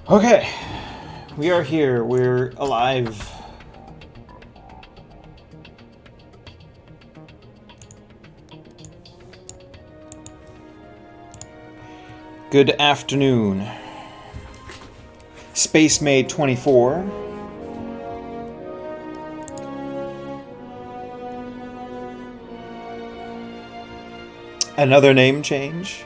Okay, we are here. We're alive. Good afternoon. Space Maid 24. Another name change.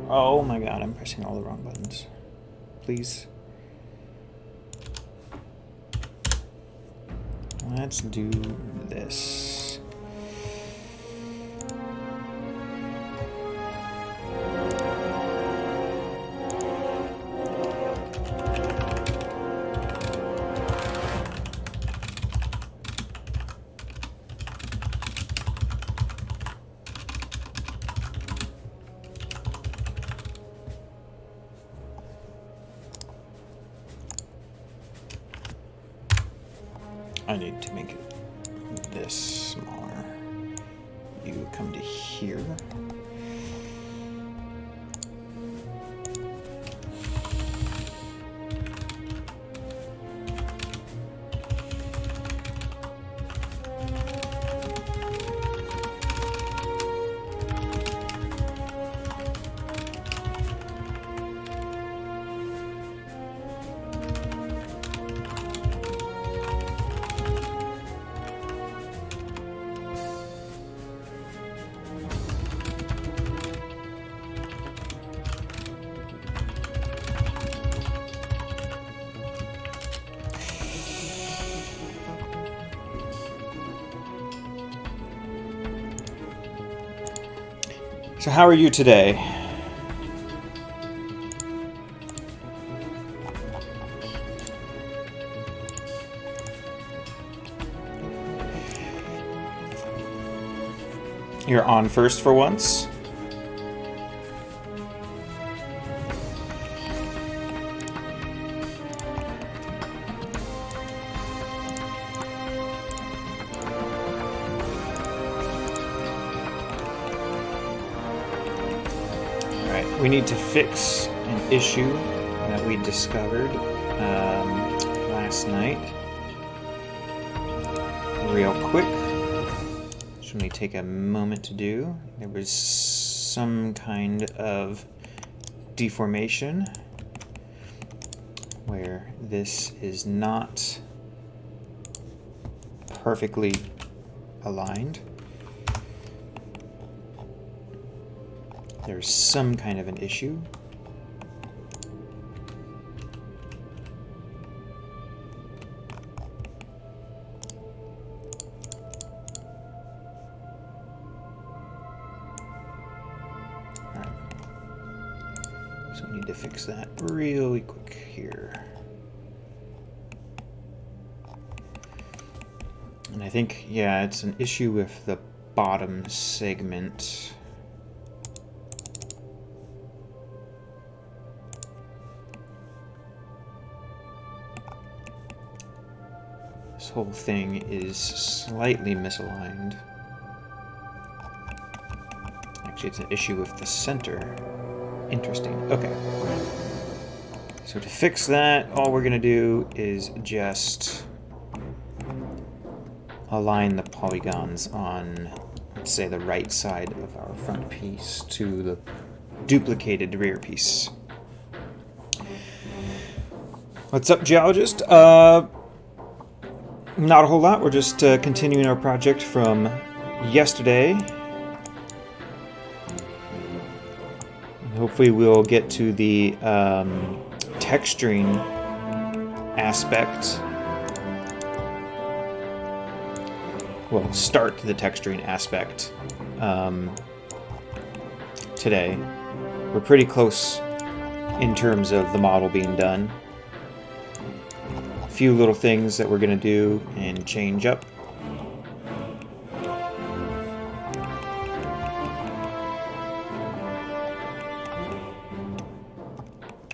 Oh my god, I'm pressing all the wrong buttons. Please. Let's do this. I need to make it this smaller. You come to here. So how are you today? You're on first for once. We need to fix an issue that we discovered last night. Real quick. Should only take a moment to do. There was some kind of deformation where this is not perfectly aligned. There's some kind of an issue. Alright. So we need to fix that really quick here. And I think, yeah, it's an issue with the bottom segment. This whole thing is slightly misaligned. Actually, it's an issue with the center. Interesting. Okay. So to fix that, all we're going to do is just align the polygons on, let's say, the right side of our front piece to the duplicated rear piece. What's up, geologist? Not a whole lot. We're just continuing our project from yesterday. Hopefully we'll get to the texturing aspect. Well, start the texturing aspect today. We're pretty close in terms of the model being done. few little things that we're going to do and change up.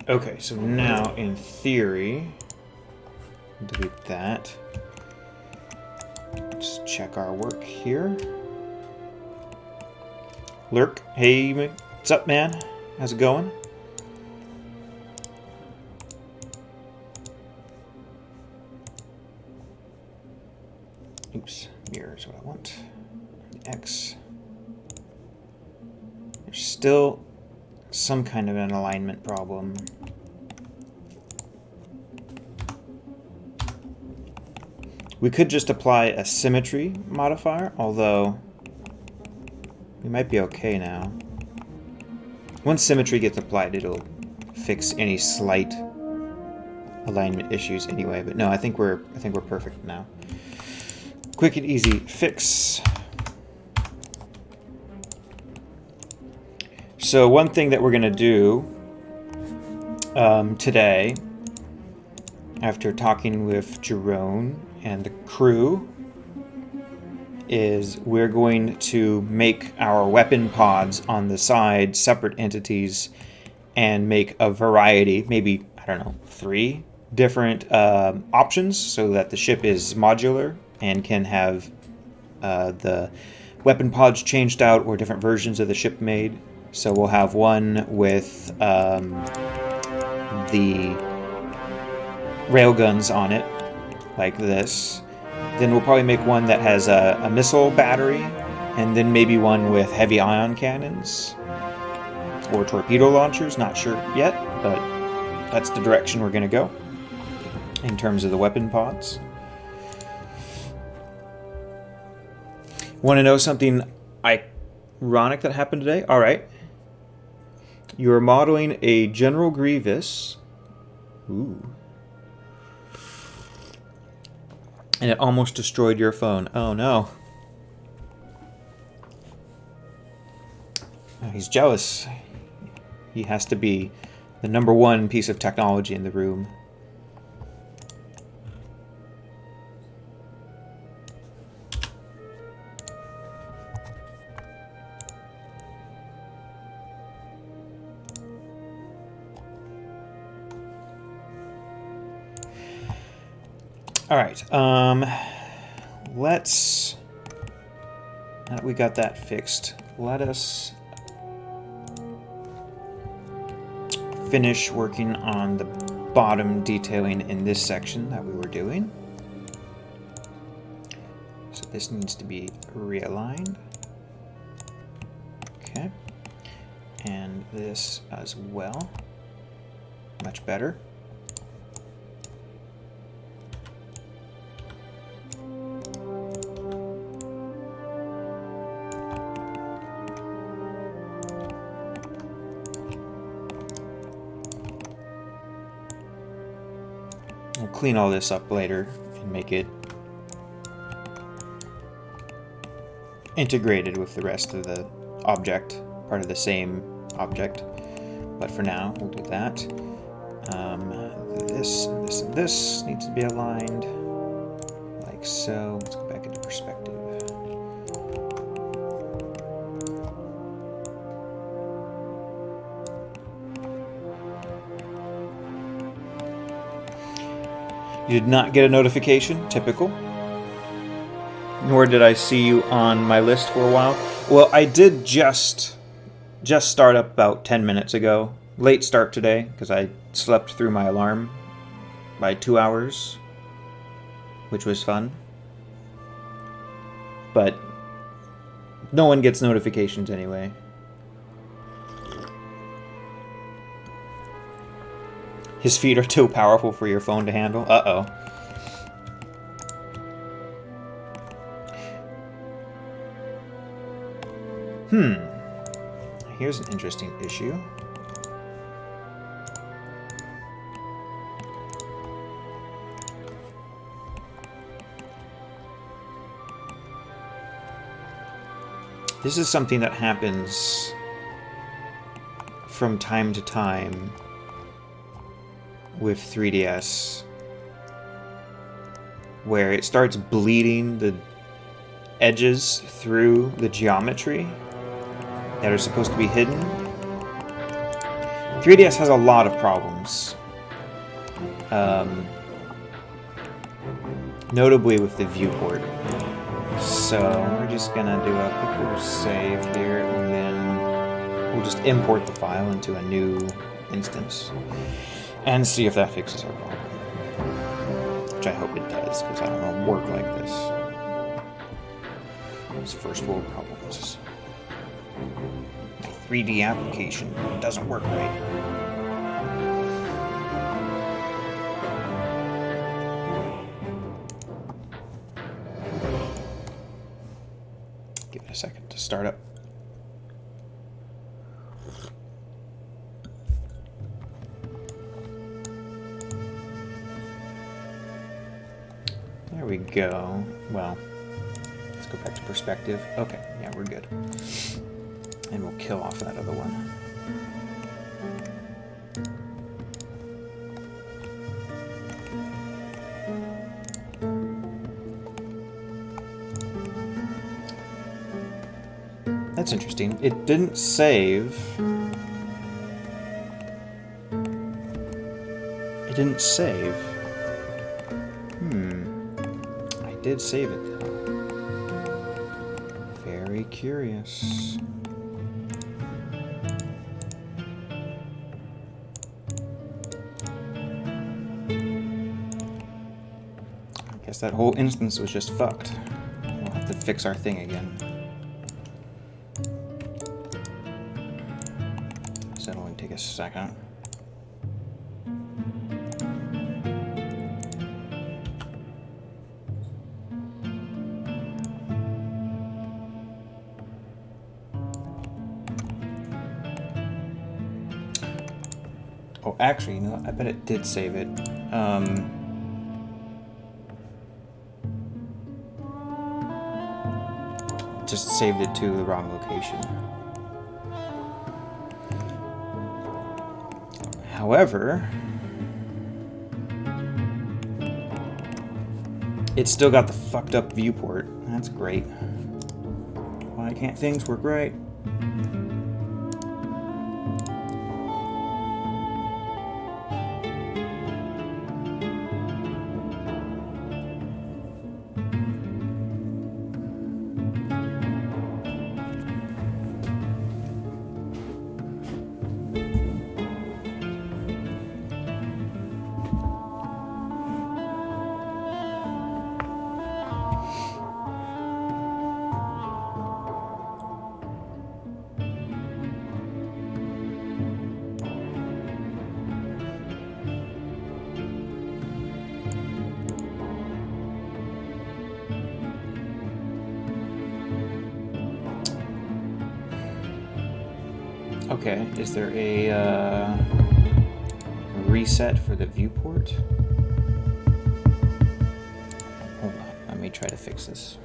Okay, so now in theory, delete that. Let's check our work here. Lurk, hey, what's up, man? How's it going? Oops, mirror is what I want. X. There's still some kind of an alignment problem. We could just apply a symmetry modifier, although we might be okay now. Once symmetry gets applied, it'll fix any slight alignment issues anyway. But no, I think we're perfect now. Quick and easy fix. So one thing that we're going to do today, after talking with Jerome and the crew, is we're going to make our weapon pods on the side separate entities and make a variety, maybe, I don't know, 3 different options so that the ship is modular and can have the weapon pods changed out or different versions of the ship made. So we'll have one with the railguns on it, like this. Then we'll probably make one that has a missile battery, and then maybe one with heavy ion cannons or torpedo launchers. Not sure yet, but that's the direction we're going to go in terms of the weapon pods. Want to know something ironic that happened today? All right. You are modeling a General Grievous. Ooh. And it almost destroyed your phone. Oh no. Oh, he's jealous. He has to be the #1 piece of technology in the room. All right, let's, now that we got that fixed, let us finish working on the bottom detailing in this section that we were doing. So this needs to be realigned. Okay, and this as well, much better. We'll clean all this up later and make it integrated with the rest of the object, part of the same object. But for now, we'll do that. This, and this needs to be aligned like so. Let's go back into perspective. You did not get a notification, typical. Nor did I see you on my list for a while. Well, I did just start up about 10 minutes ago. Late start today, because I slept through my alarm by 2 hours, which was fun. But no one gets notifications anyway. His feet are too powerful for your phone to handle? Uh-oh. Here's an interesting issue. This is something that happens from time to time with 3DS. where it starts bleeding the edges through the geometry that are supposed to be hidden. 3DS has a lot of problems. Notably with the viewport. So we're just gonna do a quick little save here, and then we'll just import the file into a new instance and see if that fixes our problem. Which I hope it does, because I don't want to work like this. It's first world problems. My 3D application doesn't work right. Give it a second to start up. There we go. Well, let's go back to perspective. Okay, yeah, we're good. And we'll kill off that other one. That's interesting. It didn't save. It didn't save. I did save it though. Very curious. I guess that whole instance was just fucked. We'll have to fix our thing again. So it'll only take a second. Oh, actually, you know what? I bet it did save it. Just saved it to the wrong location. However, it's still got the fucked up viewport. That's great. Why can't things work right? Okay, is there a reset for the viewport? Hold on, let me try to fix this.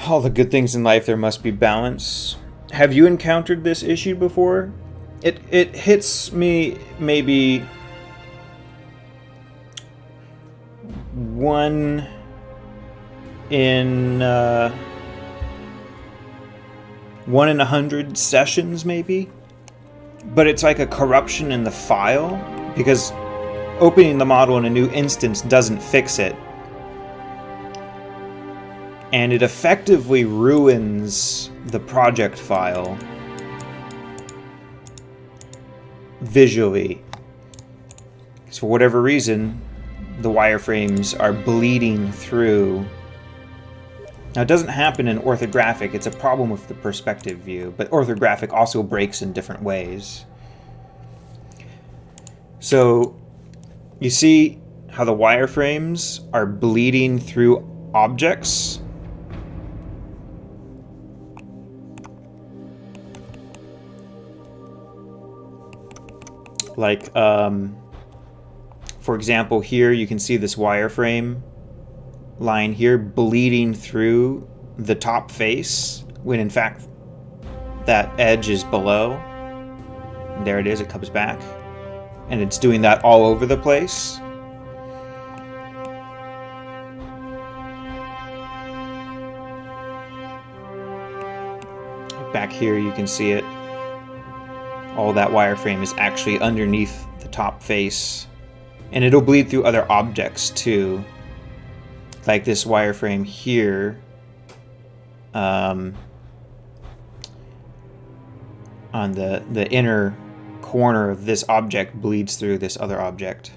All the good things in life, there must be balance. Have you encountered this issue before? It hits me maybe one in 1 in 100 sessions, maybe. But it's like a corruption in the file, because opening the model in a new instance doesn't fix it. And it effectively ruins the project file visually. Because for whatever reason, the wireframes are bleeding through. Now, it doesn't happen in orthographic. It's a problem with the perspective view. But orthographic also breaks in different ways. So, you see how the wireframes are bleeding through objects? Like, for example, here you can see this wireframe line here bleeding through the top face, when in fact that edge is below. And there it is, it comes back. And it's doing that all over the place. Back here you can see it. All that wireframe is actually underneath the top face. And it'll bleed through other objects too. Like this wireframe here. On the inner corner of this object bleeds through this other object.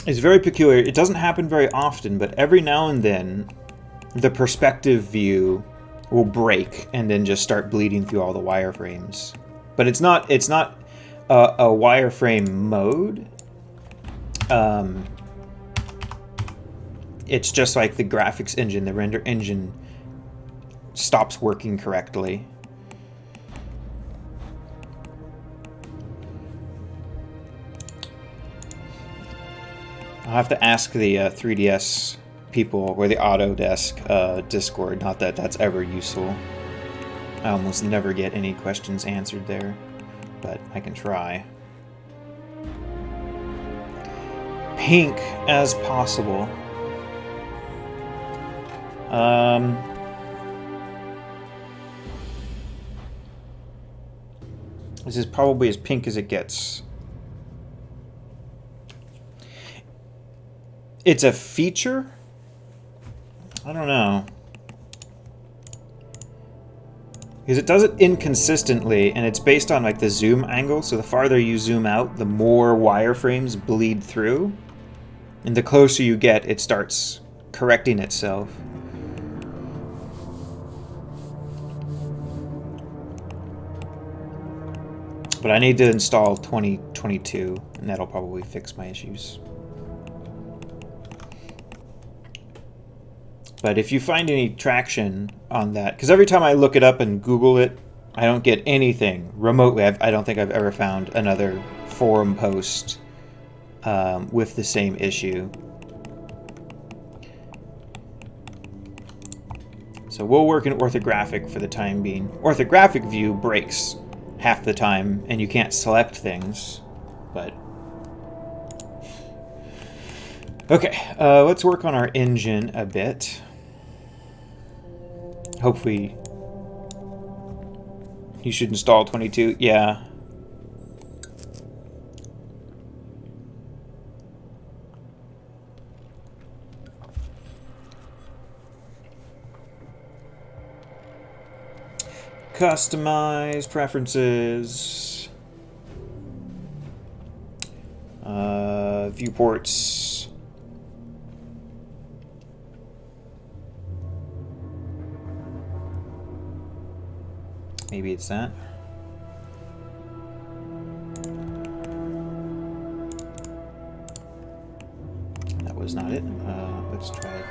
It's very peculiar. It doesn't happen very often, but every now and then the perspective view will break and then just start bleeding through all the wireframes. But it's not a wireframe mode. It's just like the graphics engine, the render engine stops working correctly. I'll have to ask the 3DS people or the Autodesk Discord. Not that that's ever useful. I almost never get any questions answered there, but I can try. Pink as possible. This is probably as pink as it gets. It's a feature? I don't know. Because it does it inconsistently, and it's based on like the zoom angle, so the farther you zoom out, the more wireframes bleed through. And the closer you get, it starts correcting itself. But I need to install 2022, and that'll probably fix my issues. But if you find any traction on that, because every time I look it up and Google it, I don't get anything remotely. I don't think I've ever found another forum post with the same issue. So we'll work in orthographic for the time being. Orthographic view breaks half the time, and you can't select things, but... Okay, let's work on our engine a bit. Hopefully... You should install 22, yeah. Customize preferences. Viewports. Maybe it's that. That was not it. Let's try it.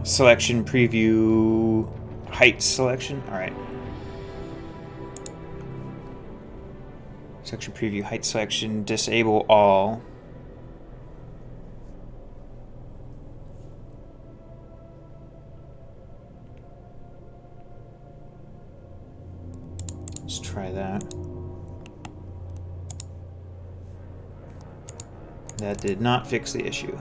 Selection preview, height selection. All right. Section preview, height selection, disable all. Let's try that. That did not fix the issue.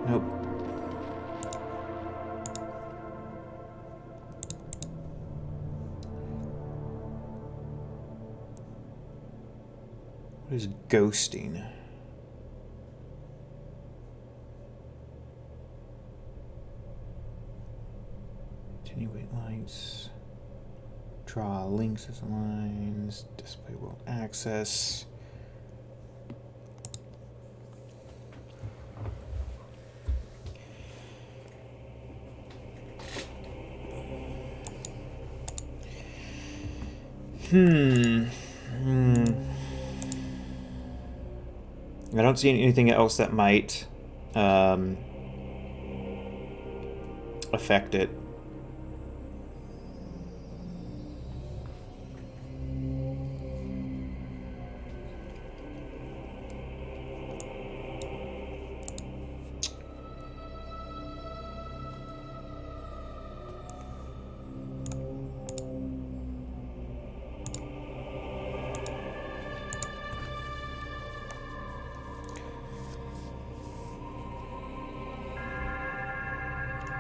Nope. What is ghosting? Attenuate lights. Draw links as lines. Display world access. I don't see anything else that might affect it.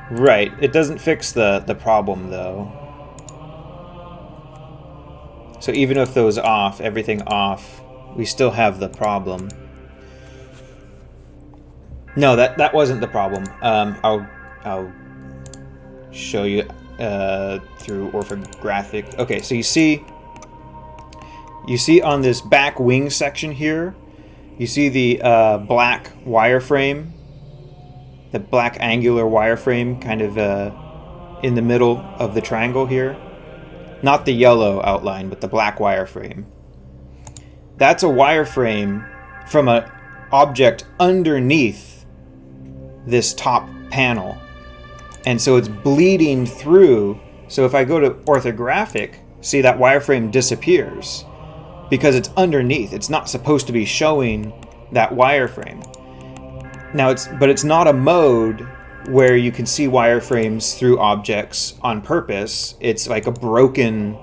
Right. It doesn't fix the problem, though. So even with those off, everything off, we still have the problem. No, that wasn't the problem. I'll show you through orthographic. Okay, so you see on this back wing section here, you see the black wireframe. The black angular wireframe kind of in the middle of the triangle here. Not the yellow outline, but the black wireframe. That's a wireframe from an object underneath this top panel. And so it's bleeding through. So if I go to orthographic, see that wireframe disappears because it's underneath. It's not supposed to be showing that wireframe. Now it's not a mode where you can see wireframes through objects on purpose. It's like a broken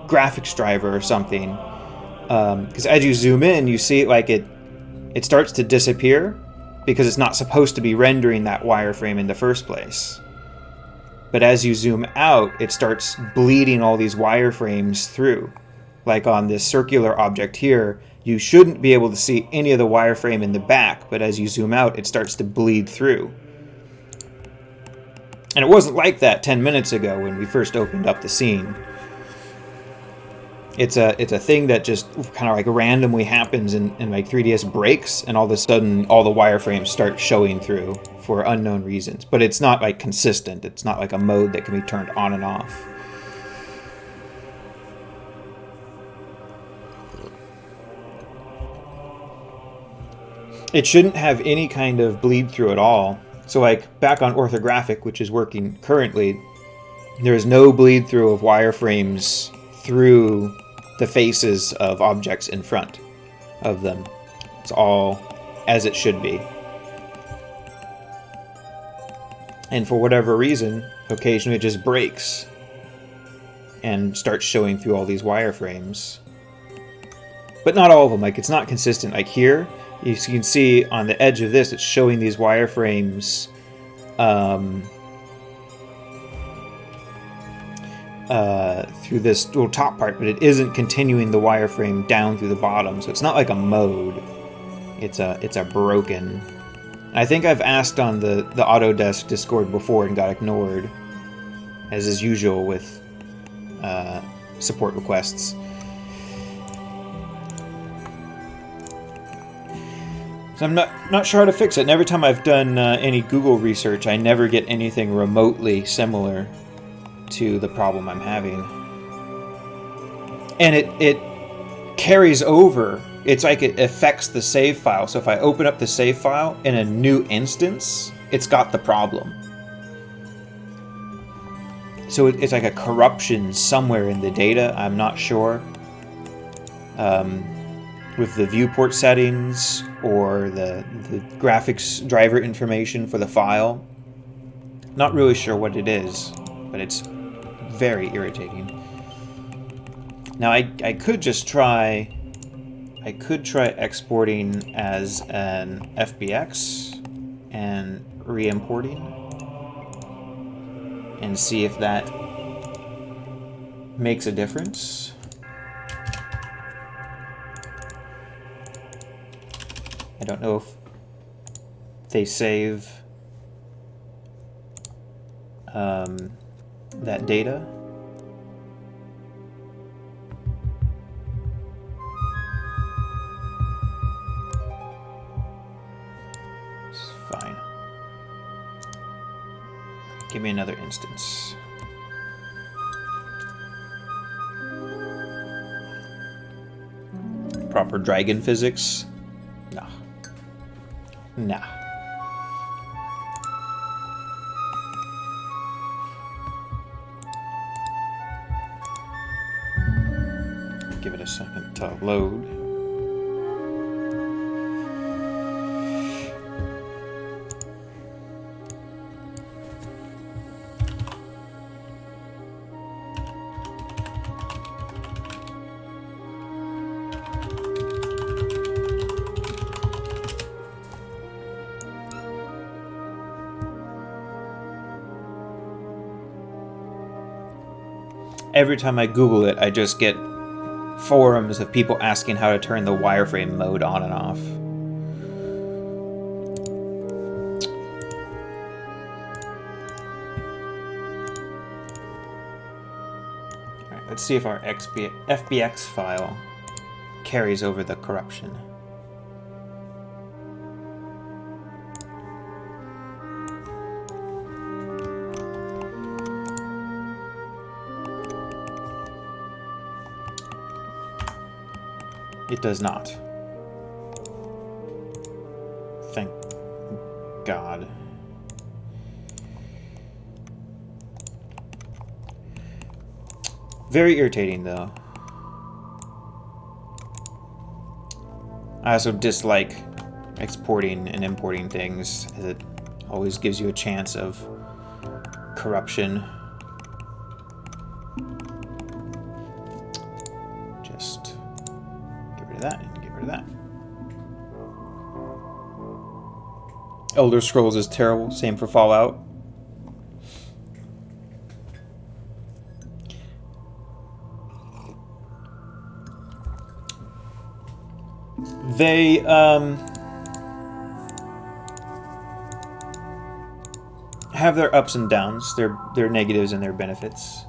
graphics driver or something. Because as you zoom in, you see like it starts to disappear because it's not supposed to be rendering that wireframe in the first place. But as you zoom out, it starts bleeding all these wireframes through. Like on this circular object here, you shouldn't be able to see any of the wireframe in the back, but as you zoom out, it starts to bleed through. And it wasn't like that 10 minutes ago when we first opened up the scene. It's a thing that just kind of like randomly happens and like 3DS breaks, and all of a sudden all the wireframes start showing through for unknown reasons. But it's not like consistent. It's not like a mode that can be turned on and off. It shouldn't have any kind of bleed through at all. So like back on orthographic, which is working currently, there is no bleed through of wireframes through the faces of objects in front of them. It's all as it should be. And for whatever reason, occasionally it just breaks and starts showing through all these wireframes. But not all of them. Like, it's not consistent. Like here, you can see on the edge of this, it's showing these wireframes through this little top part, but it isn't continuing the wireframe down through the bottom. So it's not like a mode. It's a broken. I think I've asked on the Autodesk Discord before and got ignored, as is usual with support requests. So I'm not sure how to fix it. And every time I've done any Google research, I never get anything remotely similar to the problem I'm having. and it carries over. It's like it affects the save file. So if I open up the save file in a new instance, it's got the problem. So it's like a corruption somewhere in the data. I'm not sure. With the viewport settings or the graphics driver information for the file. Not really sure what it is, but it's very irritating. Now I could just try... I could try exporting as an FBX and re-importing and see if that makes a difference. I don't know if they save that data. It's fine. Give me another instance. Proper dragon physics? Nah. Nah. Give it a second to load. Every time I Google it, I just get forums of people asking how to turn the wireframe mode on and off. Alright, let's see if our FBX file carries over the corruption. It does not. Thank God. Very irritating, though. I also dislike exporting and importing things, as it always gives you a chance of corruption. Just get rid of that and get rid of that. Elder Scrolls is terrible. Same for Fallout. They have their ups and downs, their negatives and their benefits.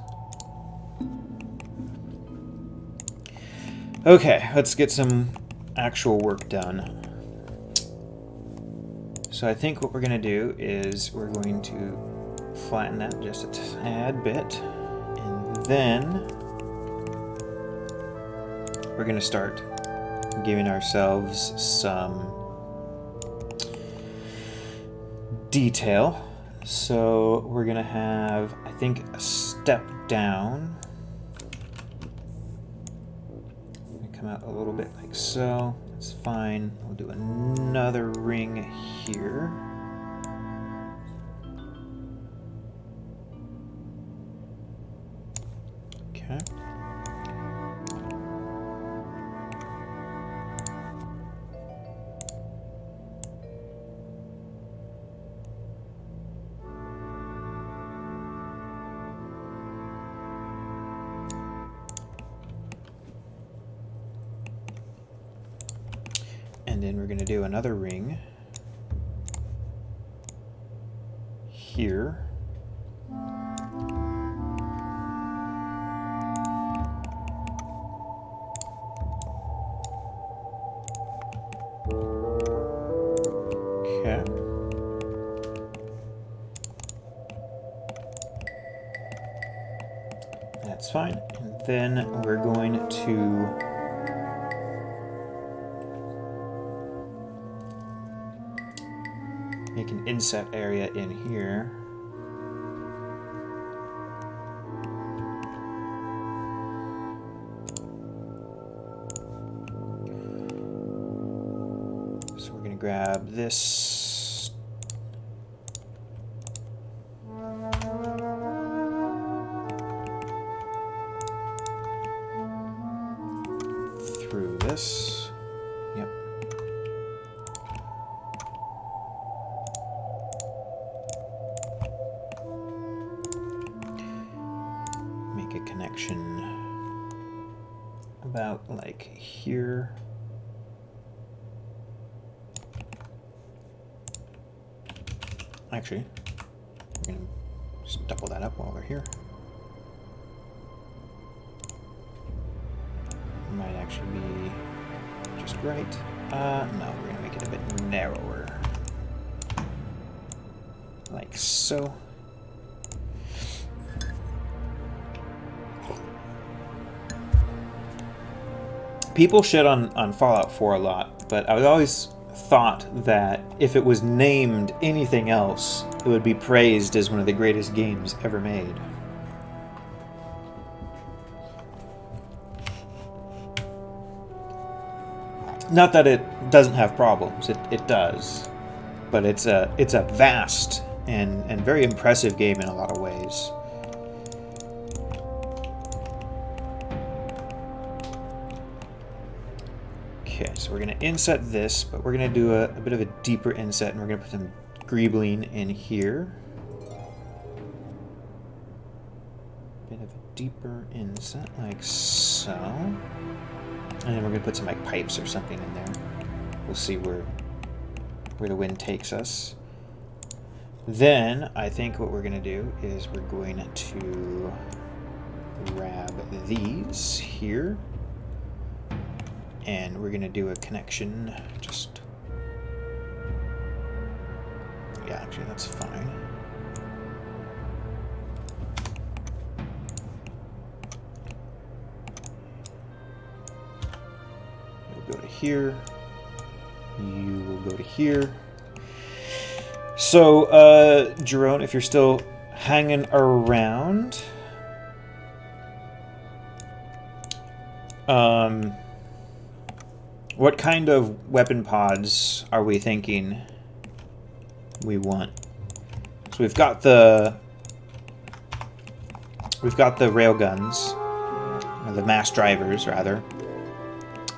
Okay, let's get some actual work done. So I think what we're going to do is we're going to flatten that just a tad bit, and then we're going to start giving ourselves some detail. So we're going to have, I think, a step down. Come out a little bit like so. That's fine. We'll do another ring here. Okay. And then we're going to do another ring here. Okay. That's fine. And Then we're going to make an inset area in here. So we're going to grab this. Through this. Yep. Make a connection about like here. Actually, we're going to just double that up while we're here. Might actually be just right. No, we're going to make it a bit narrower. Like so. People shit on Fallout 4 a lot, but I always thought that if it was named anything else, it would be praised as one of the greatest games ever made. Not that it doesn't have problems, it does, but it's a vast and very impressive game in a lot of ways. Okay, so we're going to inset this, but we're going to do a bit of a deeper inset, and we're going to put some greebling in here. Bit of a deeper inset, like so. And then we're going to put some like pipes or something in there. We'll see where the wind takes us. Then I think what we're going to do is we're going to grab these here. And we're going to do a connection, just... Yeah, actually, that's fine. You'll go to here. You will go to here. So, Jerome, if you're still hanging around... what kind of weapon pods are we thinking we want? So we've got the railguns, or the mass drivers rather.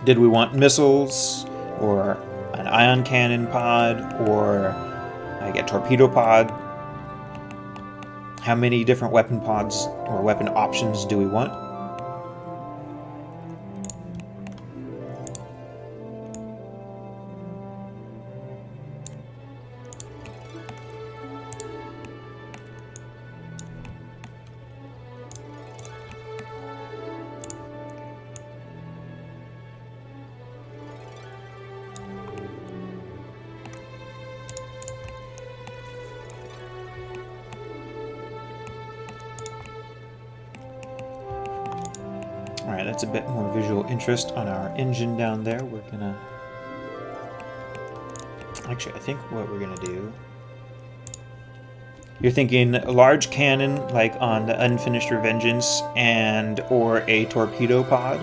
Did we want missiles, or an ion cannon pod, or like a torpedo pod? How many different weapon pods or weapon options do we want? Alright, that's a bit more visual interest on our engine down there. We're gonna... Actually, I think what we're gonna do... You're thinking a large cannon, like on the Unfinished Vengeance, and or a torpedo pod?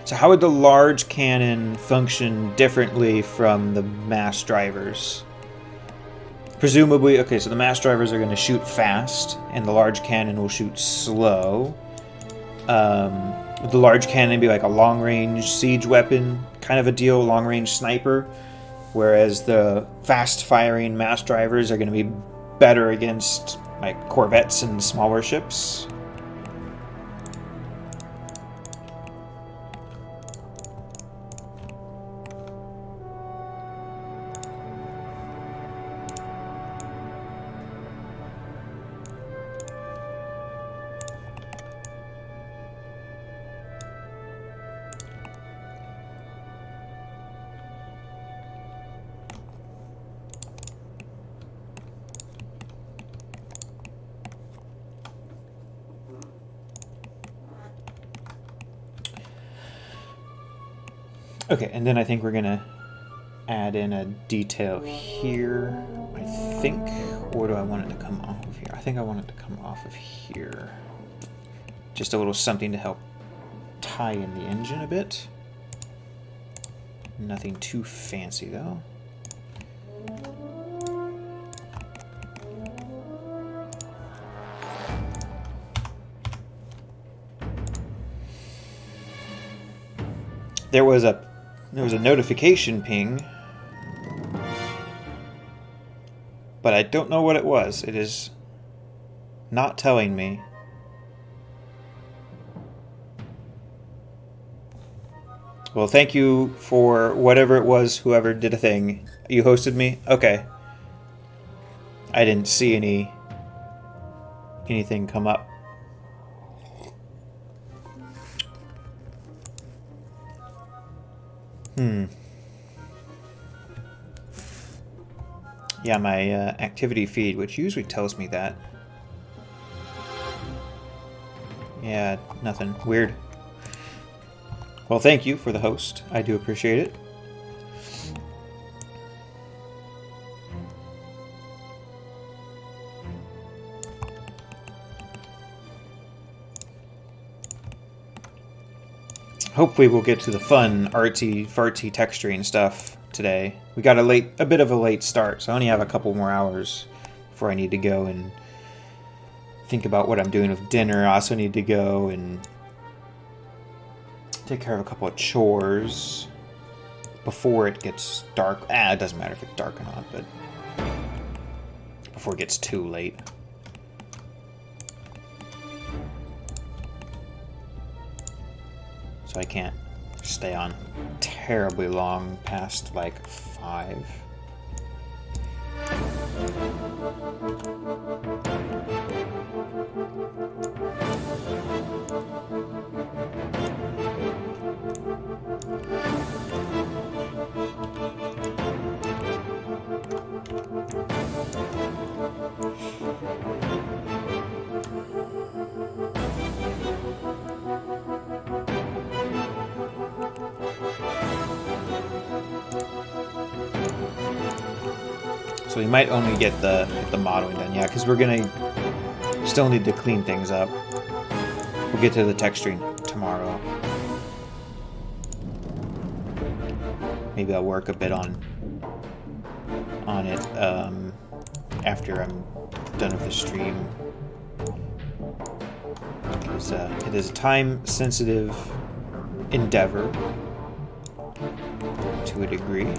So how would the large cannon function differently from the mass drivers? Presumably, okay, so the mass drivers are going to shoot fast, and the large cannon will shoot slow. Would the large cannon be like a long-range siege weapon kind of a deal, long-range sniper? Whereas the fast-firing mass drivers are going to be better against like corvettes and smaller ships? Okay, and then I think we're gonna add in a detail here, I think. Or do I want it to come off of here? I think I want it to come off of here. Just a little something to help tie in the engine a bit. Nothing too fancy though. There was a notification ping, but I don't know what it was. It is not telling me. Well, thank you for whatever it was, whoever did a thing. You hosted me? Okay. I didn't see anything come up. Yeah, my activity feed, which usually tells me that. Yeah, nothing. Weird. Well, thank you for the host. I do appreciate it. Hopefully we'll get to the fun, artsy-fartsy texturing stuff today. We got a bit of a late start, so I only have a couple more hours before I need to go and think about what I'm doing with dinner. I also need to go and take care of a couple of chores before it gets dark. It doesn't matter if it's dark or not, but before it gets too late. So I can't stay on terribly long past like 5. So we might only get the modeling done, yeah, because we're gonna still need to clean things up. We'll get to the texturing tomorrow. Maybe I'll work a bit on it after I'm done with the stream, because it is a time-sensitive endeavor to a degree.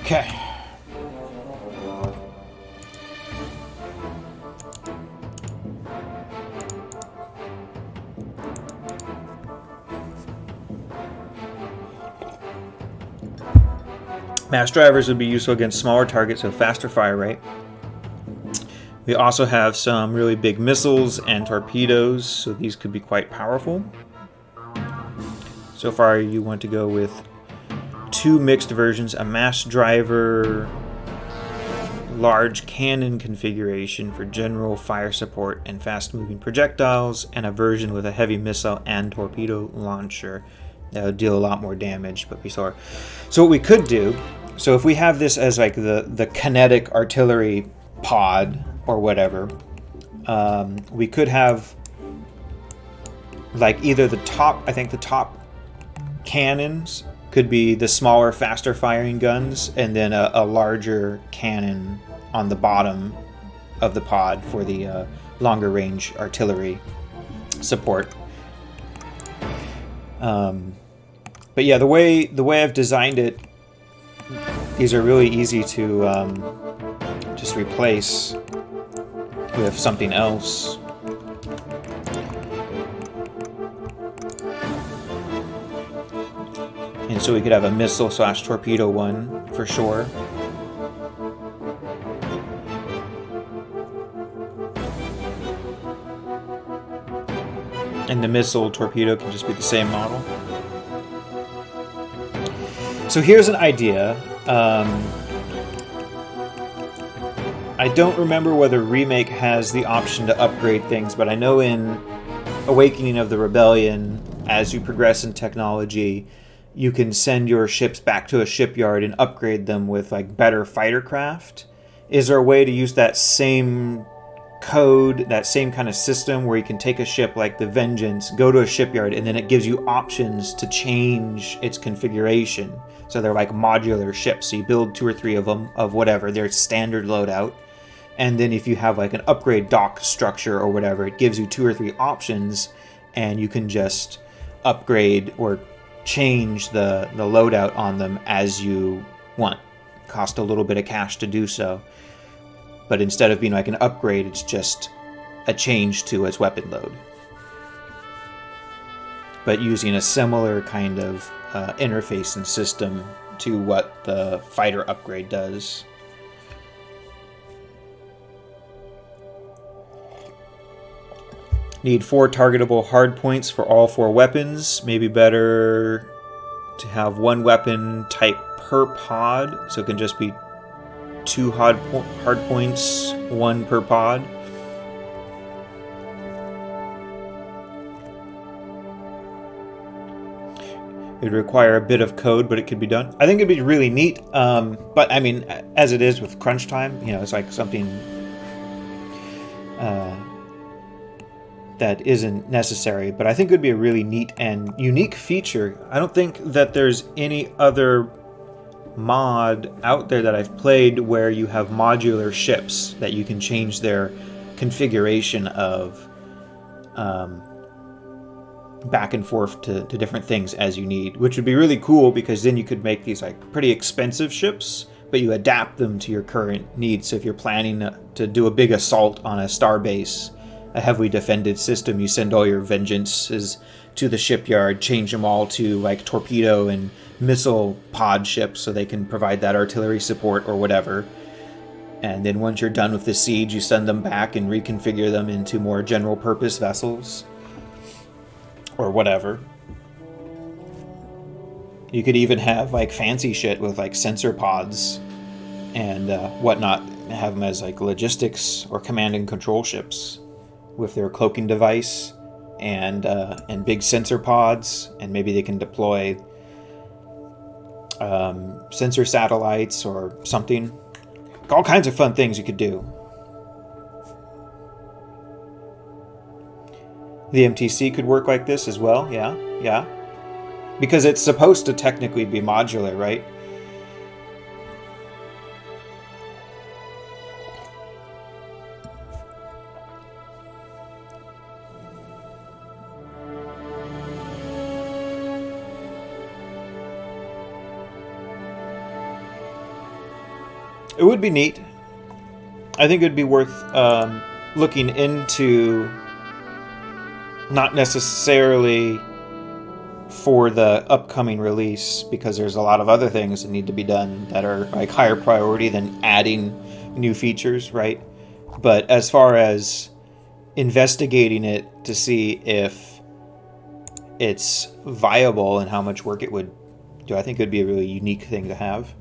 Okay. Mass drivers would be useful against smaller targets with faster fire rate. We also have some really big missiles and torpedoes, so these could be quite powerful. So far, you want to go with 2 mixed versions, a mass driver large cannon configuration for general fire support and fast-moving projectiles, and a version with a heavy missile and torpedo launcher. That would deal a lot more damage, but before. So what we could do, so if we have this as like the kinetic artillery pod or whatever, we could have like either the top, I think the top cannons could be the smaller, faster firing guns, and then a larger cannon on the bottom of the pod for the longer range artillery support. But yeah, the way I've designed it, these are really easy to just replace with something else. And so we could have a missile / torpedo one for sure. And the missile torpedo can just be the same model. So here's an idea. I don't remember whether Remake has the option to upgrade things, but I know in Awakening of the Rebellion, as you progress in technology, you can send your ships back to a shipyard and upgrade them with like better fighter craft. Is there a way to use that same code, that same kind of system where you can take a ship like the Vengeance, go to a shipyard, and then it gives you options to change its configuration? So they're like modular ships. So you build 2 or 3 of them of whatever, their standard loadout. And then if you have like an upgrade dock structure or whatever, it gives you 2 or 3 options, and you can just upgrade or change the loadout on them as you want. Cost a little bit of cash to do so. But instead of being like an upgrade, it's just a change to its weapon load. But using a similar kind of interface and system to what the fighter upgrade does. Need 4 targetable hard points for all 4 weapons. Maybe better to have 1 weapon type per pod, so it can just be 2 hard points, 1 per pod. It would require a bit of code, but it could be done. I think it'd be really neat. But I mean, as it is with crunch time, you know, it's like something that isn't necessary. But I think it would be a really neat and unique feature. I don't think that there's any other mod out there that I've played where you have modular ships that you can change their configuration of back and forth to different things as you need, which would be really cool, because then you could make these like pretty expensive ships, but you adapt them to your current needs. So if you're planning to do a big assault on a star base, a heavily defended system, you send all your Vengeances to the shipyard, change them all to like torpedo and missile pod ships so they can provide that artillery support or whatever. And then once you're done with the siege, you send them back and reconfigure them into more general purpose vessels or whatever. You could even have like fancy shit with like sensor pods and whatnot, have them as like logistics or command and control ships with their cloaking device and big sensor pods, and maybe they can deploy sensor satellites or something. All kinds of fun things you could do. The MTC could work like this as well, yeah. Because it's supposed to technically be modular, right? It would be neat. I think it would be worth looking into, not necessarily for the upcoming release, because there's a lot of other things that need to be done that are like higher priority than adding new features, right? But as far as investigating it to see if it's viable and how much work it would do, I think it would be a really unique thing to have.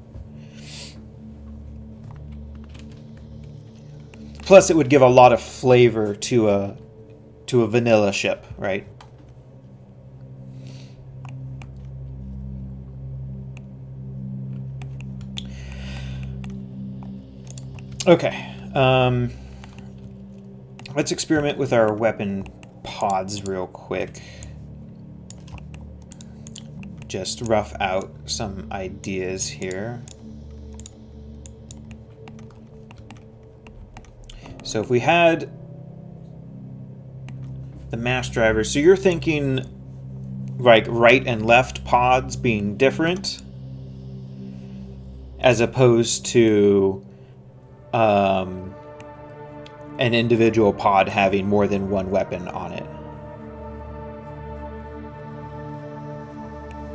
Plus, it would give a lot of flavor to a vanilla ship, right? Okay. Let's experiment with our weapon pods real quick. Just rough out some ideas here. So if we had the mass driver, so you're thinking like right and left pods being different as opposed to an individual pod having more than one weapon on it.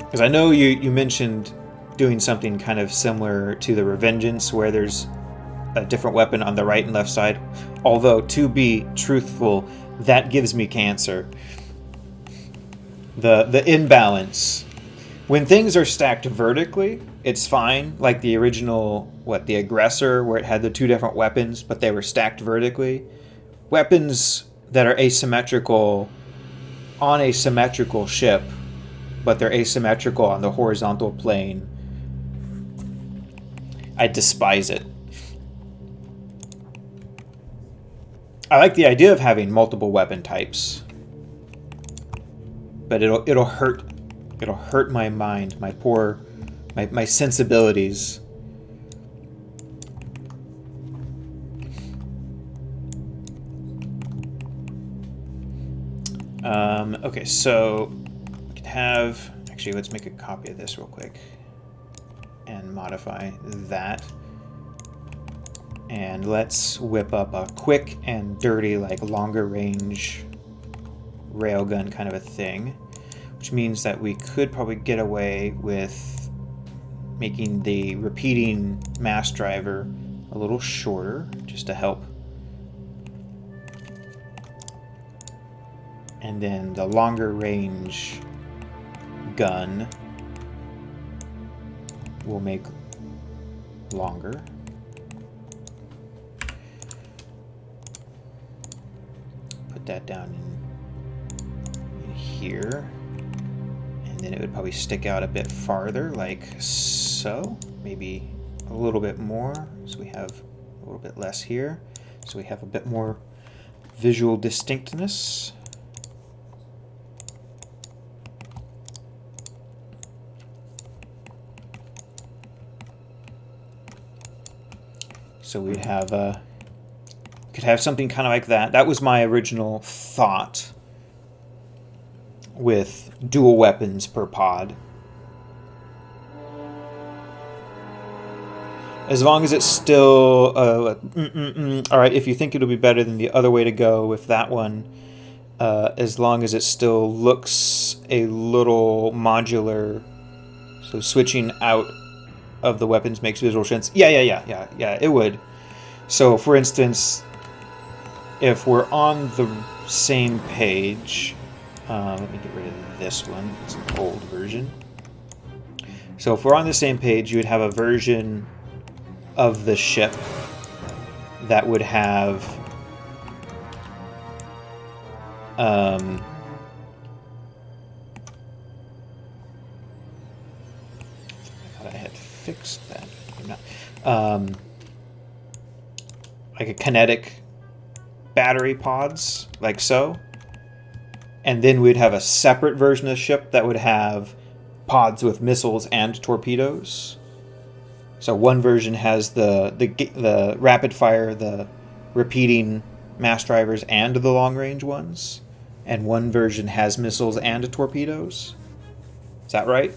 Because I know you mentioned doing something kind of similar to the Vengeance, where there's a different weapon on the right and left side. Although, to be truthful, that gives me cancer. The imbalance. When things are stacked vertically, it's fine. Like the original, the Aggressor, where it had the two different weapons, but they were stacked vertically. Weapons that are asymmetrical on a symmetrical ship, but they're asymmetrical on the horizontal plane, I despise it. I like the idea of having multiple weapon types, but it'll hurt my mind, my sensibilities. Okay, so we can have, actually, let's make a copy of this real quick and modify that. And let's whip up a quick and dirty, like longer range railgun kind of a thing, which means that we could probably get away with making the repeating mass driver a little shorter, just to help. And then the longer range gun will make longer. Put that down in here. And then it would probably stick out a bit farther, like so. Maybe a little bit more, so we have a little bit less here. So we have a bit more visual distinctness. So we'd have could have something kind of like that. That was my original thought with dual weapons per pod. As long as it's still all right, if you think it'll be better than the other way to go with that one, as long as it still looks a little modular, so switching out of the weapons makes visual sense. Yeah, it would. So, for instance, if we're on the same page, let me get rid of this one. It's an old version. So, if we're on the same page, you would have a version of the ship that would have I thought I had fixed that. I'm not. Like a kinetic battery pods, like so. And then we'd have a separate version of the ship that would have pods with missiles and torpedoes. So one version has the rapid fire, the repeating mass drivers, and the long range ones, and one version has missiles and torpedoes. Is that right?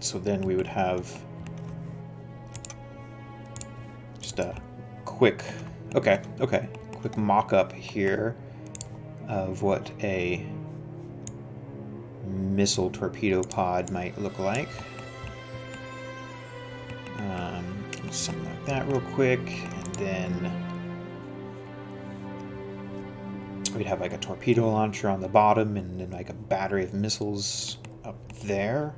So then we would have just a quick, quick mock-up here of what a missile torpedo pod might look like. Something like that real quick, and then we'd have like a torpedo launcher on the bottom and then like a battery of missiles up there.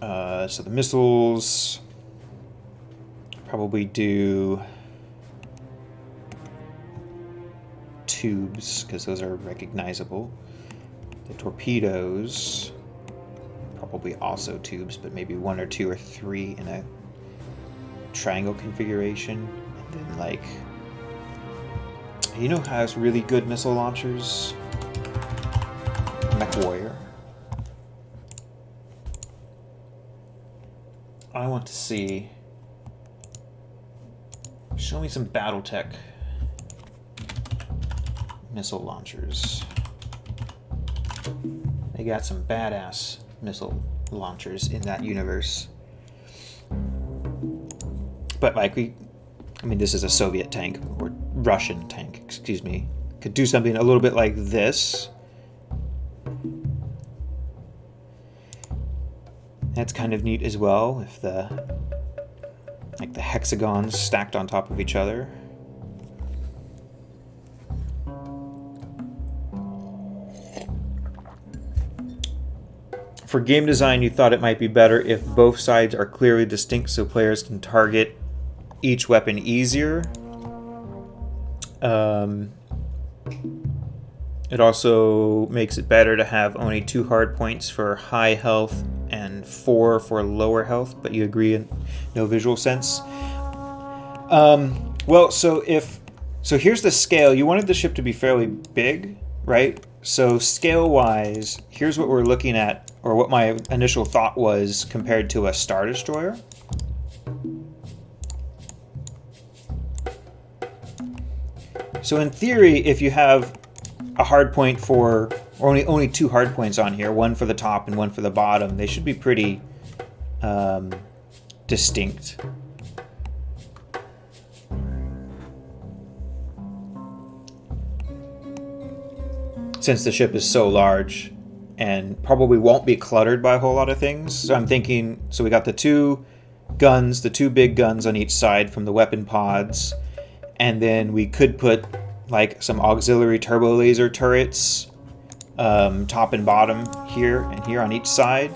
So the missiles probably do tubes because those are recognizable. The torpedoes probably also tubes, but maybe 1 or 2 or 3 in a triangle configuration. And then like, you know, has really good missile launchers? Mech Warrior. I want to see. Show me some BattleTech missile launchers. They got some badass missile launchers in that universe. But like I mean, this is a Soviet tank, or Russian tank, excuse me. Could do something a little bit like this. That's kind of neat as well, if the hexagons stacked on top of each other. For game design, you thought it might be better if both sides are clearly distinct so players can target each weapon easier. It also makes it better to have only 2 hard points for high health and 4 for lower health, but you agree in no visual sense. Well, so here's the scale. You wanted the ship to be fairly big, right? So scale-wise, here's what we're looking at, or what my initial thought was compared to a Star Destroyer. So in theory, if you have a hard point for, or only 2 hard points on here, 1 for the top and 1 for the bottom, they should be pretty distinct. Since the ship is so large and probably won't be cluttered by a whole lot of things. So I'm thinking, so we got the 2 guns, the 2 big guns on each side from the weapon pods, and then we could put like some auxiliary turbo laser turrets, top and bottom here and here on each side.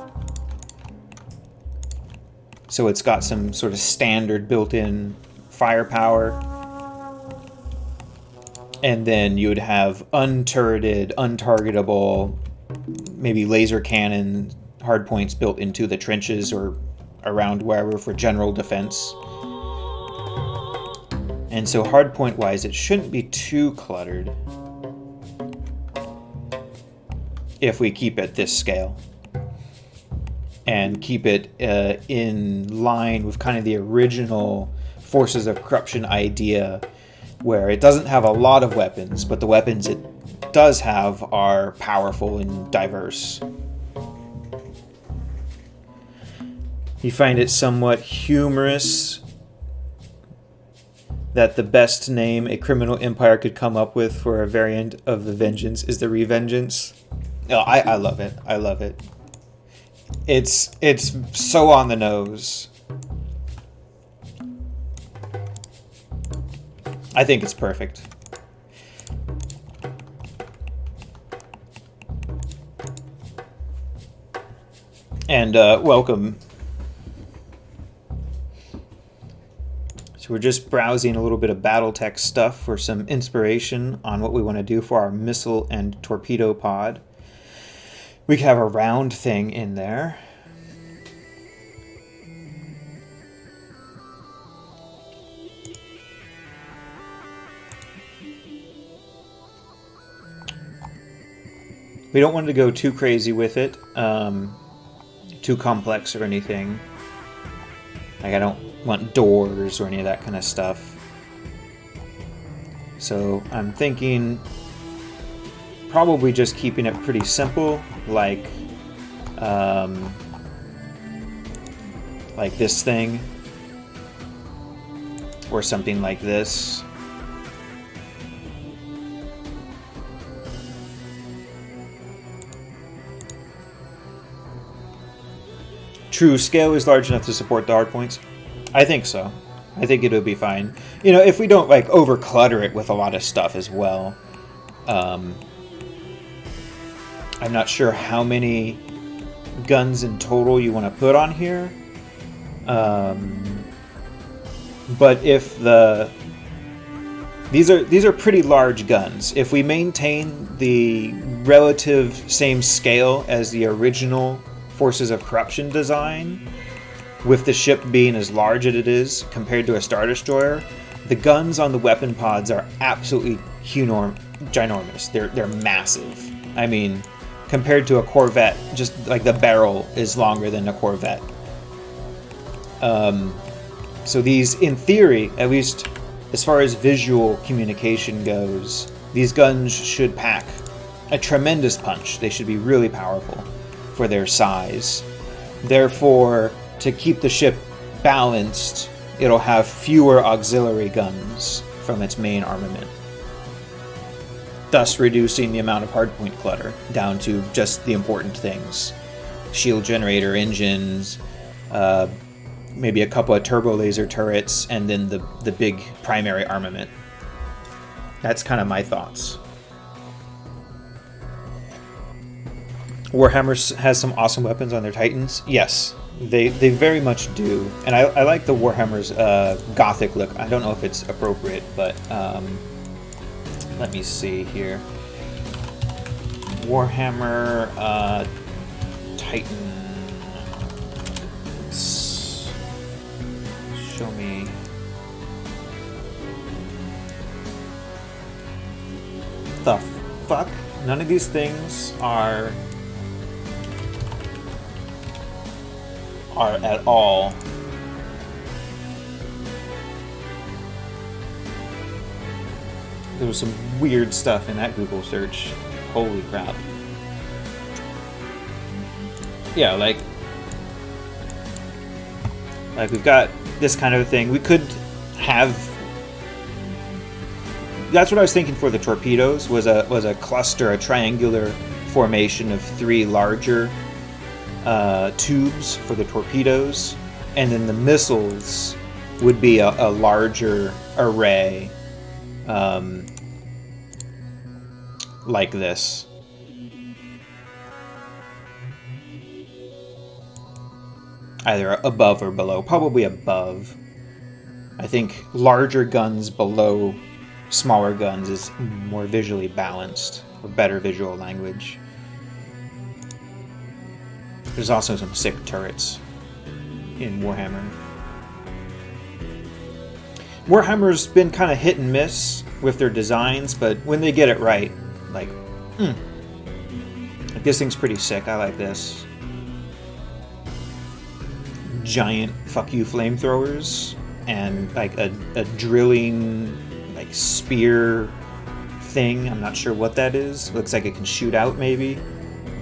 So it's got some sort of standard built-in firepower. And then you would have unturreted, untargetable, maybe laser cannon hardpoints built into the trenches or around wherever for general defense. And so hardpoint-wise, it shouldn't be too cluttered if we keep it this scale. And keep it in line with kind of the original Forces of Corruption idea, where it doesn't have a lot of weapons, but the weapons it does have are powerful and diverse. You find it somewhat humorous that the best name a criminal empire could come up with for a variant of the Vengeance is the Revengeance. No, I love it. I love it. It's so on the nose. I think it's perfect. And welcome. So we're just browsing a little bit of BattleTech stuff for some inspiration on what we want to do for our missile and torpedo pod. We could have a round thing in there. We don't want to go too crazy with it, too complex or anything. Like, I don't want doors or any of that kind of stuff. So I'm thinking probably just keeping it pretty simple, like Like this thing, or something like this. True, scale is large enough to support the hardpoints. I think so. I think it'll be fine. You know, if we don't like over clutter it with a lot of stuff as well. I'm not sure how many guns in total you want to put on here. But if these are pretty large guns. If we maintain the relative same scale as the original Forces of Corruption design, with the ship being as large as it is compared to a Star Destroyer, the guns on the weapon pods are absolutely ginormous. They're massive. I mean, compared to a Corvette, just like the barrel is longer than a Corvette. So these, in theory, at least as far as visual communication goes, these guns should pack a tremendous punch. They should be really powerful for their size. Therefore, to keep the ship balanced, it'll have fewer auxiliary guns from its main armament, thus reducing the amount of hardpoint clutter down to just the important things. Shield generator engines, maybe a couple of turbo laser turrets, and then the big primary armament. That's kind of my thoughts. Warhammer has some awesome weapons on their Titans. Yes, they very much do. And I like the Warhammer's Gothic look. I don't know if it's appropriate, but let me see here. Warhammer Titan. Show me. The fuck? None of these things are at all. There was some weird stuff in that Google search. Holy crap. Yeah, like we've got this kind of thing. We could have. That's what I was thinking for the torpedoes. Was a cluster, a triangular formation of 3 larger tubes for the torpedoes, and then the missiles would be a larger array, like this. Either above or below. Probably above. I think larger guns below smaller guns is more visually balanced, or better visual language. There's also some sick turrets in Warhammer. Warhammer's been kind of hit and miss with their designs, but when they get it right, like this thing's pretty sick. I like this. Giant fuck you flamethrowers and like a drilling like spear thing. I'm not sure what that is. Looks like it can shoot out maybe,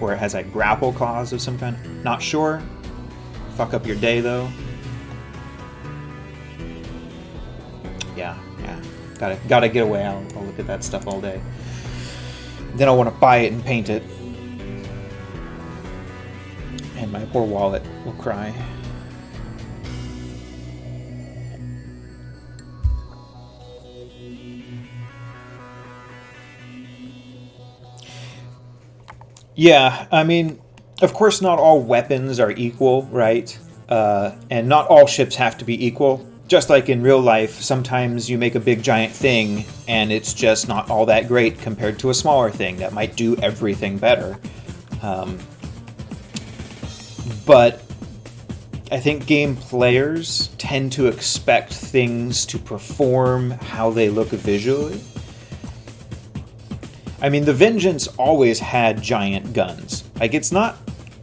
or it has like grapple claws of some kind. Not sure. Fuck up your day though. Yeah. Gotta get away. I'll look at that stuff all day. Then I'll want to buy it and paint it, and my poor wallet will cry. Yeah, I mean, of course not all weapons are equal, right? And not all ships have to be equal. Just like in real life, sometimes you make a big giant thing and it's just not all that great compared to a smaller thing that might do everything better. But I think game players tend to expect things to perform how they look visually. I mean, the Vengeance always had giant guns. Like, it's not...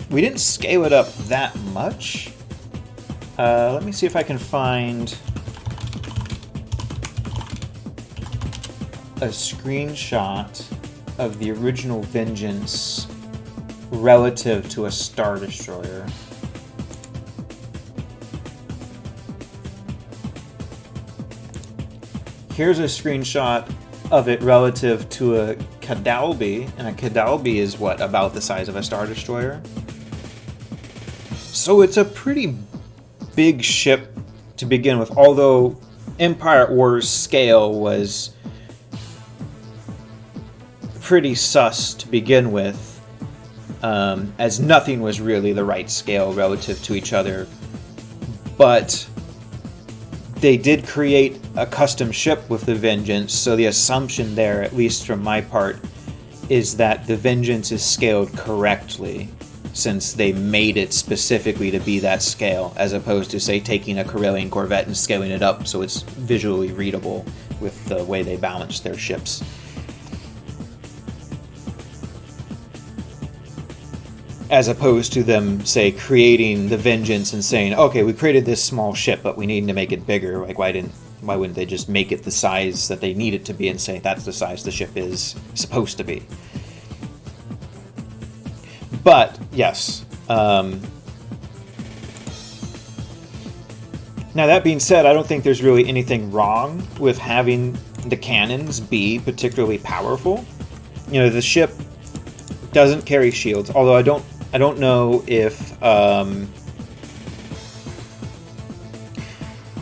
We didn't scale it up that much. Let me see if I can find a screenshot of the original Vengeance relative to a Star Destroyer. Here's a screenshot of it relative to a Cadalby, and a Cadalby is what, about the size of a Star Destroyer? So it's a pretty big ship to begin with, although Empire at War's scale was pretty sus to begin with, as nothing was really the right scale relative to each other. But they did create a custom ship with the Vengeance, so the assumption there, at least from my part, is that the Vengeance is scaled correctly, since they made it specifically to be that scale, as opposed to, say, taking a Corellian Corvette and scaling it up so it's visually readable with the way they balance their ships. As opposed to them, say, creating the Vengeance and saying, okay, we created this small ship, but we need to make it bigger. Like, why wouldn't they just make it the size that they need it to be and say that's the size the ship is supposed to be? But, yes. Now, that being said, I don't think there's really anything wrong with having the cannons be particularly powerful. You know, the ship doesn't carry shields, although I don't know if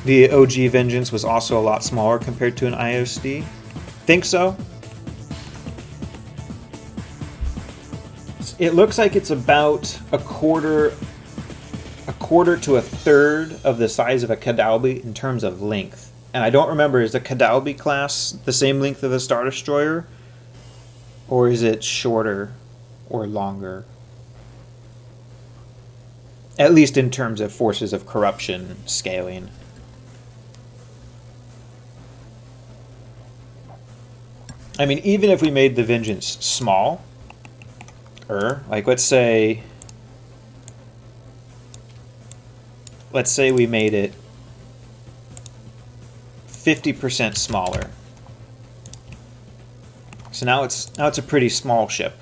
the OG Vengeance was also a lot smaller compared to an IOSD. Think so. It looks like it's about a quarter to a third of the size of a Cadalby in terms of length. And I don't remember, is the Cadalby class the same length of a Star Destroyer? Or is it shorter or longer? At least in terms of forces of corruption scaling. I mean, even if we made the Vengeance small, like let's say we made it 50% smaller. So now it's a pretty small ship.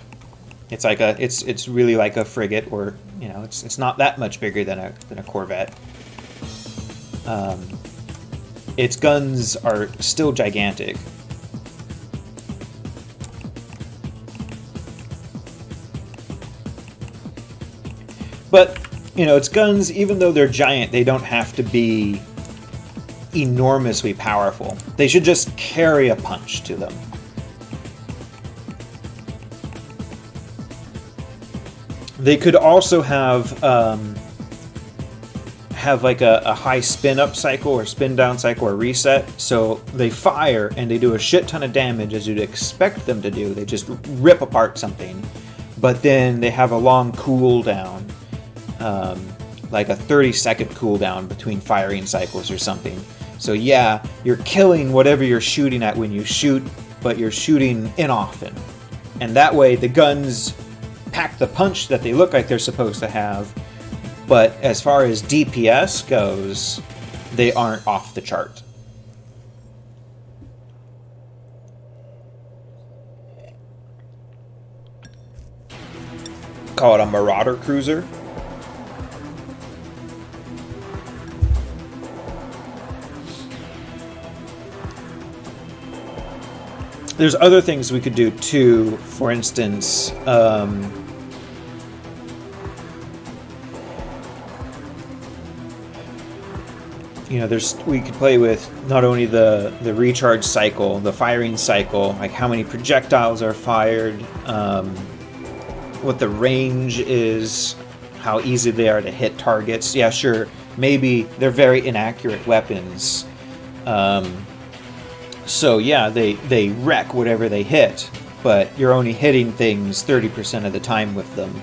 It's like it's really like a frigate, or you know, it's not that much bigger than a Corvette. Its guns are still gigantic. But, you know, its guns, even though they're giant, they don't have to be enormously powerful. They should just carry a punch to them. They could also have like a high spin up cycle or spin down cycle or reset. So they fire and they do a shit ton of damage as you'd expect them to do. They just rip apart something. But then they have a long cooldown. Like a 30-second cooldown between firing cycles or something. So yeah, you're killing whatever you're shooting at when you shoot, but you're shooting inoften. And that way the guns pack the punch that they look like they're supposed to have, but as far as DPS goes, they aren't off the chart. Call it a Marauder Cruiser. There's other things we could do too. For instance, you know, we could play with not only the recharge cycle, the firing cycle, like how many projectiles are fired, what the range is, how easy they are to hit targets. Yeah, sure, maybe they're very inaccurate weapons. So yeah, they wreck whatever they hit, but you're only hitting things 30% of the time with them.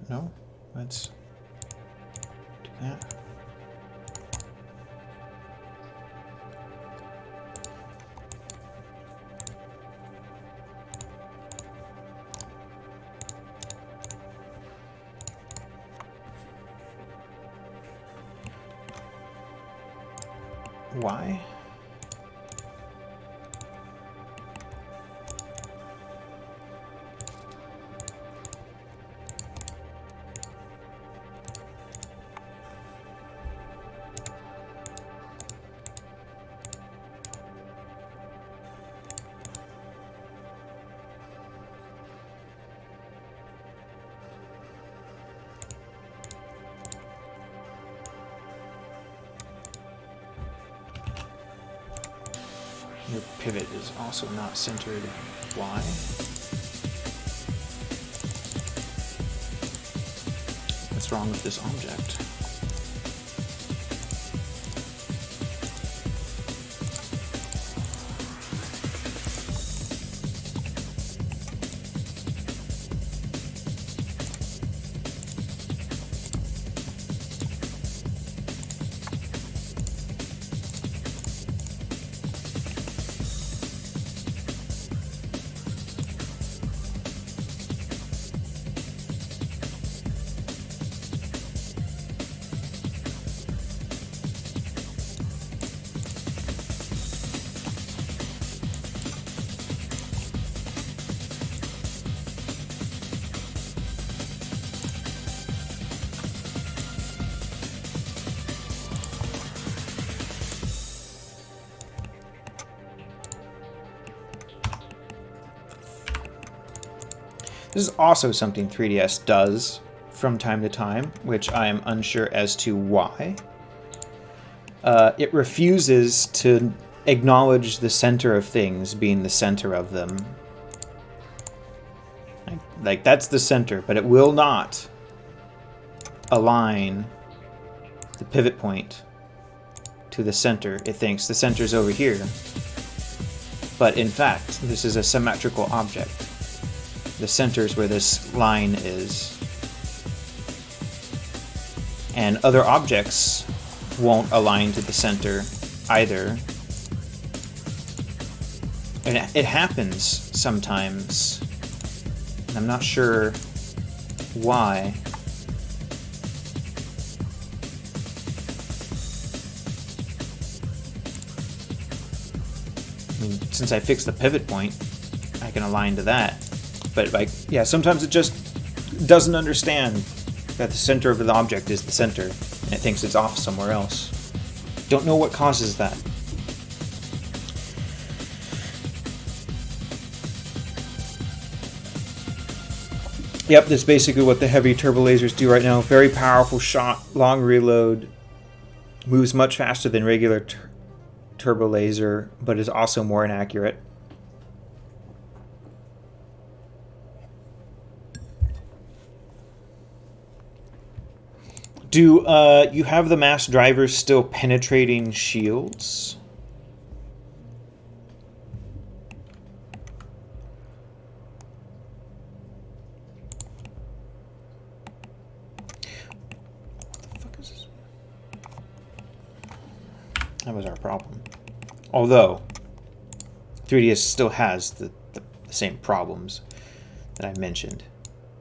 No. Let's do that. Why? Your pivot is also not centered. Why? What's wrong with this object? This is also something 3DS does from time to time, which I am unsure as to why. It refuses to acknowledge the center of things being the center of them. Like that's the center, but it will not align the pivot point to the center. It thinks the center's over here. But in fact, this is a symmetrical object. The center is where this line is. And other objects won't align to the center either. And it happens sometimes. And I'm not sure why. I mean, since I fixed the pivot point, I can align to that. But like, yeah, sometimes it just doesn't understand that the center of the object is the center, and it thinks it's off somewhere else. Don't know what causes that. Yep, that's basically what the heavy turbo lasers do right now. Very powerful shot, long reload, moves much faster than regular turbo laser, but is also more inaccurate. Do you have the mass drivers still penetrating shields? What the fuck is this? That was our problem. Although 3DS still has the same problems that I mentioned.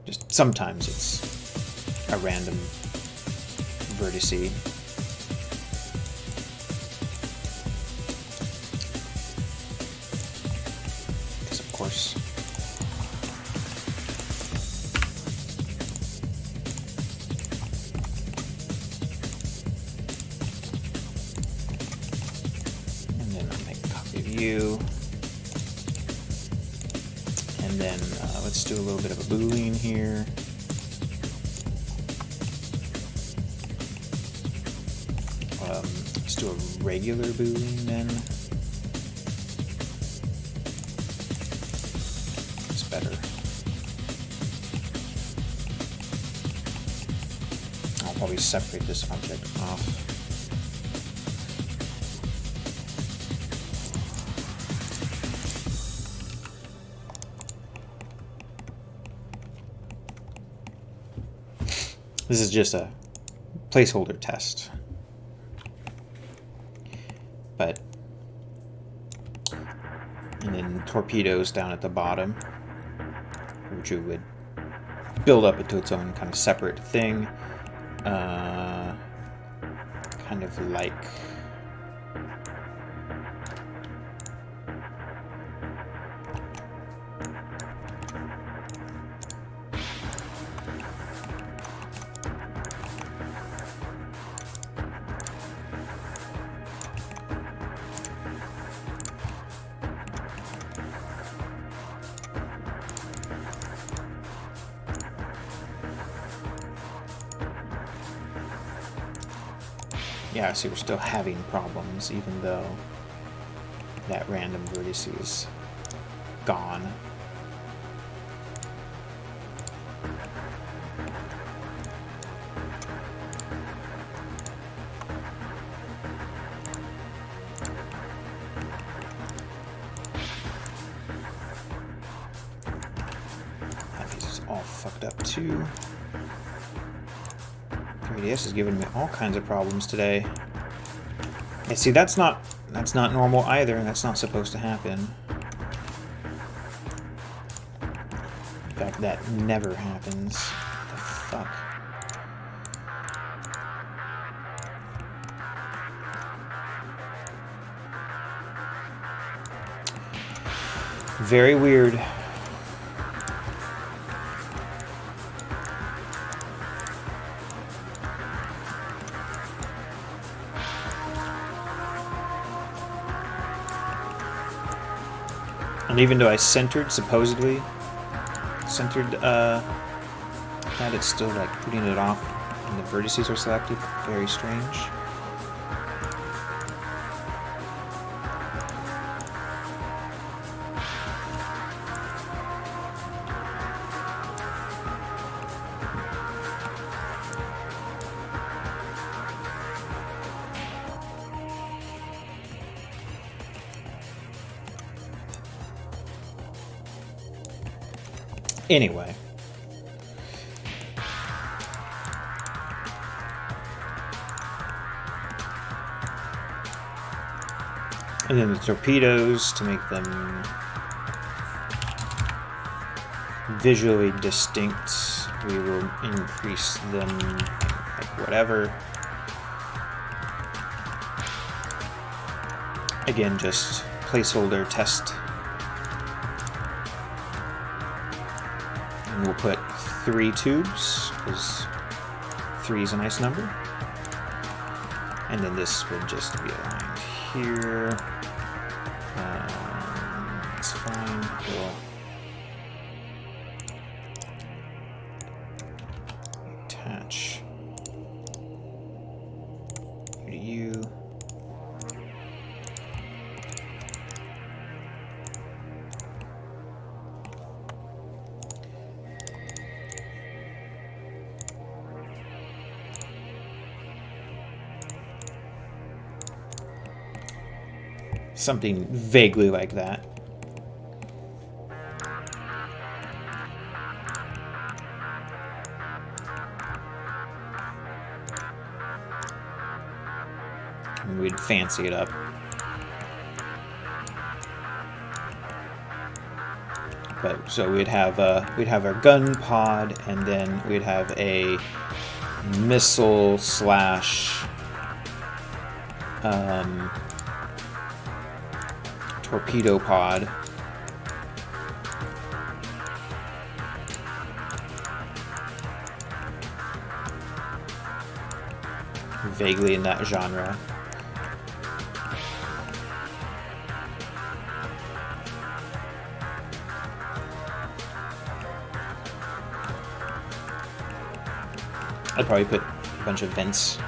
Just sometimes it's a random vertice. Because of course and then I'll make a copy of you, and then let's do a little bit of a boolean here. Let's do a regular boolean then. It's better. I'll probably separate this object off. This is just a placeholder test. But, and then torpedoes down at the bottom, which we would build up into its own kind of separate thing. Kind of like yeah, so we're still having problems, even though that random vertex is gone. This is all fucked up too. 3DS is giving me all kinds of problems today. And see, that's not normal either. That's not supposed to happen. In fact, that never happens. What the fuck? Very weird. And even though I supposedly centered that, it's still like putting it off when the vertices are selected. Very strange. Anyway. And then the torpedoes, to make them visually distinct, we will increase them like whatever. Again, just placeholder test. And we'll put 3 tubes, because 3 is a nice number. And then this would just be aligned here. That's fine. We'll attach you to you. Something vaguely like that. And we'd fancy it up. But so we'd have our gun pod, and then we'd have a missile slash torpedo pod. Vaguely in that genre. I'd probably put a bunch of vents.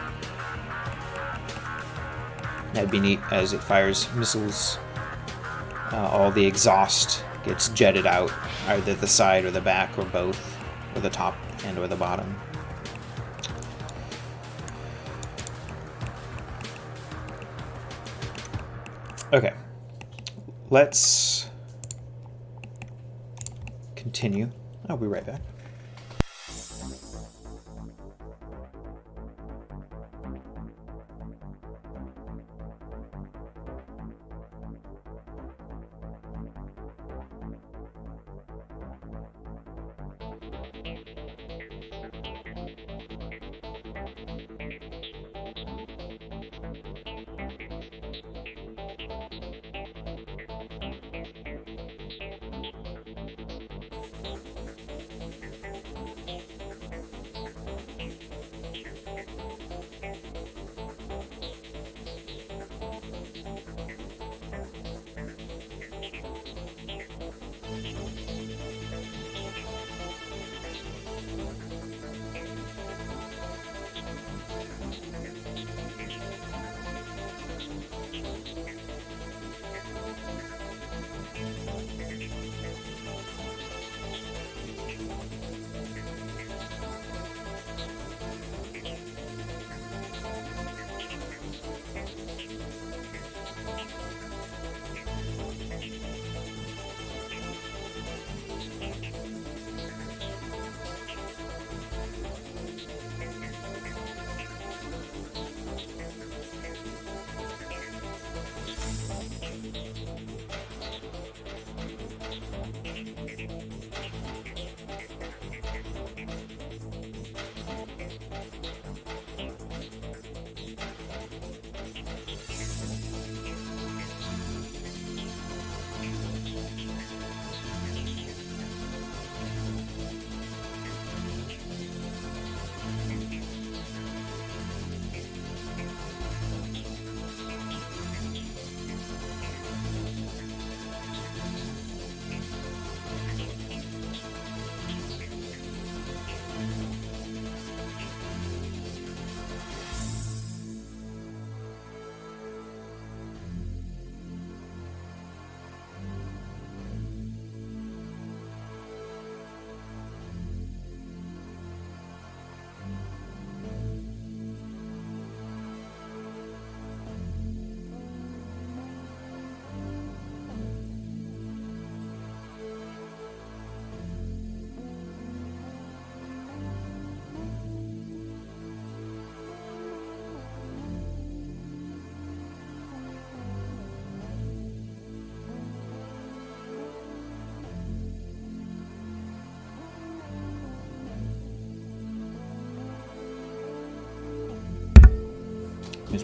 That'd be neat as it fires missiles. All the exhaust gets jetted out, either the side or the back or both, or the top and or the bottom. Okay, let's continue. I'll be right back.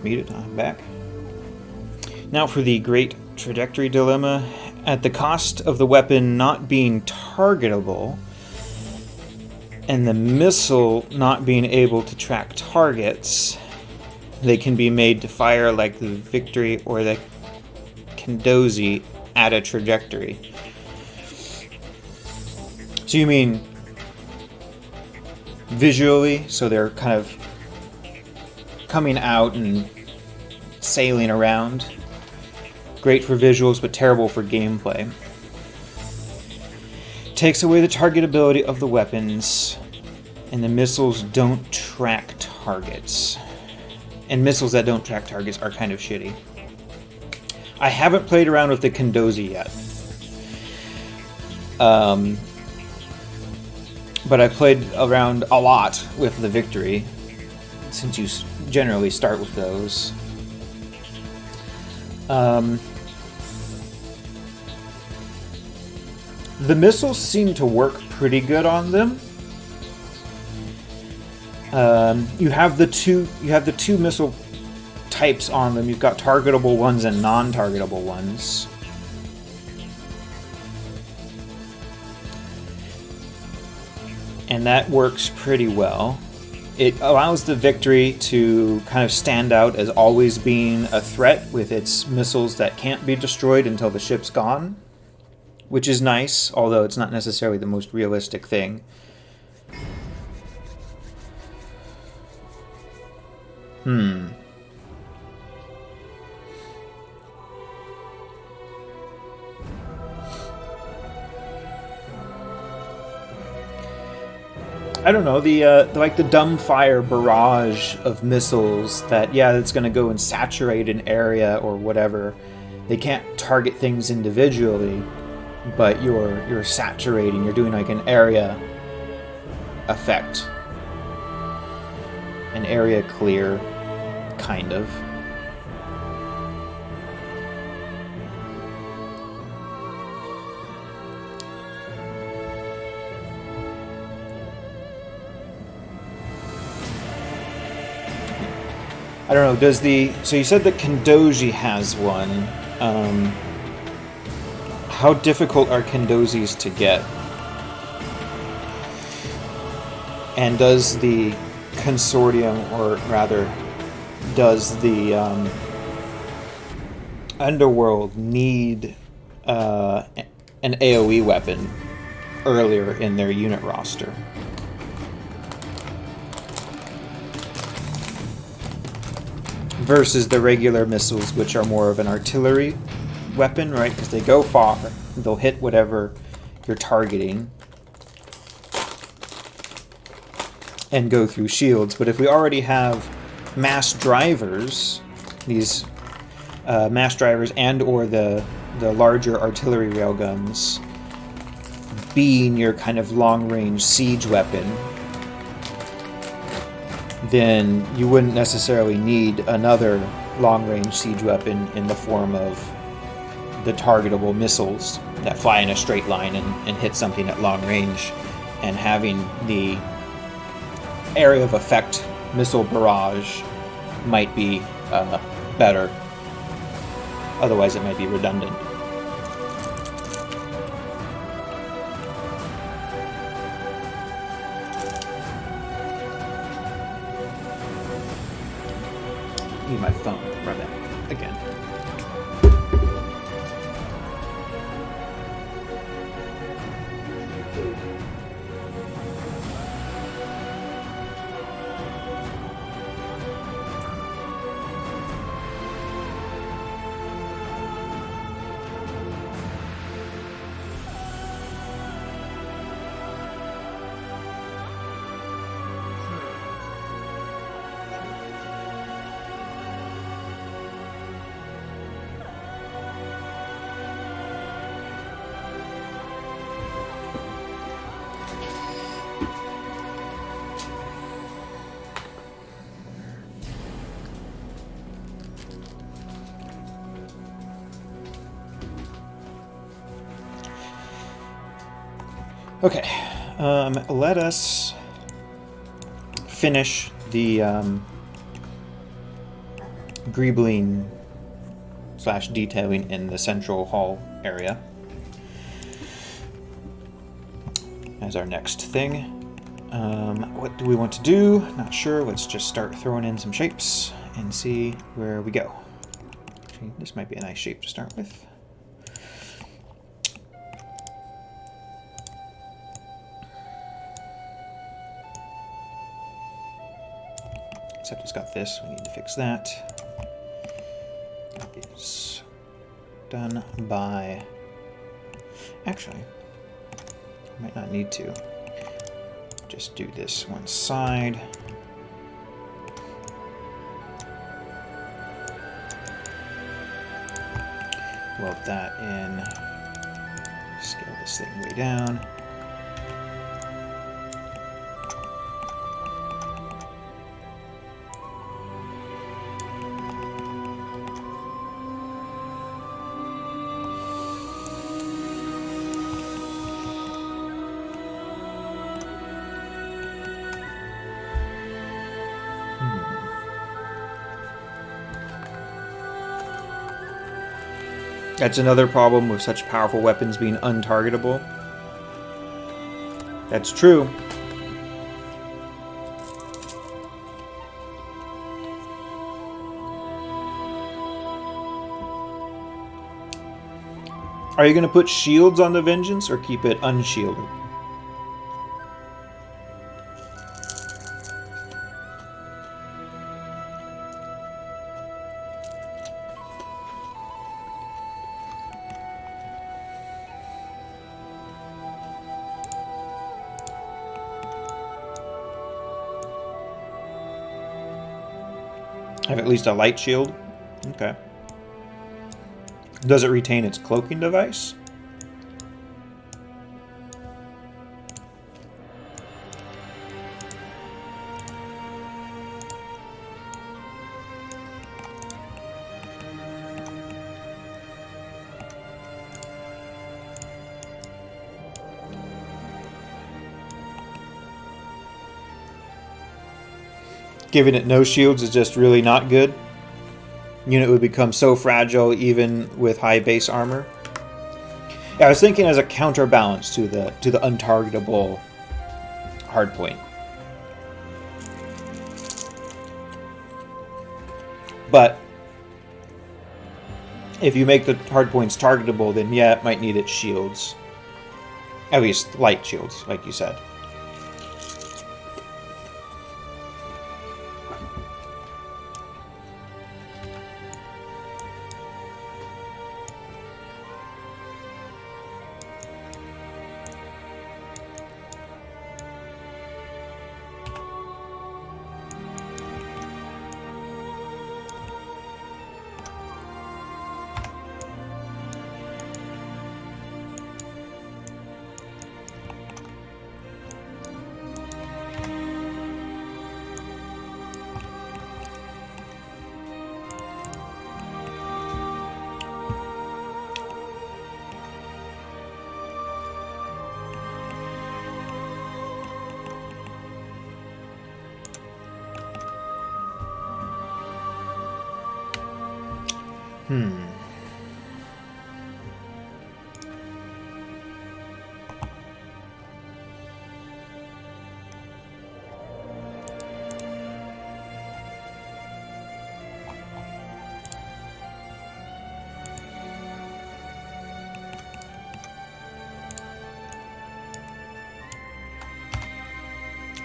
It's muted. I'm back. Now for the great trajectory dilemma. At the cost of the weapon not being targetable and the missile not being able to track targets, they can be made to fire like the Victory or the Kendozi at a trajectory. So you mean visually, so they're kind of coming out and sailing around. Great for visuals, but terrible for gameplay. Takes away the targetability of the weapons, and the missiles don't track targets. And missiles that don't track targets are kind of shitty. I haven't played around with the Kendozi yet. But I played around a lot with the Victory, since you generally start with those. The missiles seem to work pretty good on them. You have the two missile types on them. You've got targetable ones and non-targetable ones. And that works pretty well. It allows the Victory to kind of stand out as always being a threat with its missiles that can't be destroyed until the ship's gone, which is nice, although it's not necessarily the most realistic thing. I don't know, the dumbfire barrage of missiles that, yeah, it's going to go and saturate an area or whatever. They can't target things individually, but you're saturating, you're doing like an area effect. An area clear, kind of. I don't know, so you said that Kendozi has one. How difficult are Kendozis to get? And does the consortium, or rather, does the Underworld need an AoE weapon earlier in their unit roster? Versus the regular missiles, which are more of an artillery weapon, right? Because they go far, they'll hit whatever you're targeting and go through shields. But if we already have mass drivers, these mass drivers and or the larger artillery railguns being your kind of long-range siege weapon, then you wouldn't necessarily need another long-range siege weapon in the form of the targetable missiles that fly in a straight line and hit something at long range, and having the area of effect missile barrage might be better. Otherwise it might be redundant. Need my phone. Run that again. Okay, let us finish the greebling / detailing in the central hall area as our next thing. What do we want to do? Not sure. Let's just start throwing in some shapes and see where we go. Actually, this might be a nice shape to start with. Except it's got this. We need to fix that. It is done by... Actually, I might not need to. Just do this one side. Weld that in. Scale this thing way down. That's another problem with such powerful weapons being untargetable. That's true. Are you going to put shields on the Vengeance or keep it unshielded? Have at least a light shield? Okay. Does it retain its cloaking device? Giving it no shields is just really not good. Unit would become so fragile even with high base armor. Yeah, I was thinking as a counterbalance to the untargetable hardpoint. But if you make the hardpoints targetable, then yeah, it might need its shields. At least light shields, like you said.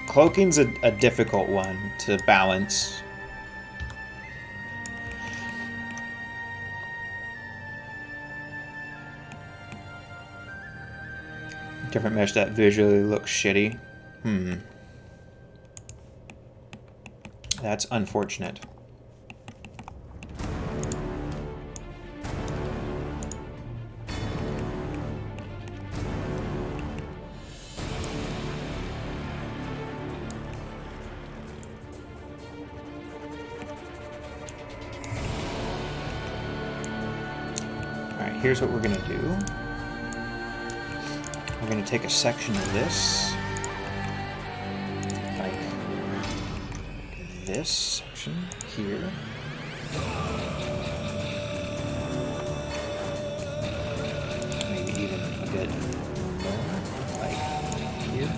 Cloaking's a difficult one to balance. Different mesh that visually looks shitty. That's unfortunate. Alright, here's what we're going to do. We're going to take a section of this, like this section here, Maybe even a bit lower, like here.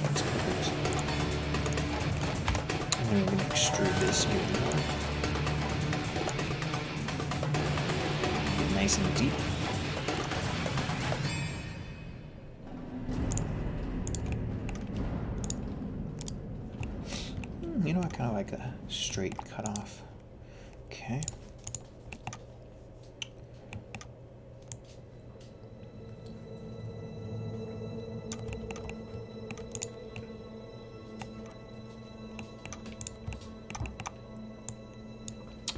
That's perfect. And then we're going to extrude this even more. Get nice and deep. You know, I kind of like a straight cutoff. Okay.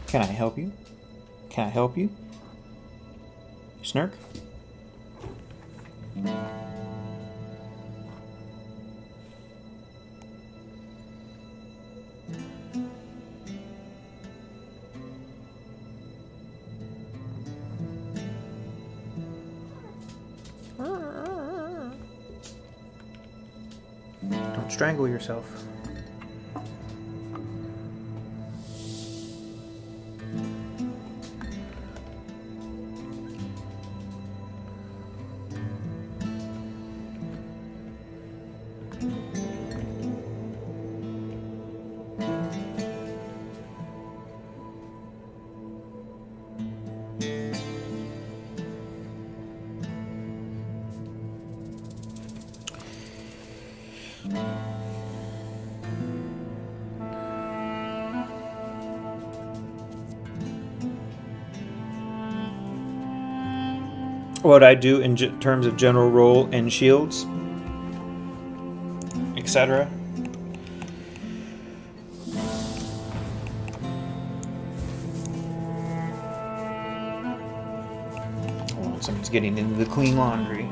Can I help you? Can I help you? Snark? Don't strangle yourself. What I do in terms of general role and shields, etc. Oh, someone's getting into the clean laundry.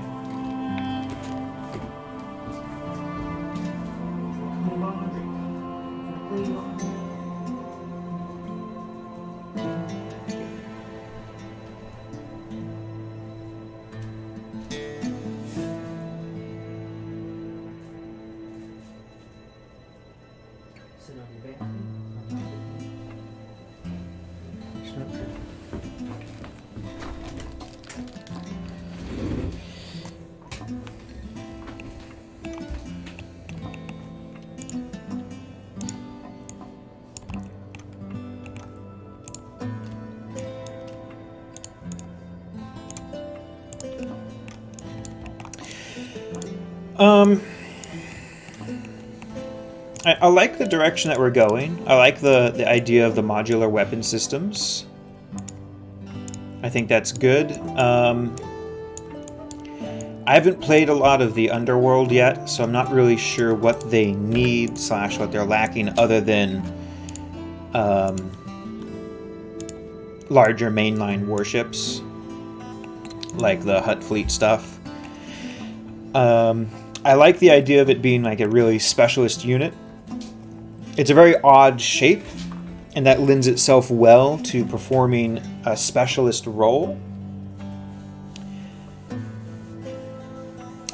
I like the direction that we're going. I like the idea of the modular weapon systems. I think that's good. I haven't played a lot of the Underworld yet, so I'm not really sure what they need / what they're lacking other than larger mainline warships, like the Hutt Fleet stuff. I like the idea of it being like a really specialist unit. It's a very odd shape, and that lends itself well to performing a specialist role.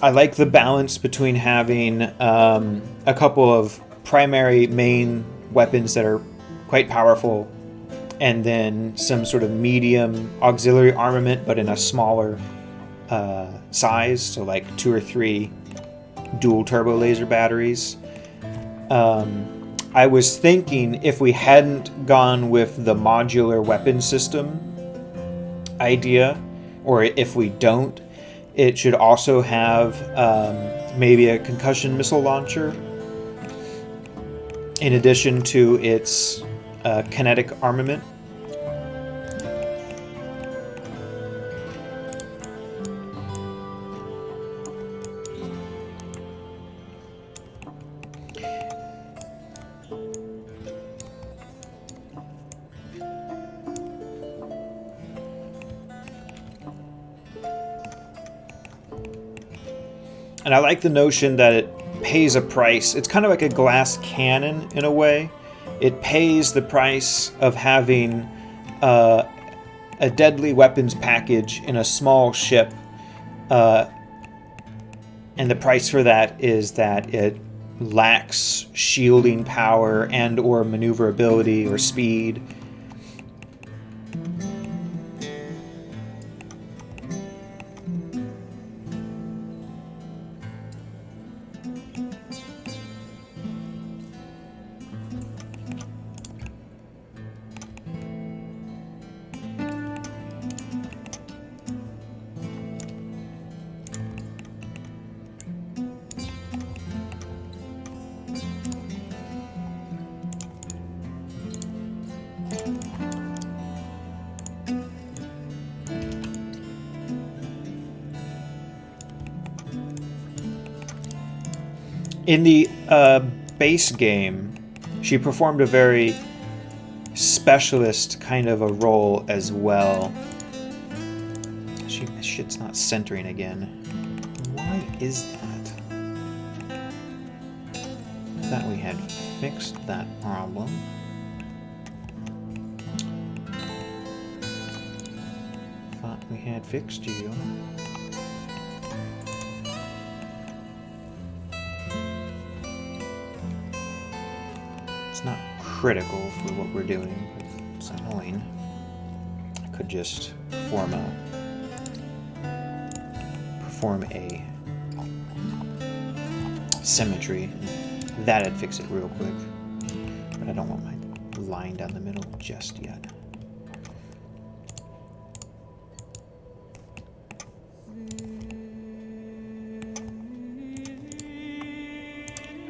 I like the balance between having a couple of primary main weapons that are quite powerful, and then some sort of medium auxiliary armament, but in a smaller size, so like 2 or 3 dual turbo laser batteries. I was thinking if we hadn't gone with the modular weapon system idea, or if we don't, it should also have maybe a concussion missile launcher in addition to its kinetic armament. And I like the notion that it pays a price. It's kind of like a glass cannon in a way. It pays the price of having a deadly weapons package in a small ship And the price for that is that it lacks shielding power and or maneuverability or speed. In the base game, she performed a very specialist kind of a role as well. Shit's not centering again. Why is that? Thought we had fixed that problem. Thought we had fixed you. It's not critical for what we're doing, but it's annoying. I could just perform a symmetry. That'd fix it real quick. But I don't want my line down the middle just yet.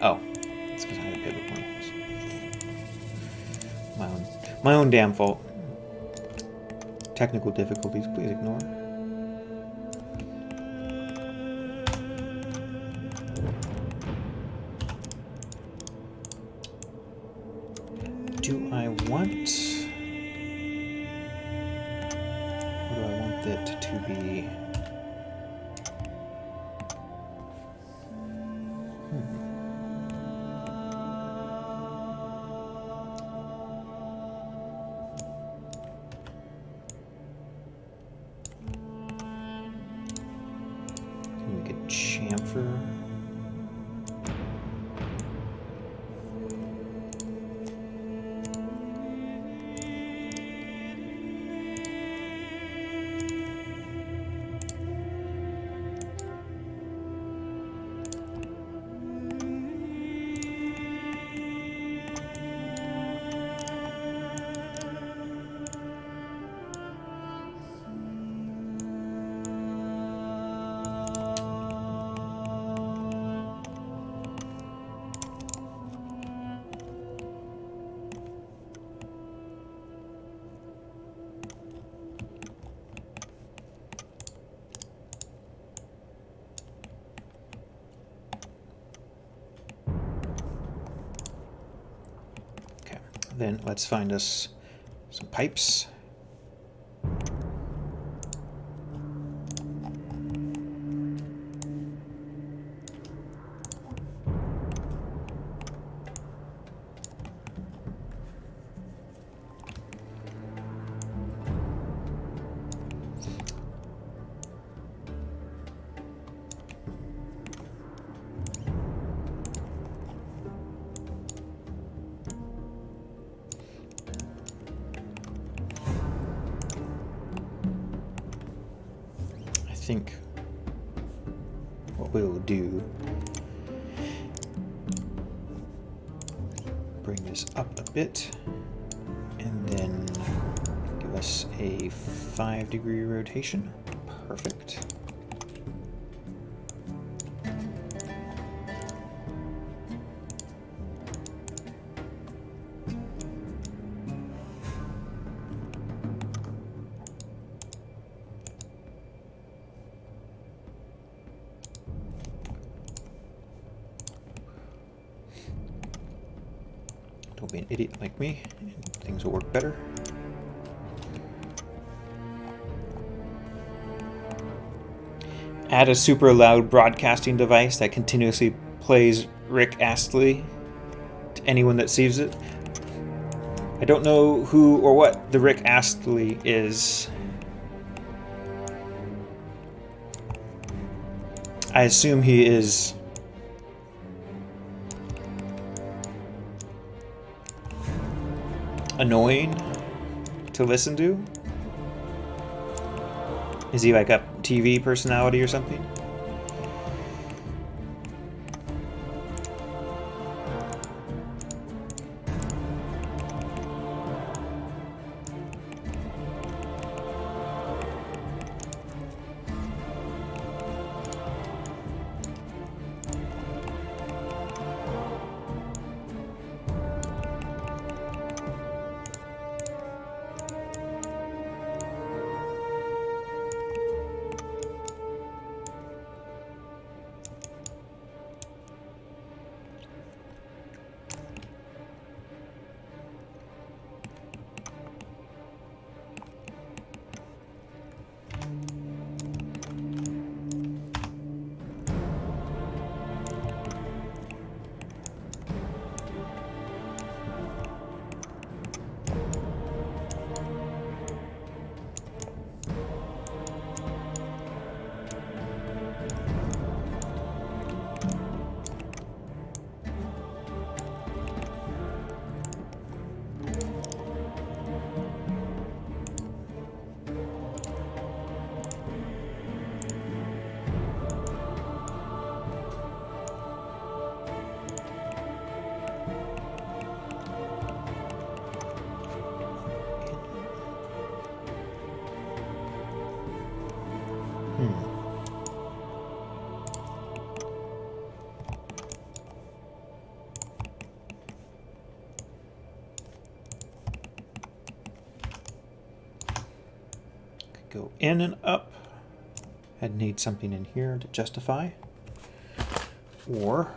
Oh, it's because I had a pivot point. My own damn fault. Technical difficulties, please ignore. Do I want... What do I want it to be? Then let's find us some pipes. I think what we'll do, bring this up a bit and then give us a 5-degree rotation. Perfect. Don't be an idiot like me, and things will work better. Add a super loud broadcasting device that continuously plays Rick Astley to anyone that sees it. I don't know who or what the Rick Astley is. I assume he is annoying to listen to. Is he like a TV personality or something? Go in and up. I'd need something in here to justify. Or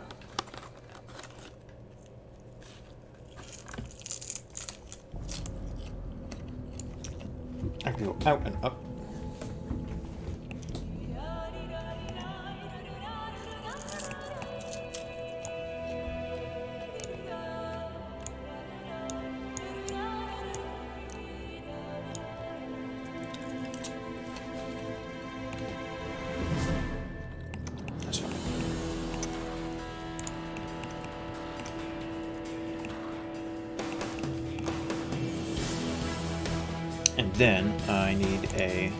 I could go out and up. And then I need a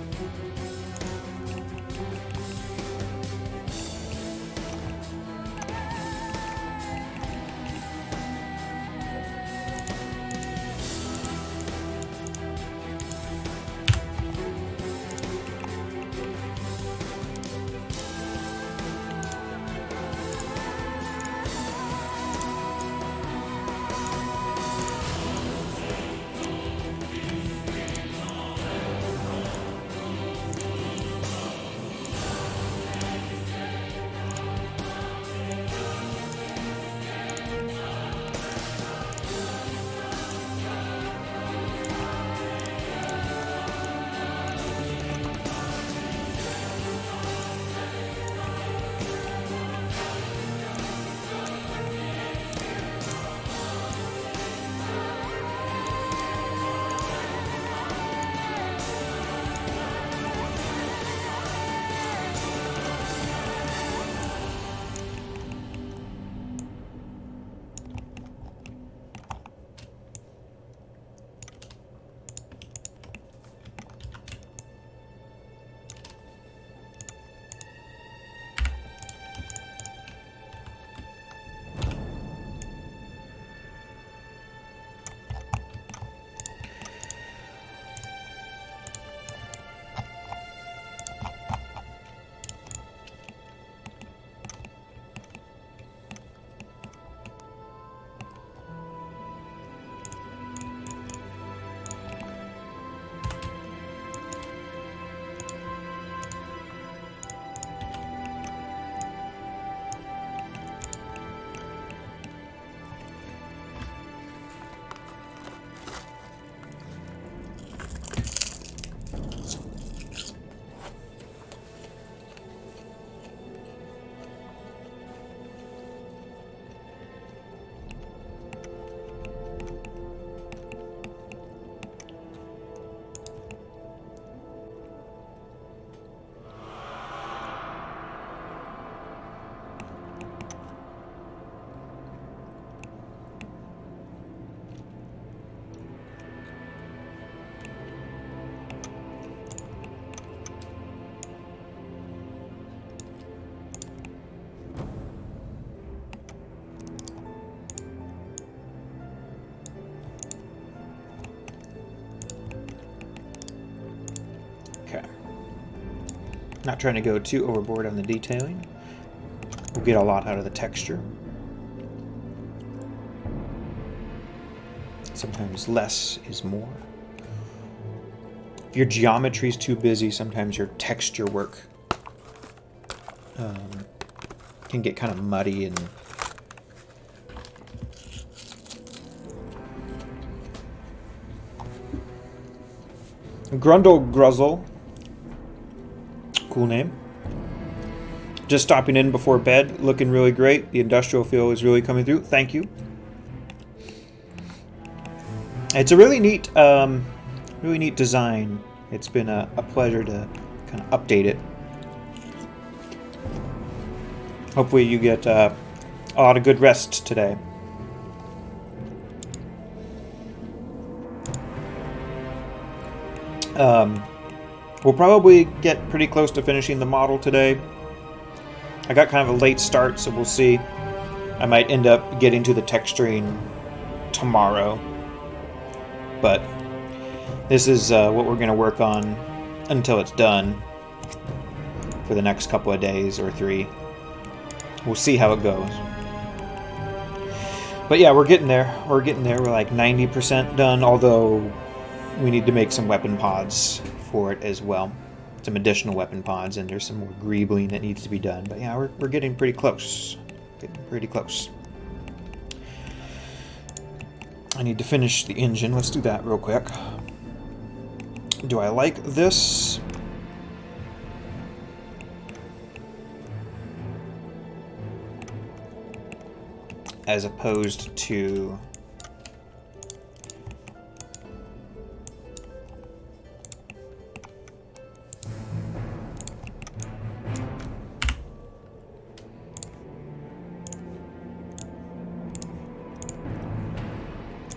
Not trying to go too overboard on the detailing. We'll get a lot out of the texture. Sometimes less is more. If your geometry is too busy, sometimes your texture work can get kind of muddy and Grundle Gruzzle. Cool name. Just stopping in before bed, looking really great. The industrial feel is really coming through. Thank you. It's a really neat design. It's been a pleasure to kind of update it. Hopefully you get a lot of good rest today. We'll probably get pretty close to finishing the model today. I got kind of a late start, so we'll see. I might end up getting to the texturing tomorrow. But this is what we're going to work on until it's done for the next couple of days or 3. We'll see how it goes. But yeah, we're getting there. We're getting there. We're like 90% done, although we need to make some weapon pods for it as well. Some additional weapon pods, and there's some more greebling that needs to be done. But yeah, we're getting pretty close. Getting pretty close. I need to finish the engine. Let's do that real quick. Do I like this? As opposed to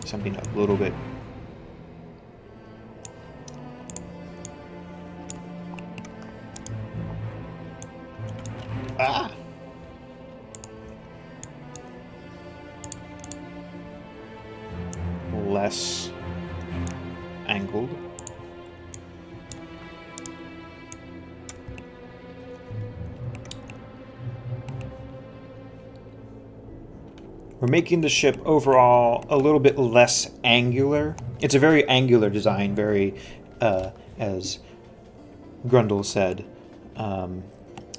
something a little bit less angled. We're making the ship overall a little bit less angular. It's a very angular design, very, as Grundle said,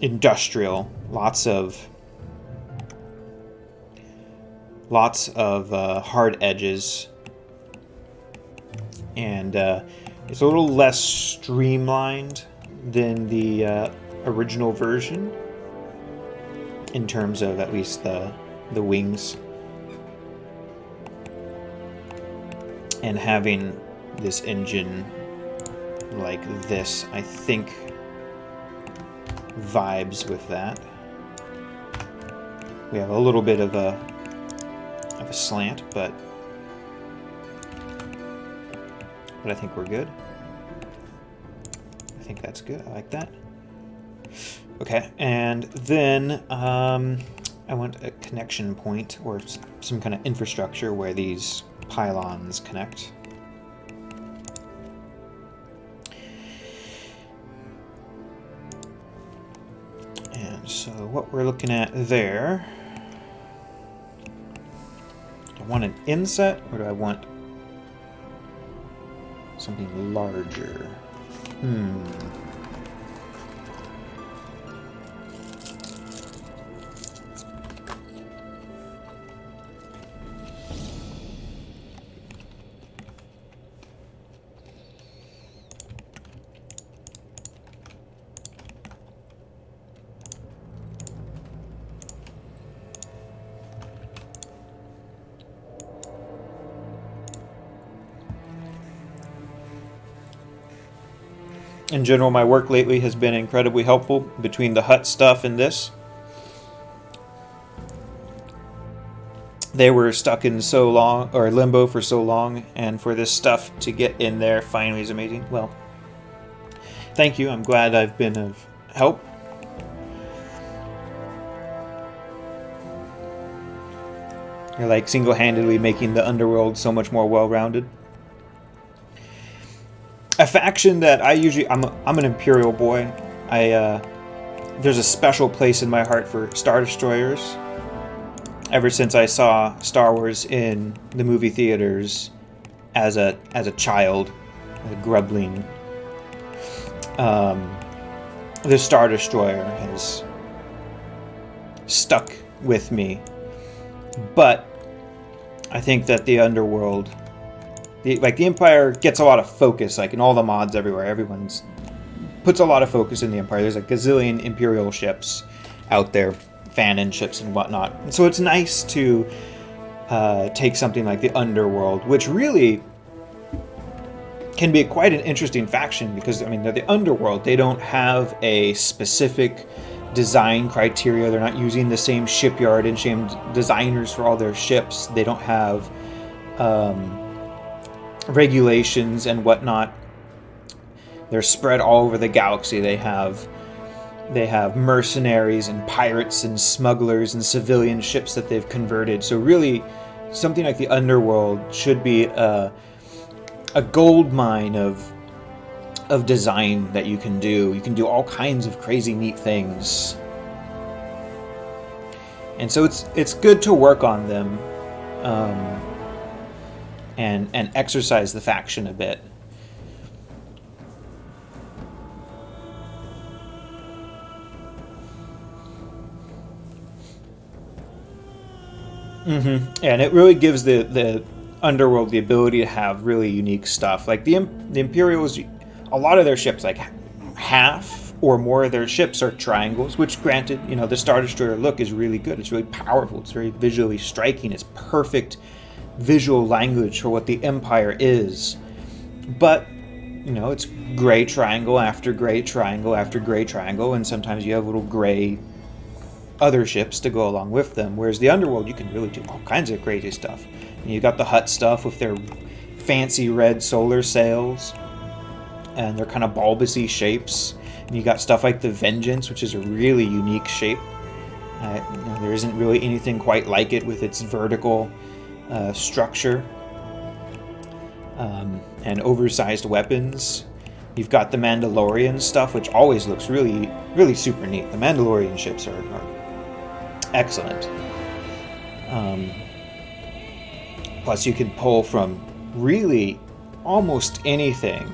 industrial. Lots of hard edges. And it's a little less streamlined than the original version in terms of at least the wings. And having this engine like this, I think, vibes with that. We have a little bit of a slant, but I think we're good. I think that's good. I like that. Okay, and then I want a connection point or some kind of infrastructure where these pylons connect. And so what we're looking at there, do I want an inset or do I want something larger? In general, my work lately has been incredibly helpful between the hut stuff and this. They were stuck in so long, or limbo for so long, and for this stuff to get in there finally is amazing. Well, thank you. I'm glad I've been of help. You're like single-handedly making the underworld so much more well-rounded. A faction that I usually... I'm an Imperial boy. There's a special place in my heart for Star Destroyers. Ever since I saw Star Wars in the movie theaters as a child, a grubling, the Star Destroyer has stuck with me. But I think that the Underworld, the Empire gets a lot of focus, like in all the mods everywhere. Everyone's puts a lot of focus in the Empire. There's a gazillion Imperial ships out there, Fanon ships and whatnot. And so it's nice to take something like the Underworld, which really can be quite an interesting faction, because I mean, they're the Underworld. They don't have a specific design criteria. They're not using the same shipyard and same designers for all their ships. They don't have regulations and whatnot. They're spread all over the galaxy. They have mercenaries and pirates and smugglers and civilian ships that they've converted. So really, something like the Underworld should be a gold mine of design that you can do. You can do all kinds of crazy neat things. And so it's good to work on them and exercise the faction a bit. And it really gives the Underworld the ability to have really unique stuff. Like the Imperials, a lot of their ships, like half or more of their ships are triangles, which granted, you know, the Star Destroyer look is really good. It's really powerful. It's very visually striking. It's perfect visual language for what the Empire is. But, you know, it's gray triangle after gray triangle after gray triangle, and sometimes you have little gray other ships to go along with them. Whereas the Underworld, you can really do all kinds of crazy stuff. And you got the Hutt stuff with their fancy red solar sails and their kind of bulbousy shapes. And you got stuff like the Vengeance, which is a really unique shape. You know, there isn't really anything quite like it with its vertical structure and oversized weapons. You've got the Mandalorian stuff, which always looks really, really super neat. The Mandalorian ships are excellent. Plus, you can pull from really almost anything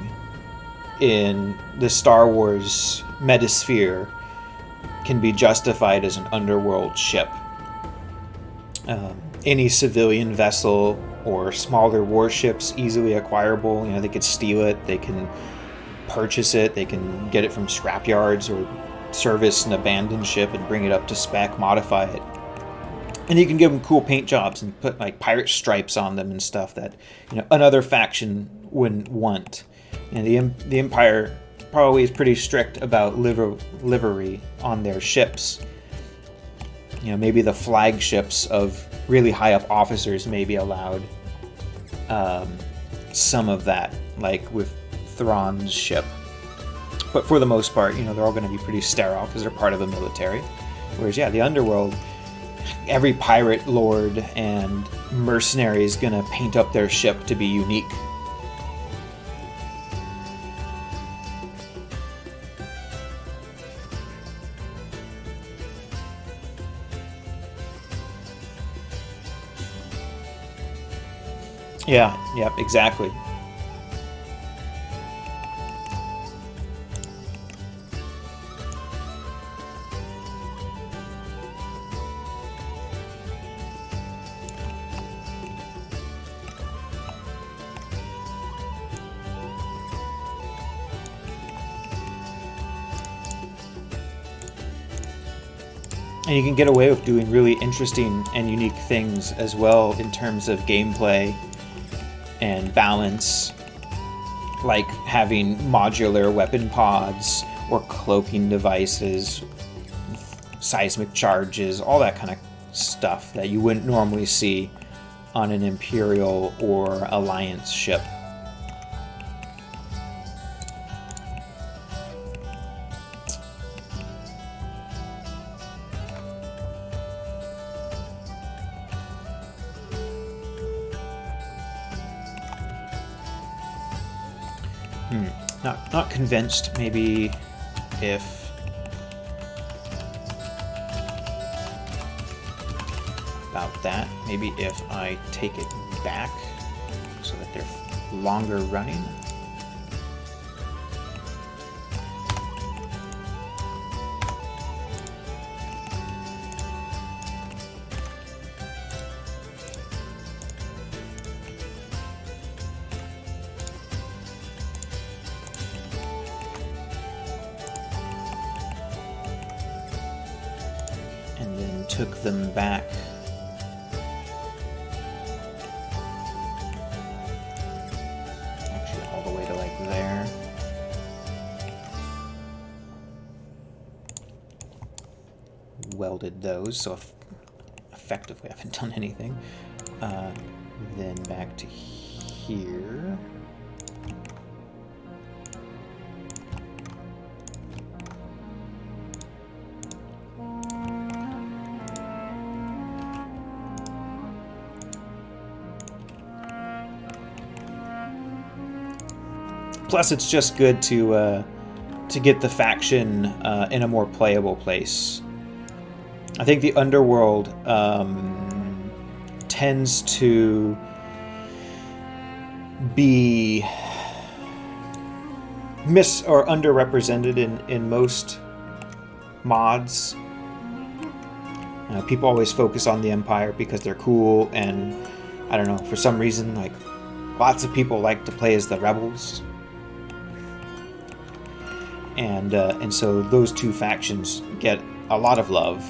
in the Star Wars metasphere can be justified as an Underworld ship. Any civilian vessel or smaller warships, easily acquirable. You know, they could steal it, they can purchase it, they can get it from scrapyards or service an abandoned ship and bring it up to spec, modify it. And you can give them cool paint jobs and put like pirate stripes on them and stuff that, you know, another faction wouldn't want. And the Empire probably is pretty strict about livery on their ships. You know, maybe the flagships of really high up officers may be allowed some of that, like with Thrawn's ship. But for the most part, you know, they're all going to be pretty sterile because they're part of the military. Whereas, yeah, the Underworld, every pirate lord and mercenary is going to paint up their ship to be unique. Yeah, exactly. And you can get away with doing really interesting and unique things as well in terms of gameplay and balance, like having modular weapon pods or cloaking devices, seismic charges, all that kind of stuff that you wouldn't normally see on an Imperial or Alliance ship. Not convinced. Maybe if about that. Maybe if I take it back so that they're longer running. And then took them back actually all the way to like there. Welded those, so effectively I haven't done anything. Then back to here. Plus, it's just good to get the faction in a more playable place. I think the underworld tends to be or underrepresented in most mods. People always focus on the Empire because they're cool, and I don't know, for some reason, like lots of people like to play as the rebels. And so those two factions get a lot of love.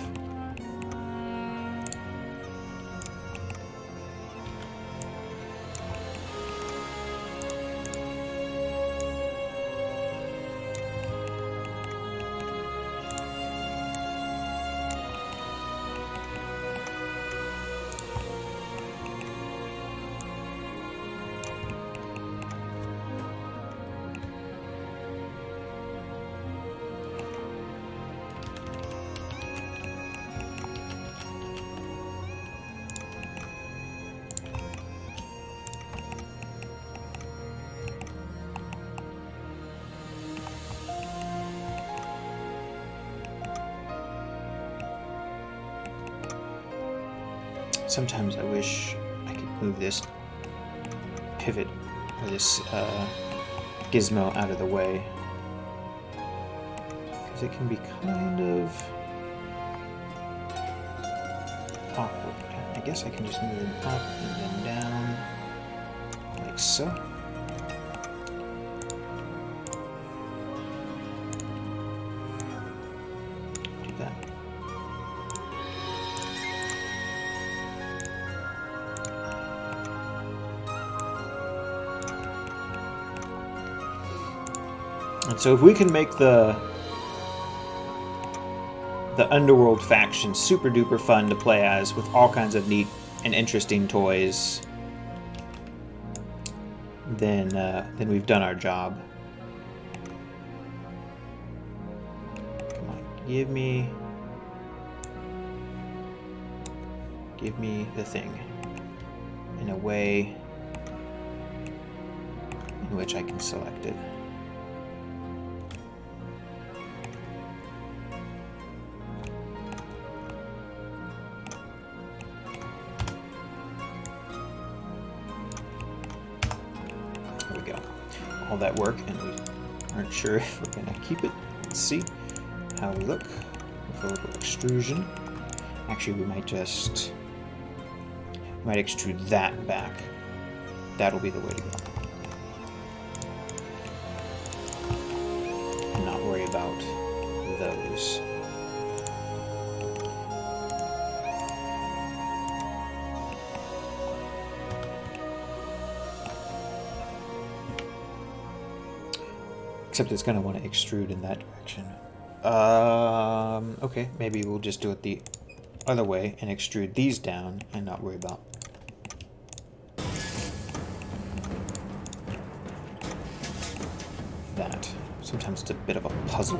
Sometimes I wish I could move this pivot or this gizmo out of the way, because it can be kind of awkward. I guess I can just move them up and then down, like so. Do that. And so if we can make the Underworld faction super duper fun to play as, with all kinds of neat and interesting toys, then we've done our job. Come on, give me the thing in a way in which I can select it. All that work, and we aren't sure if we're going to keep it. Let's see how we look with a little extrusion. Actually, we might extrude that back. That'll be the way to go. And not worry about those. Except it's going to want to extrude in that direction. Okay, maybe we'll just do it the other way and extrude these down and not worry about that. Sometimes it's a bit of a puzzle.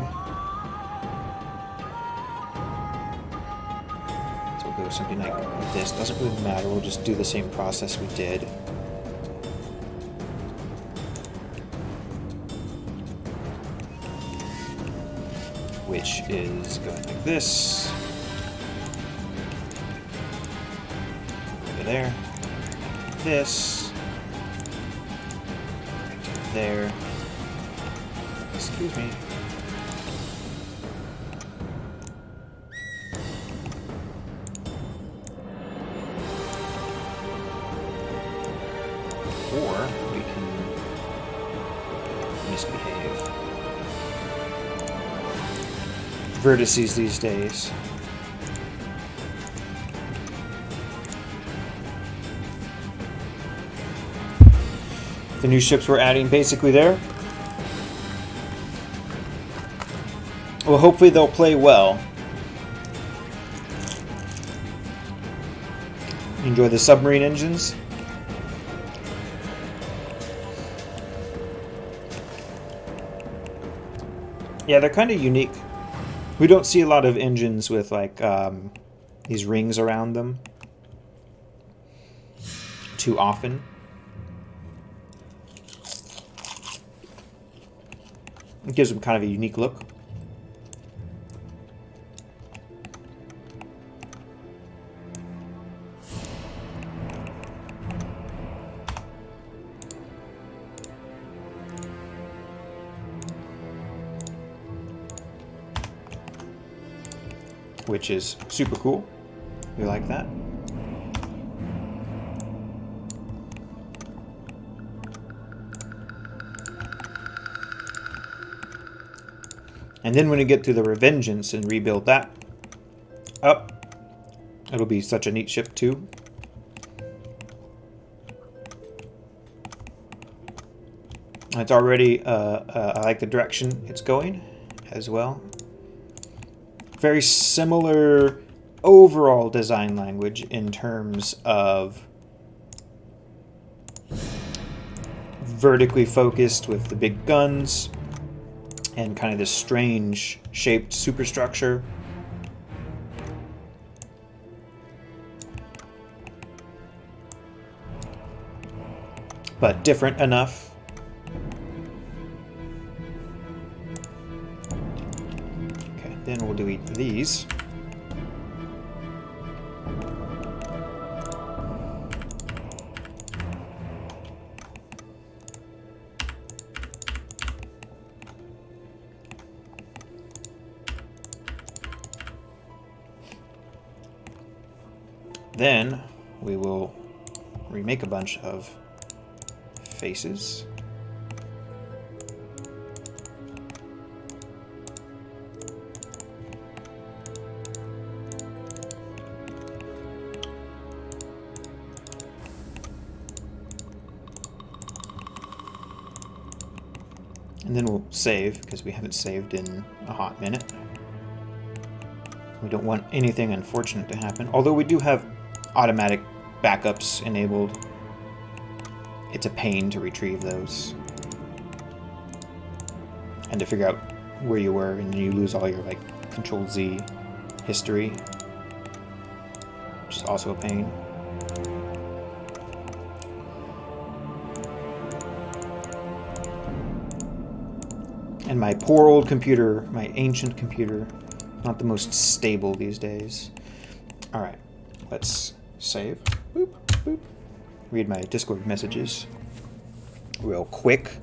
So we'll go something like this. Doesn't really matter, we'll just do the same process we did. Which is going like this. over there. This. Right there. Excuse me. Or we can misbehave. Vertices these days. The new ships we're adding basically there. Well, hopefully they'll play well. Enjoy the submarine engines. Yeah, they're kind of unique. We don't see a lot of engines with like these rings around them too often. It gives them kind of a unique look. Which is super cool. We like that. And then when we get to the Vengeance and rebuild that up, it'll be such a neat ship too. It's already, I like the direction it's going as well. Very similar overall design language in terms of vertically focused with the big guns and kind of this strange shaped superstructure. But different enough. Okay, then we'll delete these. Then we will remake a bunch of faces. And then we'll save, because we haven't saved in a hot minute. We don't want anything unfortunate to happen, although we do have automatic backups enabled. It's a pain to retrieve those and to figure out where you were, and then you lose all your like Control-Z history, which is also a pain. And my poor old computer, my ancient computer, not the most stable these days. All right, let's save. Boop, boop. Read my Discord messages real quick.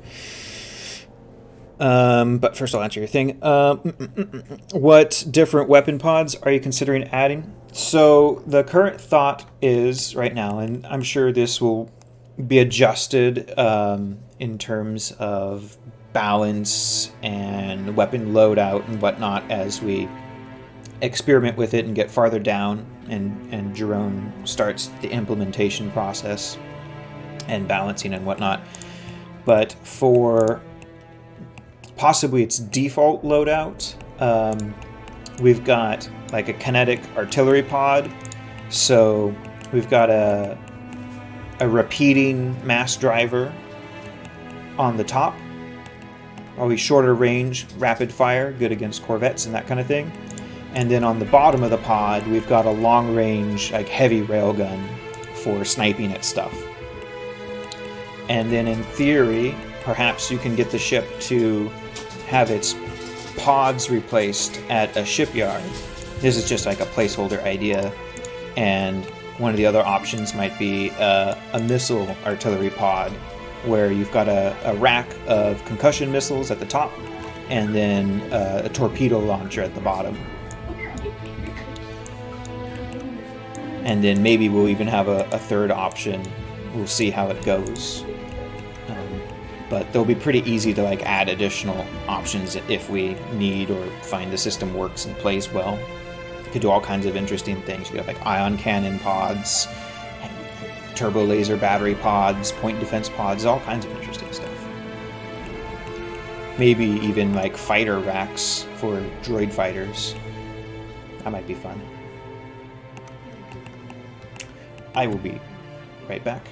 But first I'll answer your thing. What different weapon pods are you considering adding? So the current thought is right now, and I'm sure this will be adjusted in terms of balance and weapon loadout and whatnot as we experiment with it and get farther down, and Jerome starts the implementation process and balancing and whatnot. But for possibly its default loadout, we've got like a kinetic artillery pod. So we've got a repeating mass driver on the top, probably shorter range, rapid fire, good against corvettes and that kind of thing. And then on the bottom of the pod, we've got a long range, like heavy railgun for sniping at stuff. And then in theory, perhaps you can get the ship to have its pods replaced at a shipyard. This is just like a placeholder idea. And One of the other options might be a missile artillery pod, where you've got a rack of concussion missiles at the top, and then a torpedo launcher at the bottom. And then maybe we'll even have a third option. We'll see how it goes. But they'll be pretty easy to like add additional options if we need or find the system works and plays well. You could do all kinds of interesting things. You could have like ion cannon pods, turbo laser battery pods, point defense pods, all kinds of interesting stuff. Maybe even like fighter racks for droid fighters. That might be fun. I will be right back.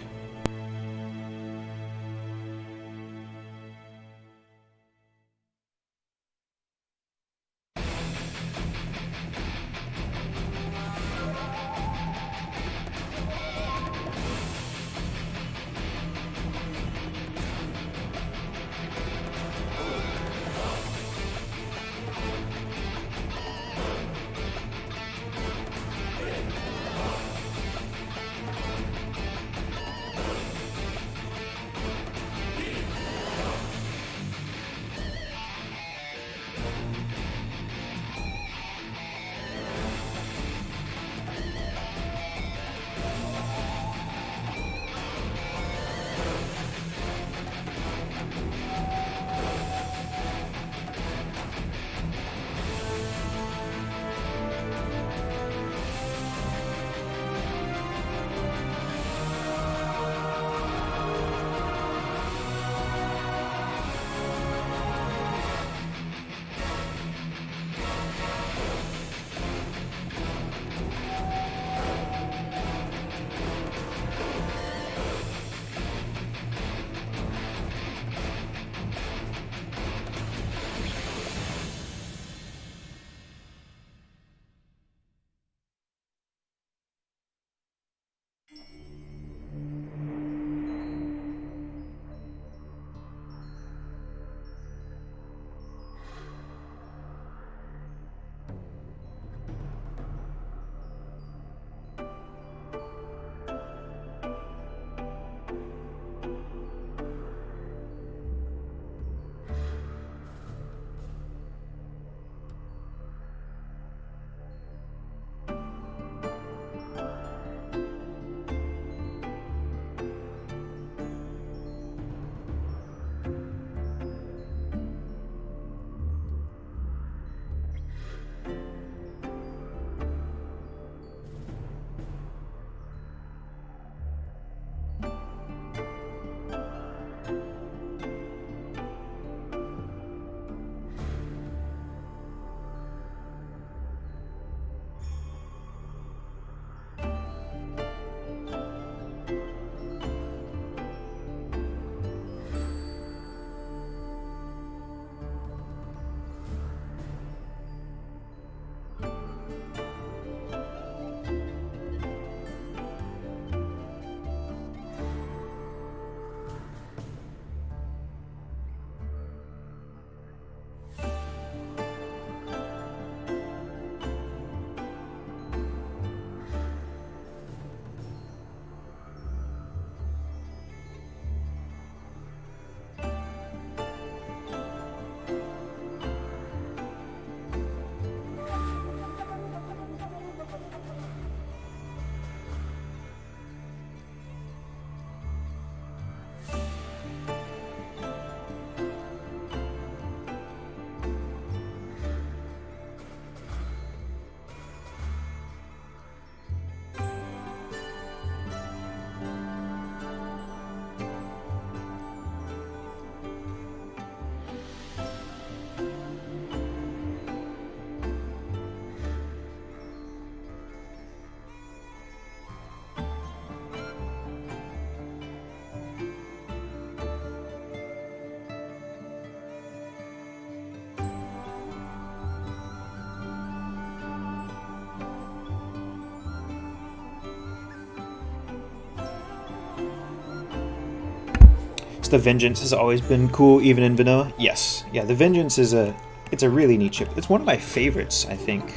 So the Vengeance has always been cool, even in vanilla. Yes, yeah, the Vengeance is it's a really neat ship. It's one of my favorites, I think.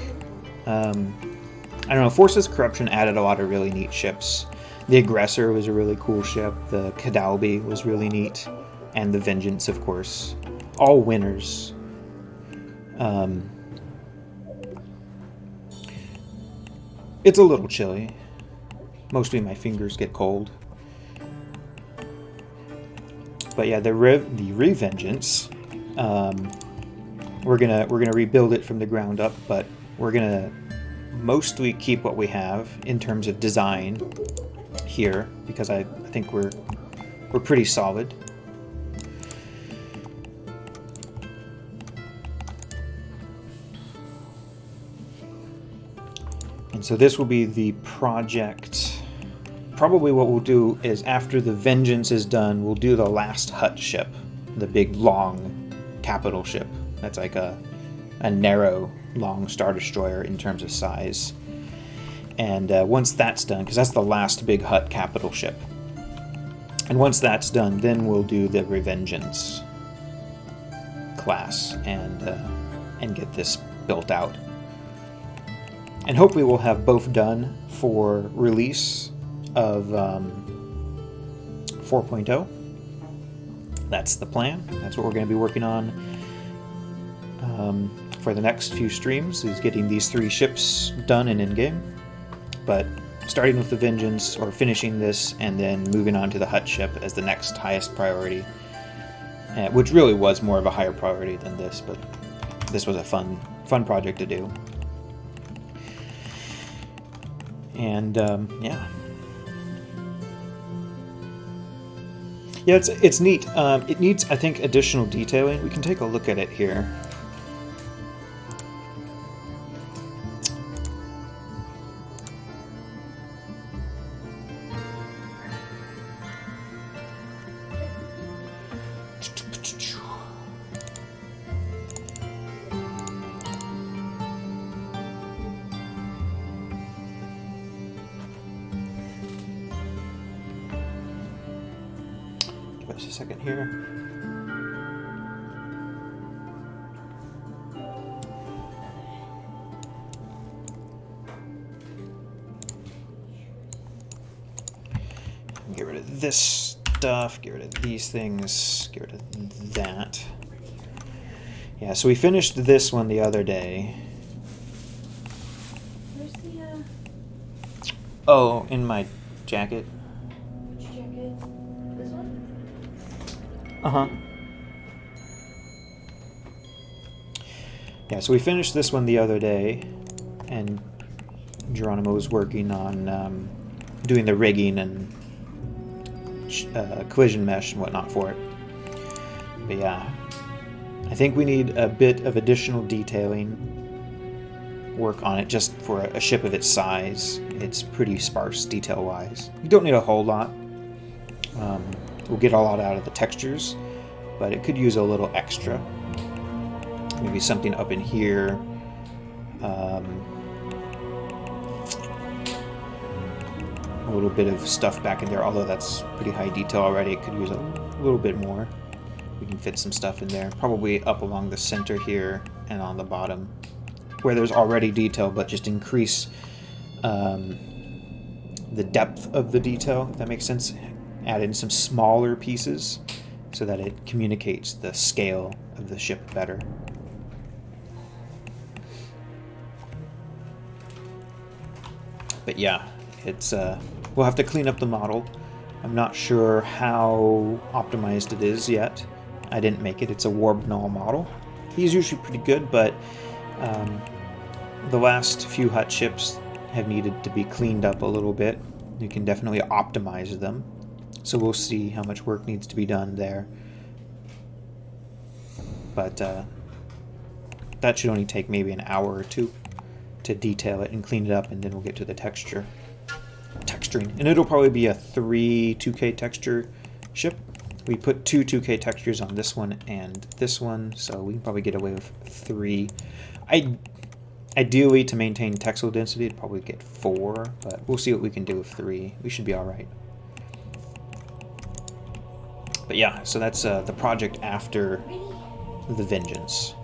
I I don't know, Forces Corruption added a lot of really neat ships. The Aggressor was a really cool ship, the Cadalby was really neat, and the Vengeance, of course. All winners. It's a little chilly. Mostly my fingers get cold. But yeah, the Revengeance, we're gonna rebuild it from the ground up, but we're gonna mostly keep what we have in terms of design here, because I think we're pretty solid. And so this will be the project. Probably what we'll do is after the Vengeance is done, we'll do the last Hut ship, the big long capital ship. That's like a narrow long Star Destroyer in terms of size. And once that's done, because that's the last big Hut capital ship, and once that's done, then we'll do the Revengeance class and get this built out. And hopefully we'll have both done for release of 4.0. That's the plan. That's what we're going to be working on for the next few streams, is getting these 3 ships done and in-game. But starting with the Vengeance, or finishing this, and then moving on to the Hut ship as the next highest priority, which really was more of a higher priority than this, but this was a fun project to do. And yeah, it's neat. It needs, I think, additional detailing. We can take a look at it here. Give us a second here. Get rid of this stuff, get rid of these things, get rid of that. Yeah, so we finished this one the other day. Where's the, Oh, in my jacket. which jacket? This one? Uh-huh. Yeah, so we finished this one the other day, and Geronimo was working on doing the rigging and collision mesh and whatnot for it. But yeah, I think we need a bit of additional detailing work on it just for a ship of its size. It's pretty sparse detail-wise. You don't need a whole lot. We'll get a lot out of the textures, but it could use a little extra. Maybe something up in here. A little bit of stuff back in there, although that's pretty high detail already. It could use a little bit more. We can fit some stuff in there, probably up along the center here and on the bottom, where there's already detail, but just increase the depth of the detail, if that makes sense. Add in some smaller pieces so that it communicates the scale of the ship better. But yeah, it's we'll have to clean up the model. I'm not sure how optimized it is yet. I didn't make it. It's a warp null model. He's usually pretty good, but the last few Hut ships have needed to be cleaned up a little bit. You can definitely optimize them. So we'll see how much work needs to be done there. But that should only take maybe an hour or two to detail it and clean it up, and then we'll get to the texturing. And it'll probably be a 3 2K texture ship. We put 2 2K textures on this one and this one, so we can probably get away with 3. Ideally, to maintain texel density, it'd probably get 4, but we'll see what we can do with 3. We should be alright. But yeah, so that's the project after the Vengeance.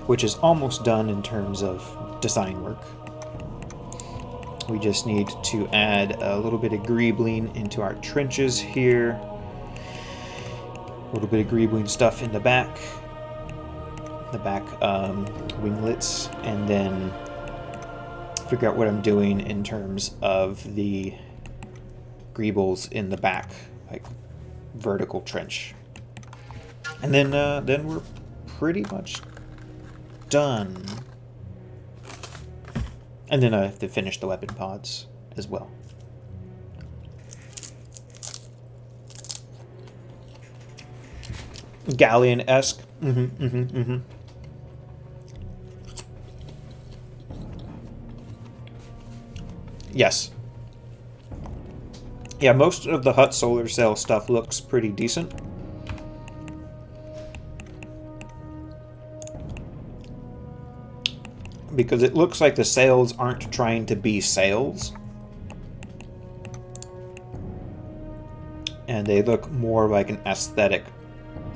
which is almost done in terms of design work. We just need to add a little bit of greebling into our trenches here. A little bit of greebling stuff in the back winglets, and then figure out what I'm doing in terms of the greebles in the back, like vertical trench. And then we're pretty much done. And then I have to finish the weapon pods as well. Galleon-esque. Yes. Yeah, most of the Hut solar cell stuff looks pretty decent. Because it looks like the sails aren't trying to be sails. And they look more like an aesthetic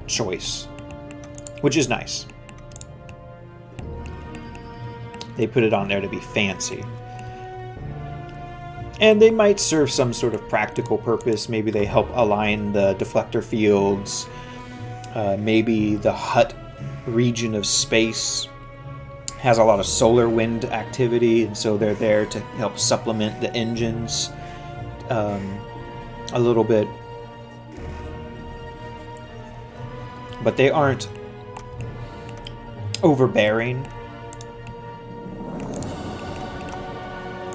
choice, which is nice. They put it on there to be fancy. And they might serve some sort of practical purpose. Maybe they help align the deflector fields. Maybe the Hut region of space has a lot of solar wind activity, and so they're there to help supplement the engines a little bit. But they aren't overbearing,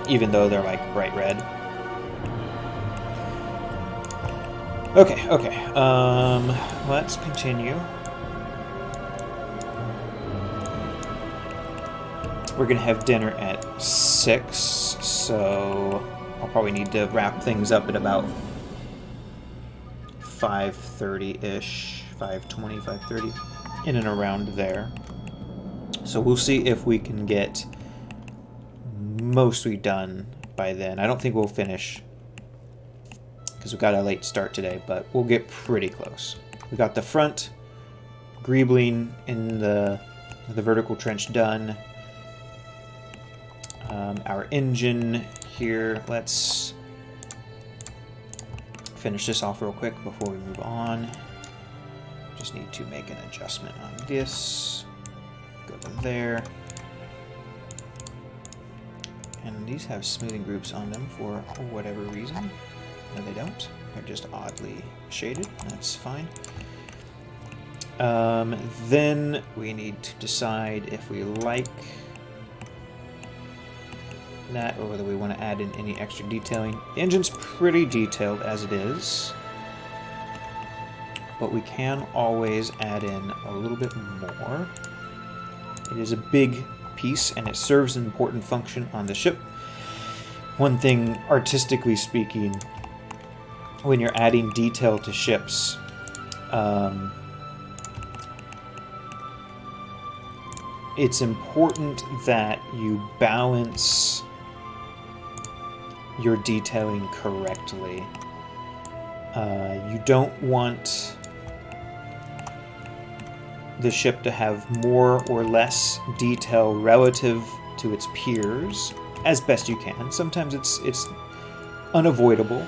even though they're like bright red. Okay. Let's continue. We're gonna have dinner at 6, so I'll probably need to wrap things up at about 5:30-ish, 5:20, 5:30, in and around there. So we'll see if we can get mostly done by then. I don't think we'll finish because we got a late start today, but we'll get pretty close. We got the front greebling in the vertical trench done. Our engine here, let's finish this off real quick before we move on. Just need to make an adjustment on this. Go to there. And these have smoothing groups on them for whatever reason. No, they don't. They're just oddly shaded. That's fine. Then we need to decide if we like that or whether we want to add in any extra detailing. The engine's pretty detailed as it is, but we can always add in a little bit more. It is a big piece and it serves an important function on the ship. One thing, artistically speaking, when you're adding detail to ships, it's important that you balance your detailing correctly. You don't want the ship to have more or less detail relative to its peers, as best you can. Sometimes it's unavoidable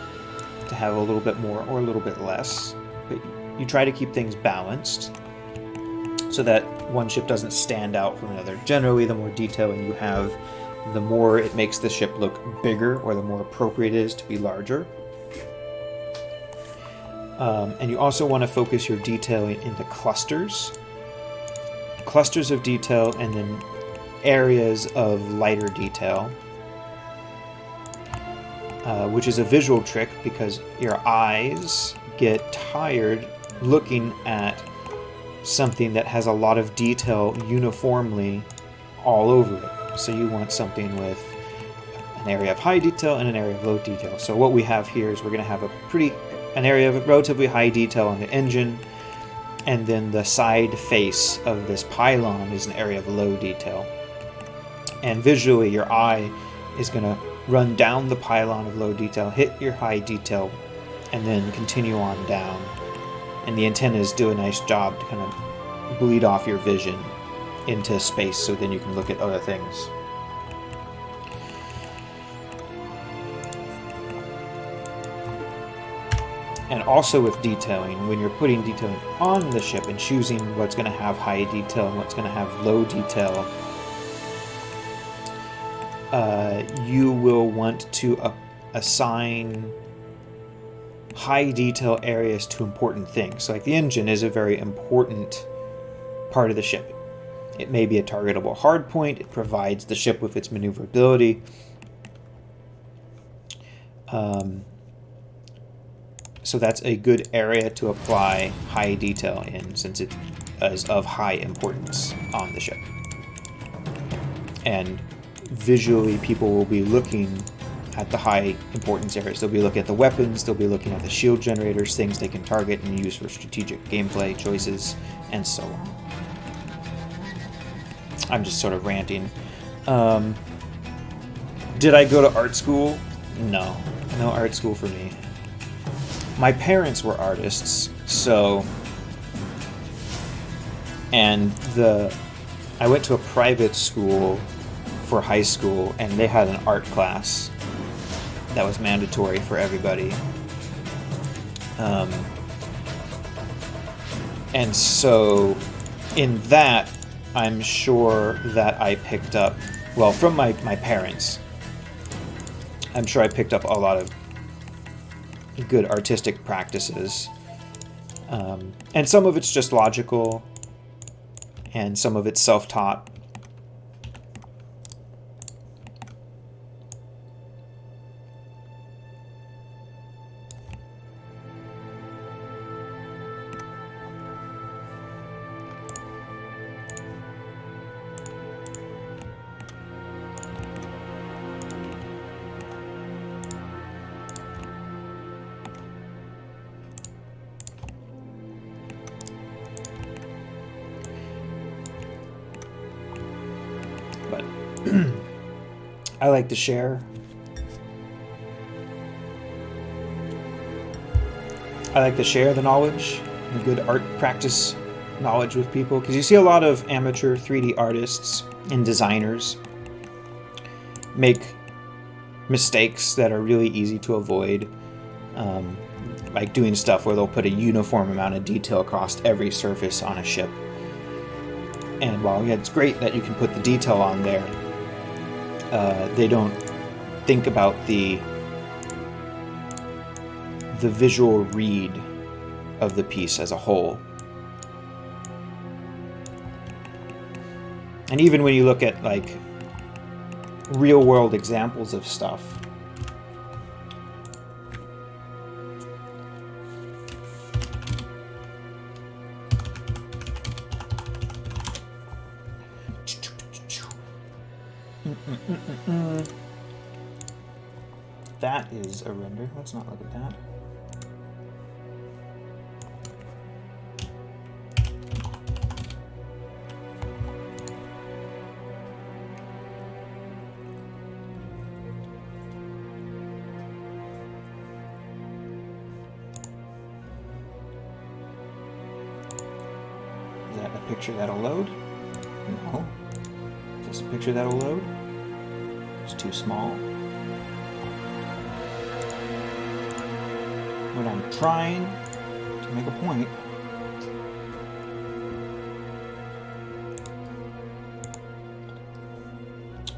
to have a little bit more or a little bit less, but you try to keep things balanced so that one ship doesn't stand out from another. Generally, the more detailing you have, the more it makes the ship look bigger, or the more appropriate it is to be larger. And you also want to focus your detailing into clusters of detail, and then areas of lighter detail, which is a visual trick because your eyes get tired looking at something that has a lot of detail uniformly all over it. So you want something with an area of high detail and an area of low detail. So what we have here is we're going to have an area of relatively high detail on the engine, and then the side face of this pylon is an area of low detail. And visually, your eye is going to run down the pylon of low detail, hit your high detail, and then continue on down. And the antennas do a nice job to kind of bleed off your vision into space, so then you can look at other things. And also with detailing, when you're putting detailing on the ship and choosing what's going to have high detail and what's going to have low detail, you will want to assign high detail areas to important things. So like the engine is a very important part of the ship. It may be a targetable hardpoint. It provides the ship with its maneuverability. So that's a good area to apply high detail in, since it is of high importance on the ship. And visually, people will be looking at the high importance areas. They'll be looking at the weapons, they'll be looking at the shield generators, things they can target and use for strategic gameplay choices, and so on. I'm just sort of ranting. Did I go to art school? No art school for me. My parents were artists, so, and I went to a private school for high school, and they had an art class that was mandatory for everybody. And so in that, I'm sure that I picked up, well, from my parents, I'm sure I picked up a lot of good artistic practices. And some of it's just logical, and some of it's self-taught. But I like to share. I like to share the knowledge, the good art practice knowledge with people, because you see a lot of amateur 3D artists and designers make mistakes that are really easy to avoid, like doing stuff where they'll put a uniform amount of detail across every surface on a ship. And while it's great that you can put the detail on there, they don't think about the visual read of the piece as a whole. And even when you look at like real world examples of stuff, that is a render. Let's not look at that. Is that a picture that'll load? No. Is this a picture that'll load? It's too small. When I'm trying to make a point,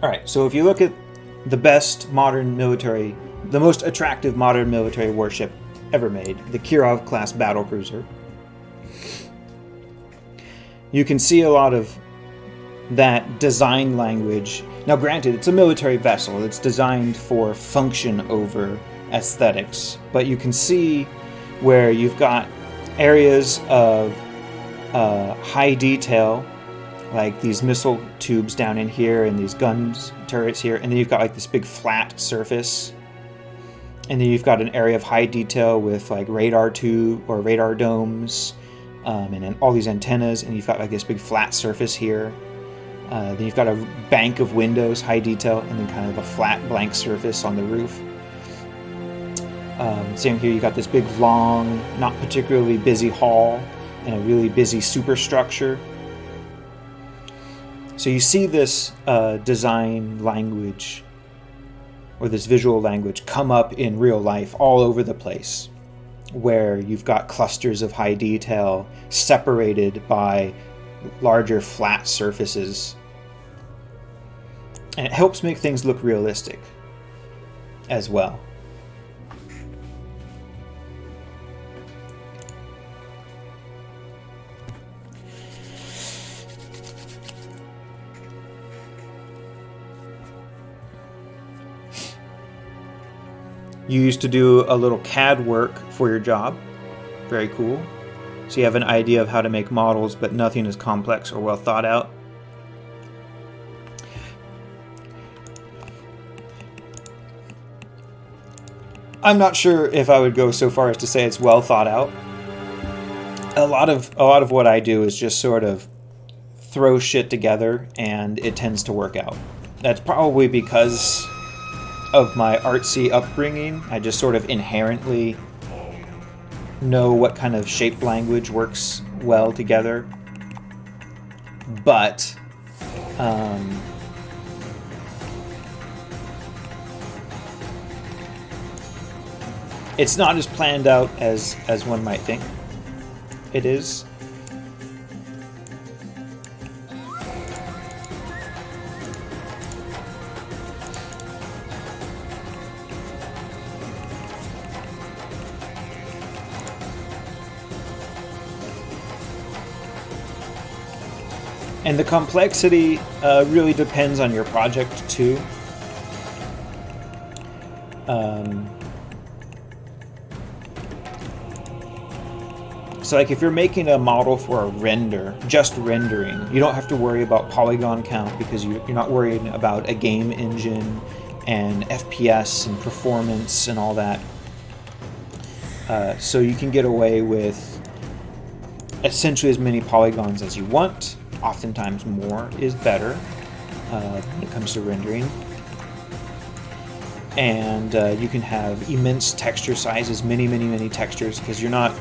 alright, so if you look at the best modern military, the most attractive modern military warship ever made, the Kirov class battlecruiser, you can see a lot of that design language. Now granted, it's a military vessel, it's designed for function over aesthetics, but you can see where you've got areas of high detail, like these missile tubes down in here and these guns turrets here, and then you've got like this big flat surface, and then you've got an area of high detail with like radar tube or radar domes, and then all these antennas, and you've got like this big flat surface here. Then you've got a bank of windows, high detail, and then kind of a flat blank surface on the roof. Same here, you got this big, long, not particularly busy hall and a really busy superstructure. So you see this design language, or this visual language, come up in real life all over the place, where you've got clusters of high detail separated by larger flat surfaces. And it helps make things look realistic as well. You used to do a little CAD work for your job. Very cool. So you have an idea of how to make models, but nothing is complex or well thought out. I'm not sure if I would go so far as to say it's well thought out. A lot of what I do is just sort of throw shit together, and it tends to work out. That's probably because of my artsy upbringing. I just sort of inherently know what kind of shape language works well together. But it's not as planned out as one might think it is. And the complexity really depends on your project too. So like if you're making a model for a render, just rendering, you don't have to worry about polygon count because you're not worrying about a game engine and FPS and performance and all that. So you can get away with essentially as many polygons as you want. Oftentimes more is better when it comes to rendering. And you can have immense texture sizes, many textures, because you're not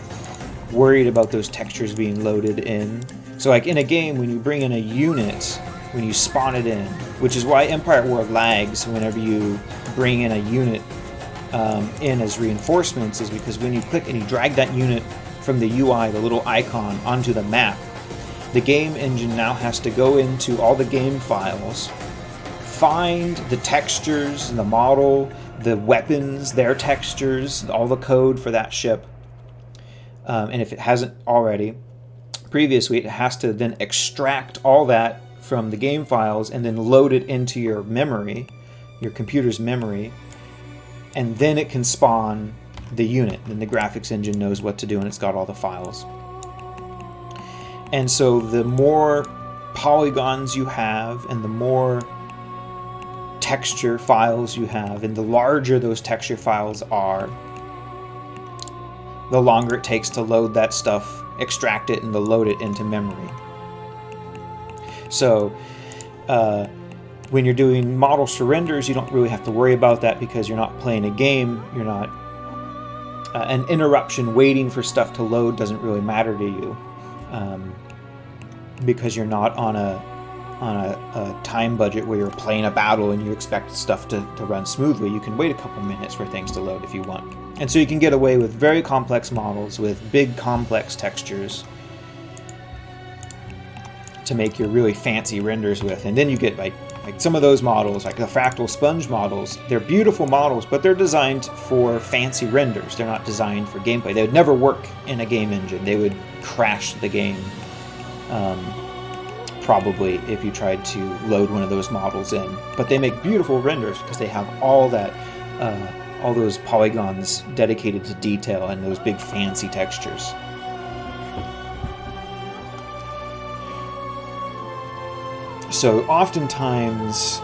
worried about those textures being loaded in. So like in a game, when you bring in a unit, when you spawn it in, which is why Empire at War lags whenever you bring in a unit in as reinforcements, is because when you click and you drag that unit from the UI, the little icon, onto the map, the game engine now has to go into all the game files, find the textures, the model, the weapons, their textures, all the code for that ship. And if it hasn't already previously, it has to then extract all that from the game files and then load it into your memory, your computer's memory, and then it can spawn the unit. Then the graphics engine knows what to do and it's got all the files. And so the more polygons you have and the more texture files you have and the larger those texture files are, the longer it takes to load that stuff, extract it, and to load it into memory. So when you're doing model surrenders, you don't really have to worry about that because you're not playing a game. You're not an interruption waiting for stuff to load doesn't really matter to you because you're not on a time budget where you're playing a battle and you expect stuff to run smoothly. You can wait a couple minutes for things to load if you want. And so you can get away with very complex models with big complex textures to make your really fancy renders with. And then you get like some of those models, like the fractal sponge models, they're beautiful models, but they're designed for fancy renders. They're not designed for gameplay. They would never work in a game engine. They would crash the game probably if you tried to load one of those models in. But they make beautiful renders because they have all that all those polygons dedicated to detail and those big fancy textures. So oftentimes,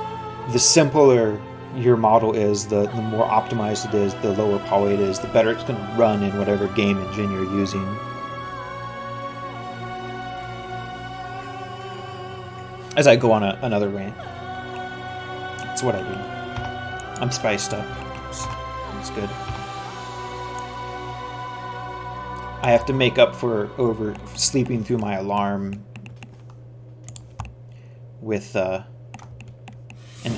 the simpler your model is, the more optimized it is, the lower poly it is, the better it's going to run in whatever game engine you're using. As I go on another rant. That's what I do. I'm spiced up. It's good. I have to make up for sleeping through my alarm with an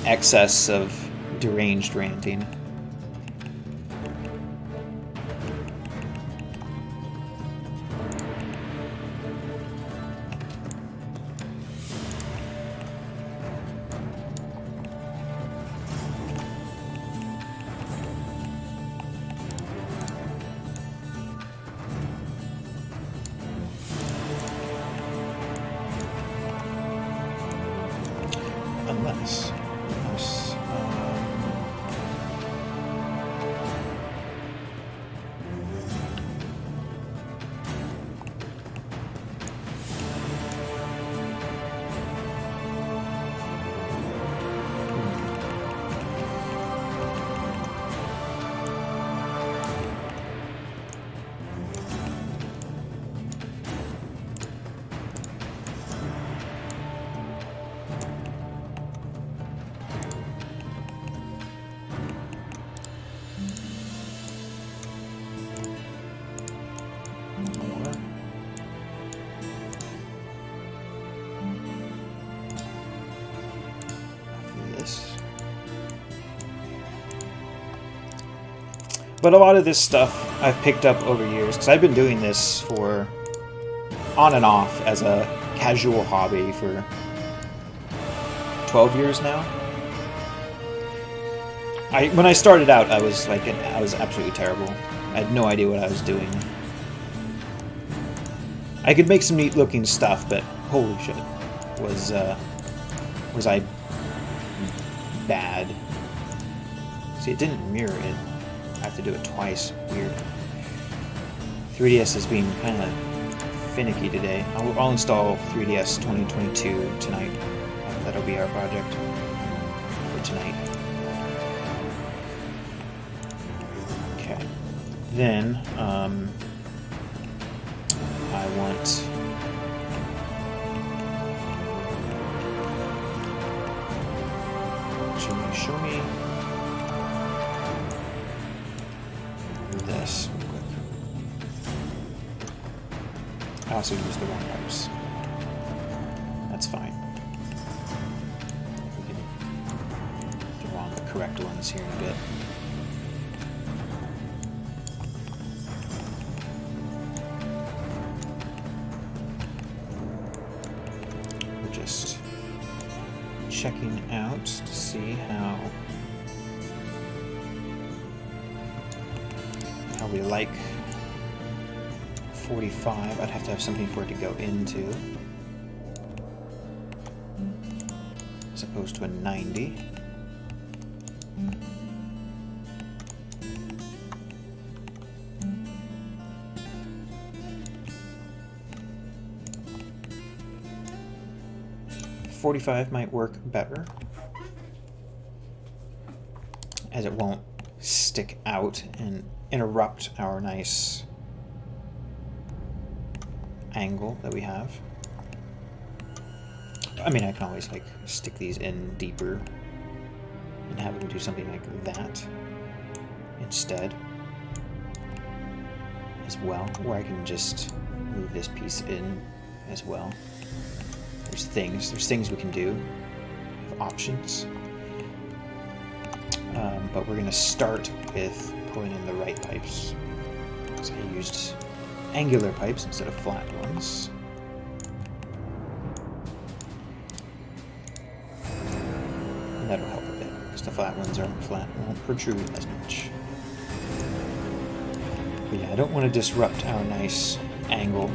excess of deranged ranting. Unless, but a lot of this stuff I've picked up over years, because I've been doing this for on and off as a casual hobby for 12 years now. When I started out, I was absolutely terrible. I had no idea what I was doing. I could make some neat looking stuff, but holy shit, was I bad? See, it didn't mirror it. I have to do it twice. Weird. 3DS is being kind of finicky today. I'll install 3DS 2022 tonight. That'll be our project for tonight. Okay. Then, I want... Show me this real quick. I also used the wrong pipes. That's fine. We can throw on the correct ones here in a bit. We're just checking out to see how we like 45. I'd have to have something for it to go into, as opposed to a 90. .45 might work better, as it won't stick out and interrupt our nice angle that we have. I mean, I can always like stick these in deeper and have them do something like that instead as well, or I can just move this piece in as well. There's things we can do. We have options. But we're going to start with pulling in the right pipes. So I used angular pipes instead of flat ones. And that'll help a bit, because the flat ones aren't flat and won't protrude as much. But yeah, I don't want to disrupt our nice angle.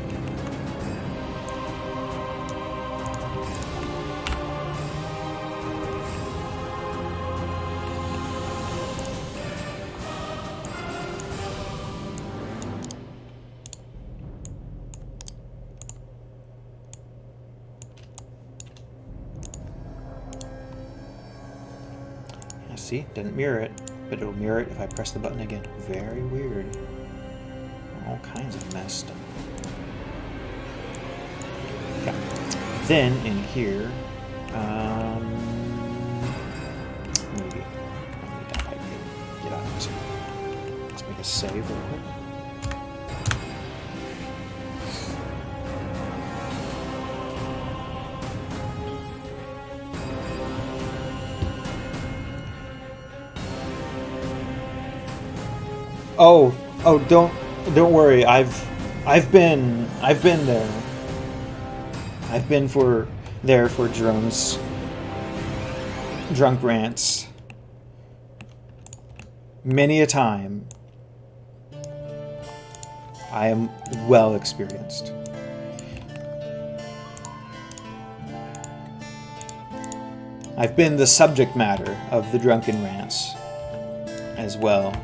See, didn't mirror it, but it'll mirror it if I press the button again. Very weird. All kinds of messed up. Okay. Then in here, maybe I need that pipe to get out of this. Let's make a save real quick. Oh, don't worry. I've been there. I've been there for Jerome's drunk rants many a time. I am well experienced. I've been the subject matter of the drunken rants as well.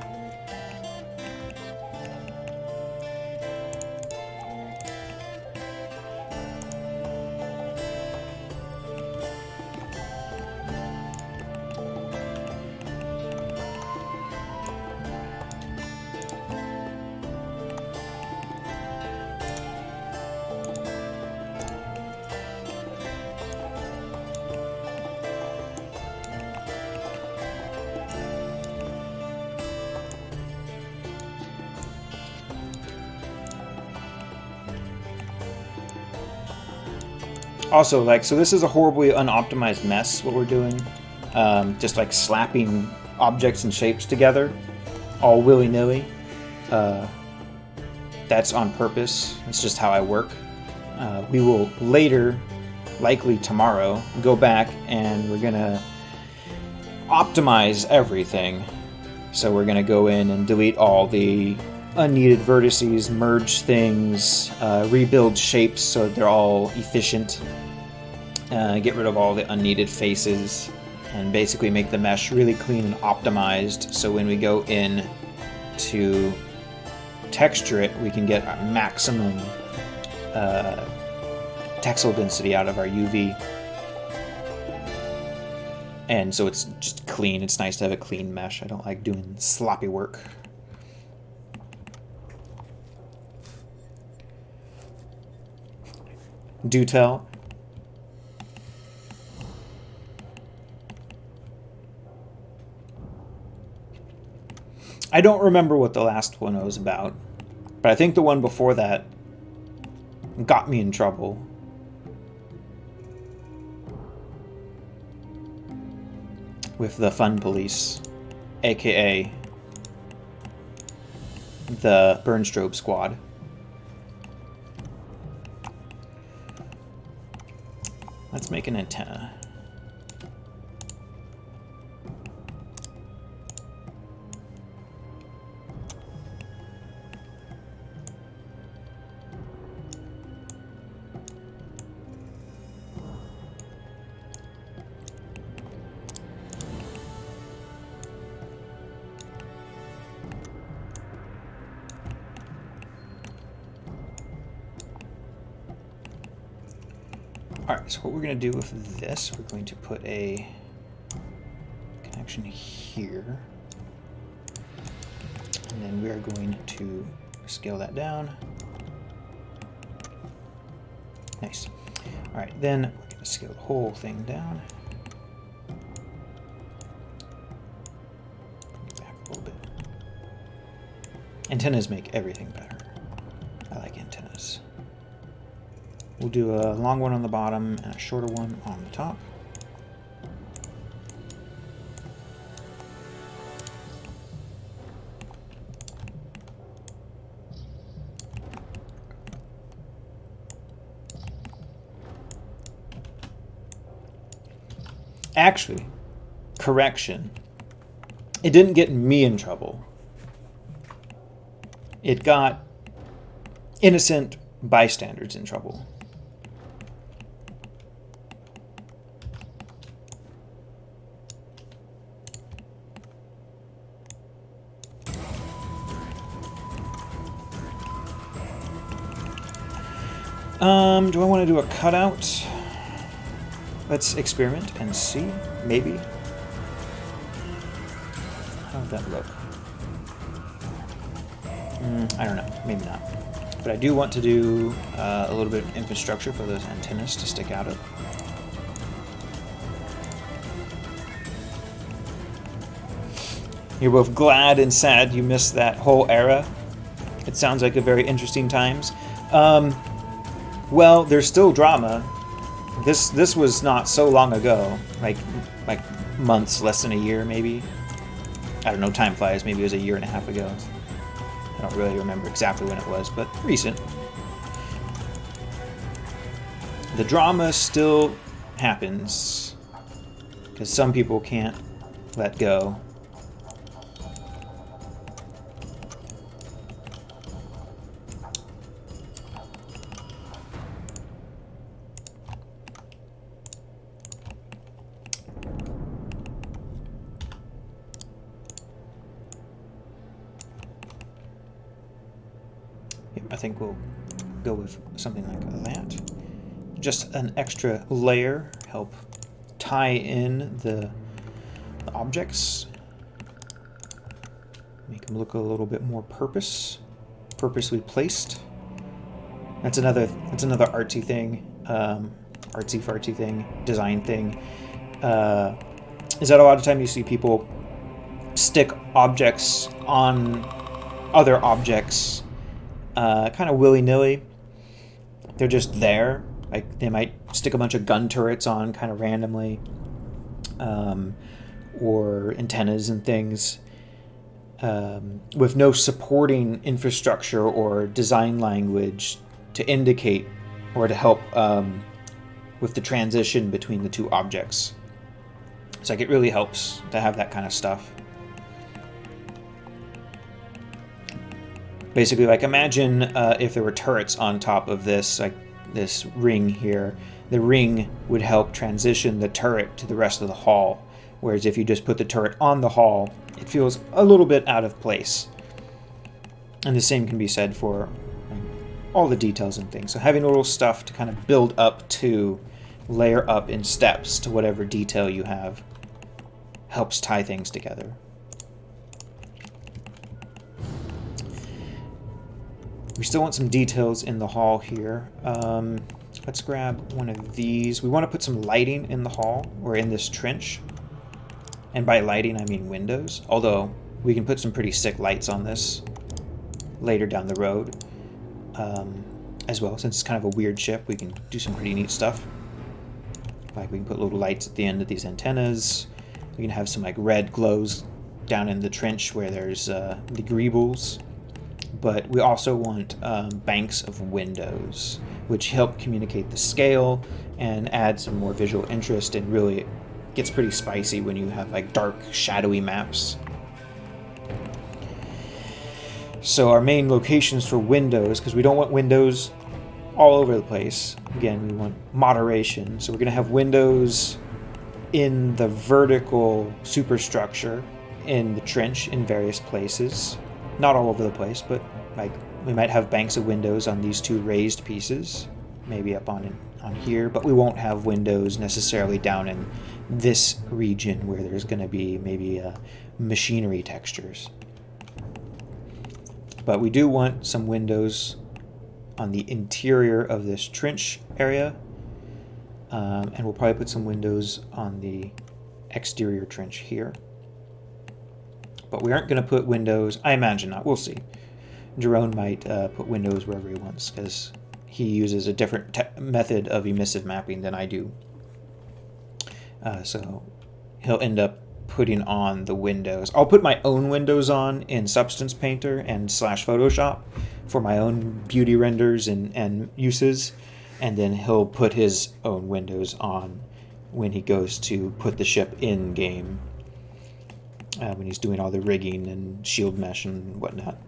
Also, like, so this is a horribly unoptimized mess, what we're doing. Just like slapping objects and shapes together, all willy-nilly. That's on purpose. It's just how I work. We will later, likely tomorrow, go back and we're gonna optimize everything. So we're gonna go in and delete all the unneeded vertices, merge things, rebuild shapes so that they're all efficient, get rid of all the unneeded faces, and basically make the mesh really clean and optimized so when we go in to texture it, we can get our maximum texel density out of our UV. And so it's just clean. It's nice to have a clean mesh. I don't like doing sloppy work. Do tell. I don't remember what the last one was about, but I think the one before that got me in trouble. With the fun police, aka the Burnstrobe squad. Let's make an antenna. Alright, so what we're going to do with this, we're going to put a connection here. And then we are going to scale that down. Nice. Alright, then we're going to scale the whole thing down. Back a little bit. Antennas make everything better. I like antennas. We'll do a long one on the bottom and a shorter one on the top. Actually, correction. It didn't get me in trouble. It got innocent bystanders in trouble. Do I want to do a cutout? Let's experiment and see. Maybe. How would that look? I don't know. Maybe not. But I do want to do a little bit of infrastructure for those antennas to stick out of. You're both glad and sad you missed that whole era. It sounds like a very interesting times. Well, there's still drama. This was not so long ago, like months, less than a year, maybe. I don't know. Time flies. Maybe it was a year and a half ago. I don't really remember exactly when it was, but recent. The drama still happens because some people can't let go. I think we'll go with something like that. Just an extra layer, help tie in the objects, make them look a little bit more purposely placed. That's another artsy thing, artsy fartsy thing, design thing. Is that a lot of time you see people stick objects on other objects, kind of willy-nilly. They're just there. Like, they might stick a bunch of gun turrets on kind of randomly, or antennas and things, with no supporting infrastructure or design language to indicate or to help with the transition between the two objects. So like, it really helps to have that kind of stuff. Basically, like, imagine if there were turrets on top of this, like this ring here. The ring would help transition the turret to the rest of the hall, whereas if you just put the turret on the hall, it feels a little bit out of place. And the same can be said for all the details and things. So having a little stuff to kind of build up to, layer up in steps to whatever detail you have, helps tie things together. We still want some details in the hall here. Let's grab one of these. We want to put some lighting in the hall, or in this trench. And by lighting, I mean windows. Although, we can put some pretty sick lights on this later down the road. As well, since it's kind of a weird ship, we can do some pretty neat stuff. Like, we can put little lights at the end of these antennas. We can have some, like, red glows down in the trench where there's the greebles. But we also want banks of windows, which help communicate the scale and add some more visual interest, and really gets pretty spicy when you have like dark, shadowy maps. So our main locations for windows, because we don't want windows all over the place. Again, we want moderation. So we're going to have windows in the vertical superstructure in the trench in various places. Not all over the place, but like we might have banks of windows on these two raised pieces, maybe up on here, but we won't have windows necessarily down in this region where there's going to be maybe machinery textures. But we do want some windows on the interior of this trench area, and we'll probably put some windows on the exterior trench here. But we aren't going to put windows, I imagine not, we'll see. Jerome might put windows wherever he wants, because he uses a different method of emissive mapping than I do. So he'll end up putting on the windows. I'll put my own windows on in Substance Painter and /Photoshop for my own beauty renders and uses, and then he'll put his own windows on when he goes to put the ship in game. When he's doing all the rigging and shield mesh and whatnot.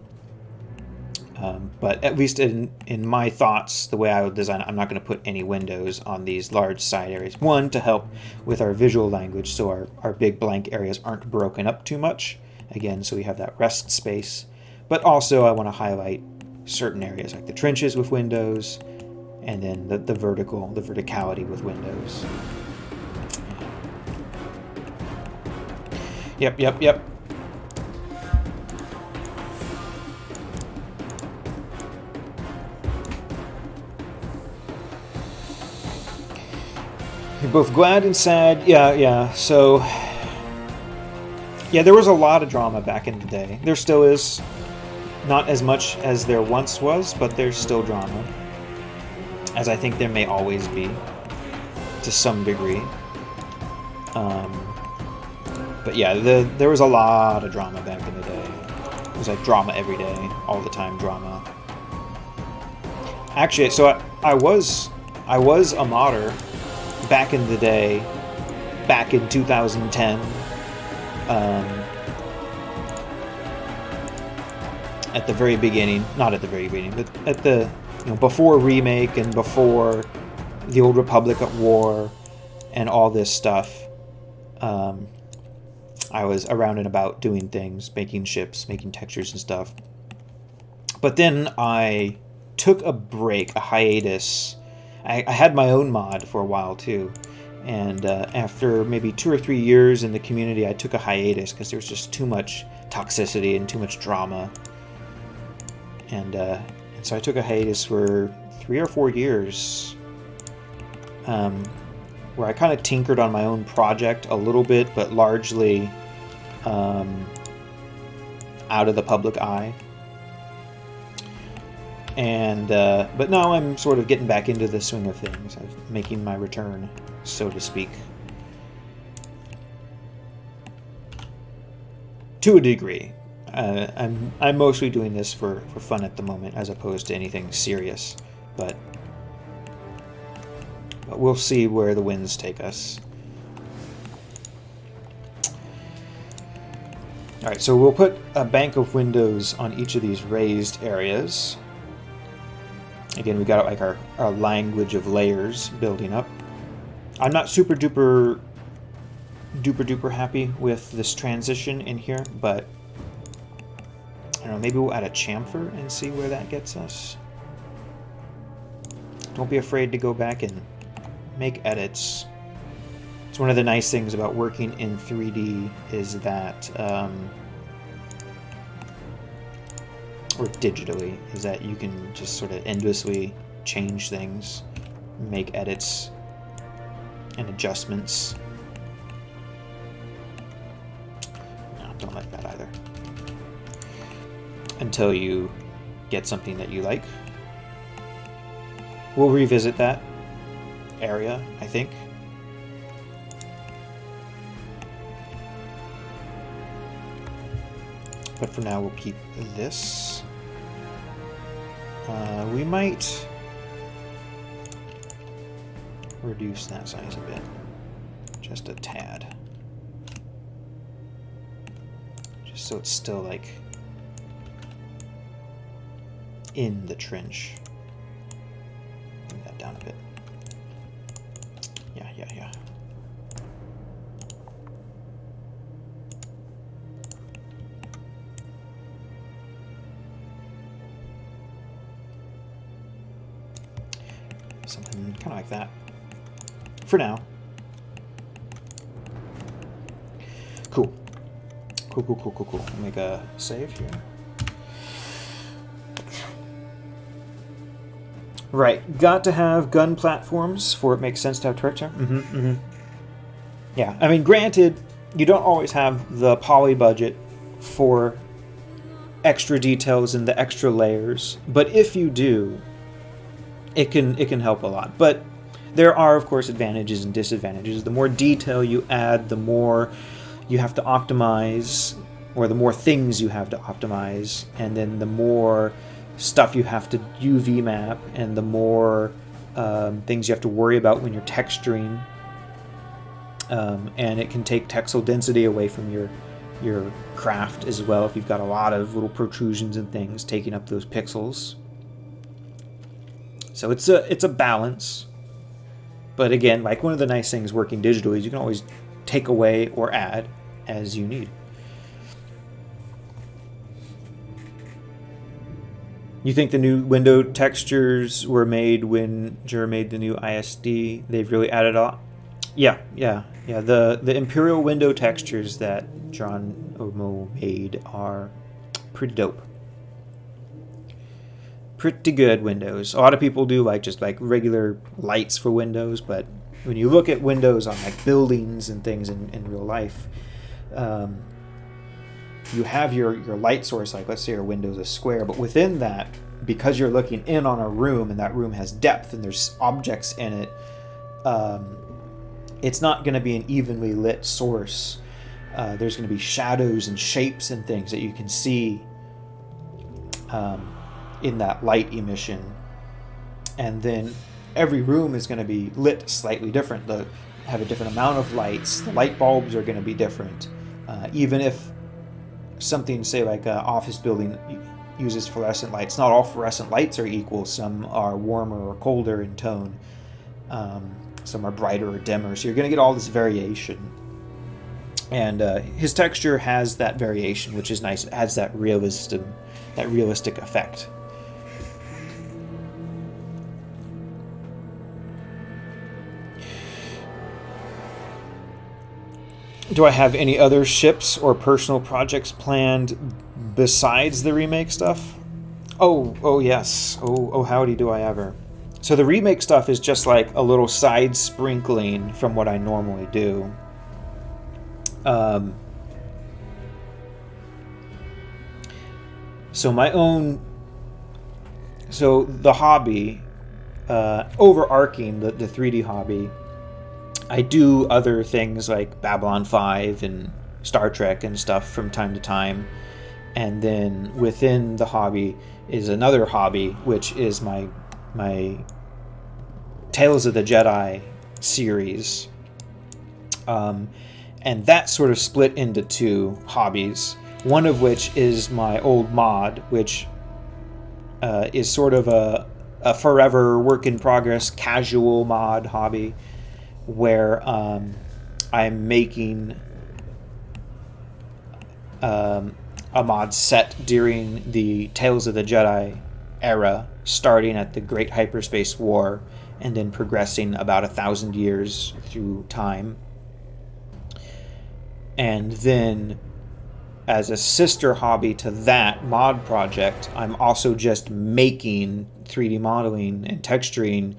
But at least in my thoughts, the way I would design it, I'm not going to put any windows on these large side areas. One, to help with our visual language, so our big blank areas aren't broken up too much. Again, so we have that rest space. But also I want to highlight certain areas, like the trenches with windows, and then the verticality with windows. Yep. You're both glad and sad. Yeah. So, yeah, there was a lot of drama back in the day. There still is. Not as much as there once was, but there's still drama. As I think there may always be, to some degree. But yeah, there was a lot of drama back in the day. was like drama every day, all the time drama. Actually, so I was a modder back in the day, back in 2010. At the very beginning, not at the very beginning, but at the, before Remake and before the Old Republic at war and all this stuff. I was around and about doing things, making ships, making textures and stuff. But then I took a break, a hiatus. I had my own mod for a while too. And after maybe 2 or 3 years in the community, I took a hiatus because there was just too much toxicity and too much drama. And so I took a hiatus for 3 or 4 years, where I kind of tinkered on my own project a little bit, but largely out of the public eye. And but now I'm sort of getting back into the swing of things. I'm making my return, so to speak. To a degree. I'm mostly doing this for fun at the moment, as opposed to anything serious. But we'll see where the winds take us. Alright, so we'll put a bank of windows on each of these raised areas. Again, we got like our language of layers building up. I'm not super duper happy with this transition in here, but I don't know, maybe we'll add a chamfer and see where that gets us. Don't be afraid to go back and make edits. It's one of the nice things about working in 3D is that, or digitally, is that you can just sort of endlessly change things, make edits and adjustments. No, don't like that either. Until you get something that you like. We'll revisit that area, I think. But for now, we'll keep this. We might reduce that size a bit. Just a tad. Just so it's still, like, in the trench. Bring that down a bit. Yeah. Something kind of like that. For now. Cool. Cool. Make a save here. Right, got to have gun platforms for it makes sense to have turrets here. Yeah, I mean, granted, you don't always have the poly budget for extra details and the extra layers, but if you do, it can help a lot. But there are, of course, advantages and disadvantages. The more detail you add, the more you have to optimize, or the more things you have to optimize, and then the more stuff you have to UV map, and the more things you have to worry about when you're texturing, and it can take texel density away from your craft as well if you've got a lot of little protrusions and things taking up those pixels. So it's a balance, but again, like one of the nice things working digitally is you can always take away or add as you need. You think the new window textures were made when Jura made the new ISD? They've really added a lot? Yeah. The Imperial window textures that John Omo made are pretty dope. Pretty good windows. A lot of people do just regular lights for windows, but when you look at windows on like buildings and things in real life, you have your light source, like let's say your window's a square, but within that, because you're looking in on a room and that room has depth and there's objects in it, it's not going to be an evenly lit source. There's going to be shadows and shapes and things that you can see in that light emission. And then every room is going to be lit slightly different. They have a different amount of lights. The light bulbs are going to be different. Even if something, say like an office building uses fluorescent lights, not all fluorescent lights are equal. Some are warmer or colder in tone. Some are brighter or dimmer. So you're going to get all this variation. And his texture has that variation, which is nice. It adds that realistic effect. Do I have any other ships or personal projects planned besides the remake stuff? Oh yes. Oh howdy do I ever. So the remake stuff is just like a little side sprinkling from what I normally do. So the hobby, overarching the 3D hobby, I do other things like Babylon 5 and Star Trek and stuff from time to time. And then within the hobby is another hobby, which is my Tales of the Jedi series. And that's sort of split into two hobbies. One of which is my old mod, which is sort of a forever work in progress casual mod hobby, where I'm making a mod set during the Tales of the Jedi era, starting at the Great Hyperspace War and then progressing about 1,000 years through time. And then, as a sister hobby to that mod project, I'm also just making 3D modeling and texturing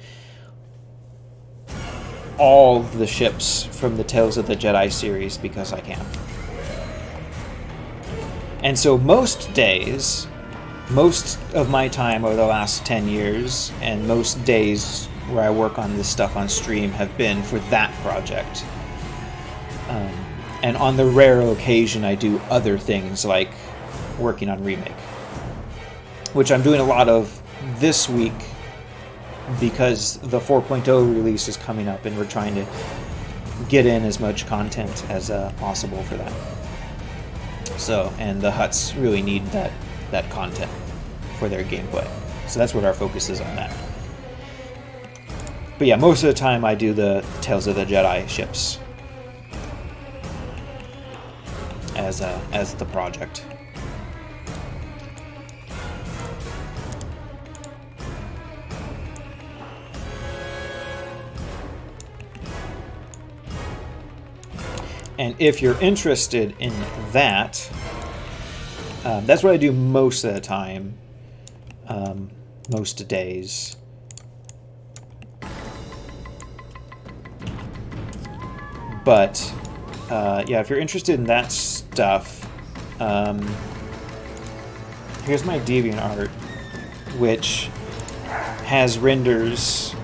all the ships from the Tales of the Jedi series because I can. And so most days, most of my time over the last 10 years, and most days where I work on this stuff on stream have been for that project. And on the rare occasion I do other things like working on Remake, which I'm doing a lot of this week because the 4.0 release is coming up and we're trying to get in as much content as possible for that. So, and the Hutts really need that content for their gameplay. So that's what our focus is on that. But yeah, most of the time I do the Tales of the Jedi ships as the project. And if you're interested in that, that's what I do most of the time, most days. But yeah, if you're interested in that stuff, here's my Deviantart, which has renders.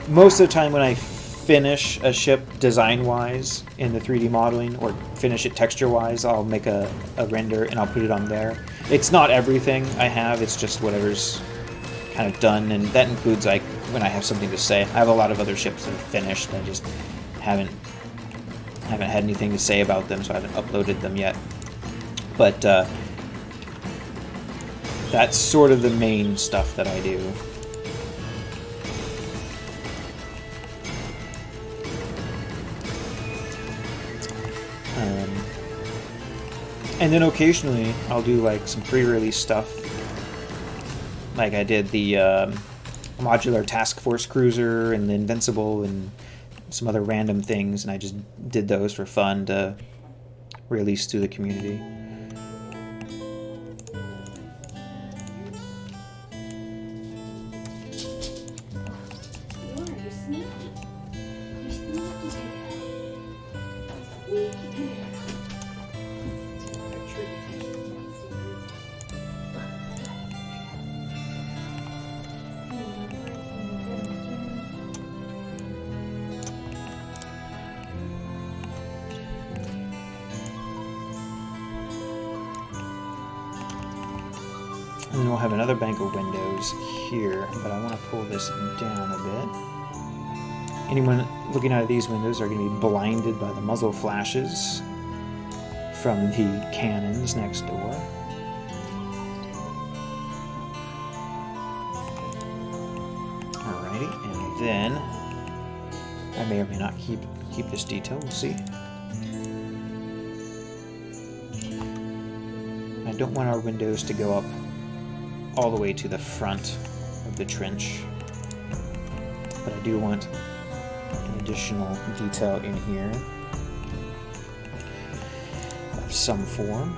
Most of the time when I finish a ship design-wise in the 3D modeling, or finish it texture-wise, I'll make a render and I'll put it on there. It's not everything I have, it's just whatever's kind of done, and that includes like when I have something to say. I have a lot of other ships that are finished, I just haven't had anything to say about them, so I haven't uploaded them yet. But that's sort of the main stuff that I do. And then occasionally I'll do like some pre-release stuff. Like I did the modular task force cruiser and the Invincible and some other random things, and I just did those for fun to release to the community. And then we'll have another bank of windows here, but I want to pull this down a bit. Anyone looking out of these windows are going to be blinded by the muzzle flashes from the cannons next door. Alrighty, and then I may or may not keep this detail, we'll see. I don't want our windows to go up all the way to the front of the trench, but I do want an additional detail in here of some form.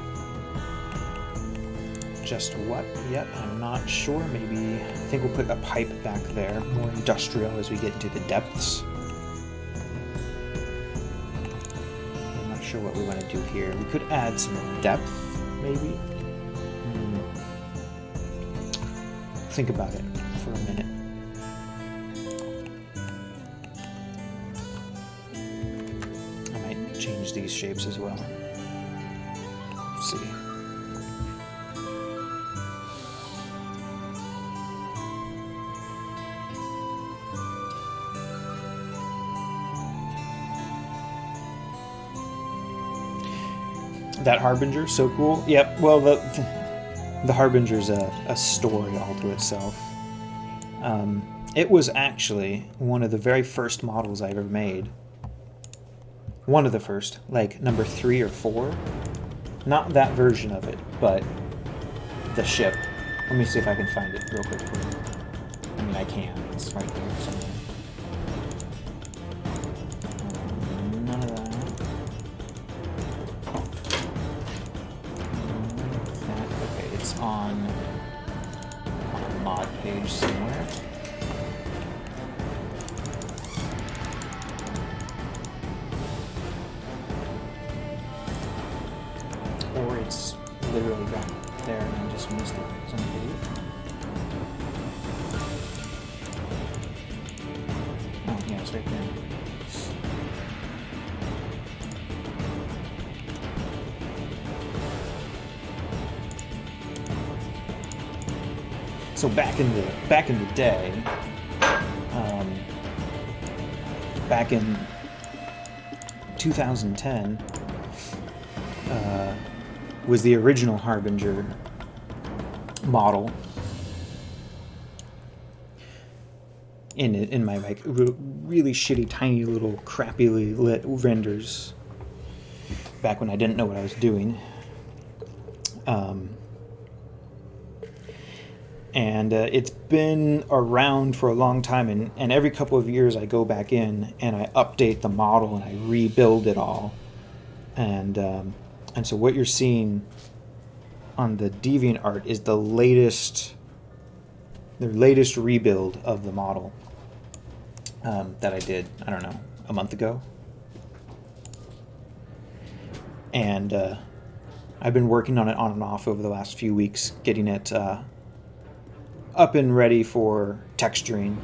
Just what yet? I'm not sure. Maybe I think we'll put a pipe back there, more industrial as we get into the depths. I'm not sure what we want to do here. We could add some depth, maybe. Think about it for a minute. I might change these shapes as well. Let's see. That Harbinger, so cool. Yep, well, the Harbinger's a story all to itself. It was actually one of the very first models I ever made. One of the first, like number 3 or 4. Not that version of it, but the ship. Let me see if I can find it real quick for you. I mean, I can. It's right there somewhere. None of that. Okay, it's on a mod page somewhere. Or it's literally right there and I just missed it because I'm an idiot. Oh, yeah, it's right there. So back in the day, back in 2010, was the original Harbinger model in my like really shitty, tiny little crappily lit renders. Back when I didn't know what I was doing. And it's been around for a long time, and every couple of years I go back in and I update the model and I rebuild it all. And so what you're seeing on the Deviantart is the latest rebuild of the model that I did, I don't know, a month ago. And I've been working on it on and off over the last few weeks, getting it up and ready for texturing,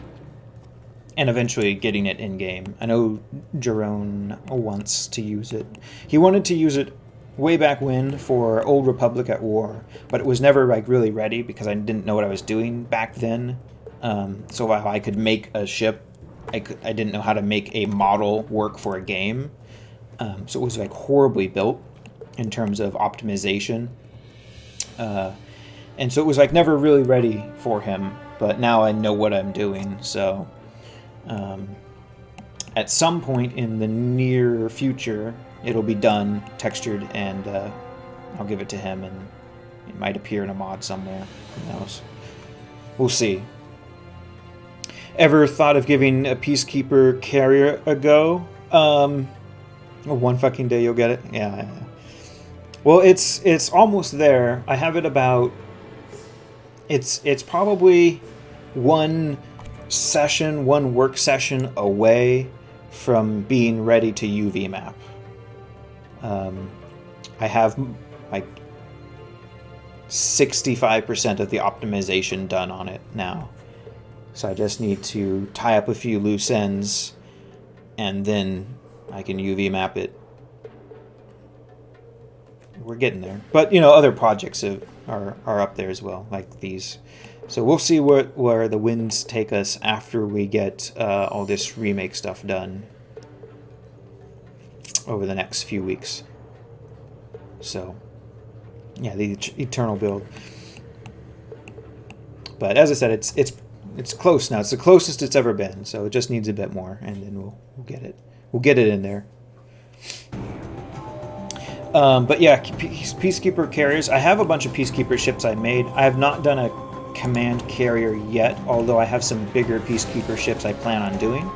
and eventually getting it in-game. I know Jerome wants to use it. He wanted to use it way back when for Old Republic at War, but it was never like really ready because I didn't know what I was doing back then. So while I could make a ship, I didn't know how to make a model work for a game. So it was like horribly built in terms of optimization. And so it was like never really ready for him, but now I know what I'm doing. So at some point in the near future, it'll be done, textured, and I'll give it to him, and it might appear in a mod somewhere. Who knows? We'll see. Ever thought of giving a Peacekeeper carrier a go? One fucking day you'll get it? Yeah. Well, it's almost there. I have it about... It's probably one work session away from being ready to UV map. I have like 65% of the optimization done on it now. So I just need to tie up a few loose ends, and then I can UV map it we're getting there. But, you know, other projects are up there as well, like these. So we'll see where the winds take us after we get all this remake stuff done over the next few weeks. So, yeah, the Eternal build. But as I said, it's close now. It's the closest it's ever been. So it just needs a bit more, and then we'll get it. We'll get it in there. But yeah, Peacekeeper carriers. I have a bunch of Peacekeeper ships I made. I have not done a command carrier yet, although I have some bigger Peacekeeper ships I plan on doing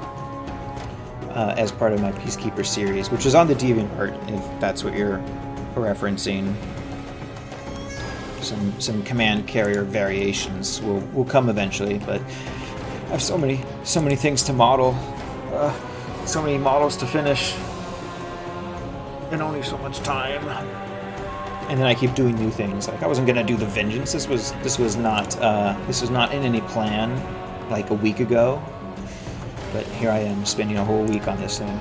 as part of my Peacekeeper series, which is on the Deviantart, if that's what you're referencing. Some command carrier variations will come eventually, but I have so many things to model, so many models to finish, and only so much time. And then I keep doing new things. Like I wasn't gonna do the Vengeance. This was not in any plan like a week ago. But here I am spending a whole week on this thing.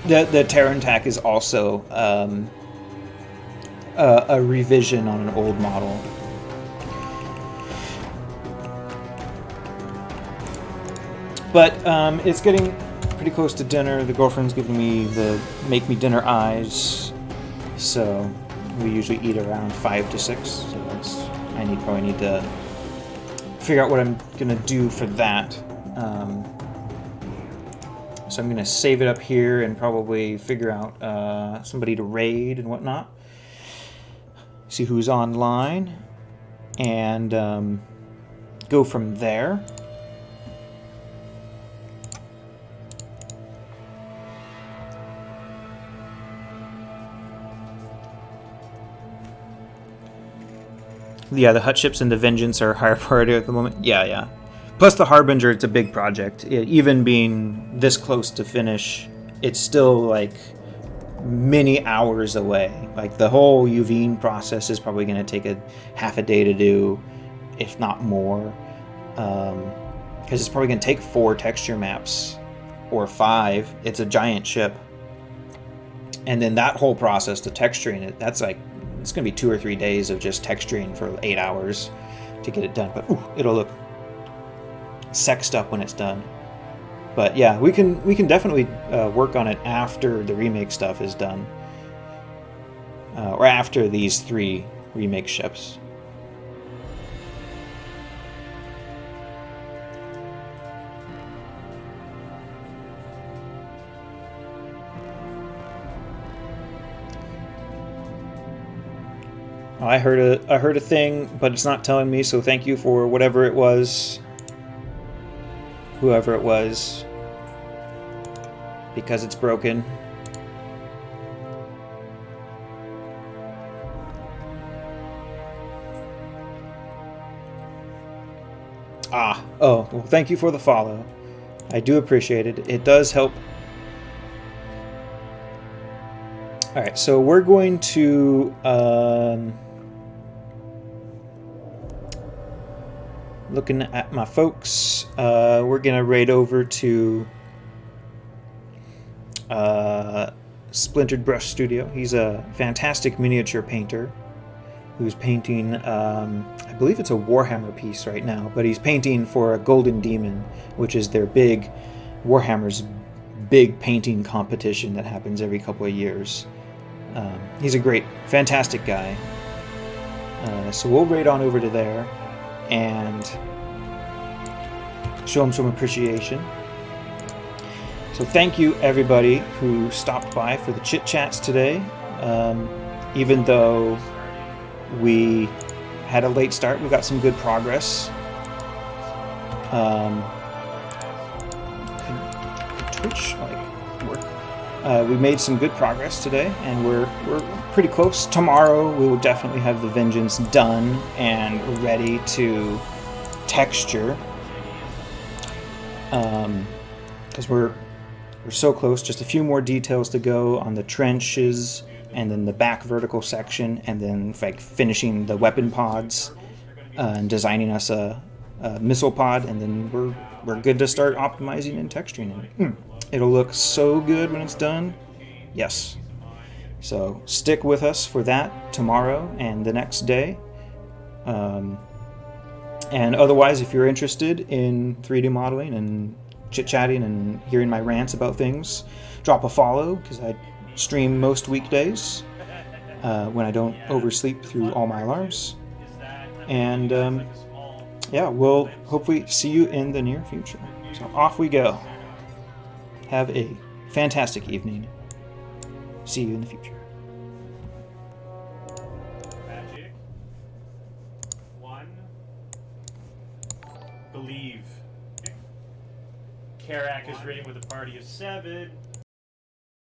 The Terran TAC is also a revision on an old model. But it's getting pretty close to dinner. The girlfriend's giving me the make me dinner eyes, so we usually eat around 5 to 6. So I probably need to figure out what I'm gonna do for that. So I'm gonna save it up here and probably figure out somebody to raid and whatnot. See who's online and go from there. Yeah, the hut ships and the Vengeance are higher priority at the moment. Yeah. Plus the Harbinger, it's a big project. Even being this close to finish, it's still like many hours away. Like the whole UVing process is probably going to take half a day to do, if not more. Because it's probably going to take 4 texture maps or 5. It's a giant ship. And then that whole process, the texturing it, that's like, it's going to be 2 or 3 days of just texturing for 8 hours to get it done. But it'll look sexed up when it's done. But yeah, we can definitely work on it after the remake stuff is done, or after these 3 remake ships. I heard a thing, but it's not telling me, so thank you for whatever it was, whoever it was, because it's broken. Oh, well, thank you for the follow. I do appreciate it. It does help. All right, so we're going to looking at my folks, we're gonna raid over to Splintered Brush Studio. He's a fantastic miniature painter who's painting, I believe it's a Warhammer piece right now, but he's painting for a Golden Demon, which is their Warhammer's big painting competition that happens every couple of years. He's a great, fantastic guy. So we'll raid on over to there and show him some appreciation. So thank you everybody who stopped by for the chit chats today. Even though we had a late start, we got some good progress. Could Twitch work? We made some good progress today, and we're pretty close. Tomorrow we will definitely have the Vengeance done and ready to texture, because we're so close. Just a few more details to go on the trenches, and then the back vertical section, and then like finishing the weapon pods and designing us a missile pod, and then we're good to start optimizing and texturing it. It'll look so good when it's done. Yes. So stick with us for that tomorrow and the next day. And otherwise, if you're interested in 3D modeling and chit-chatting and hearing my rants about things, drop a follow, because I stream most weekdays when I don't oversleep through all my alarms. And yeah, we'll hopefully see you in the near future. So off we go. Have a fantastic evening. See you in the future. Magic. 1. Believe. Karak is raiding with a party of 7.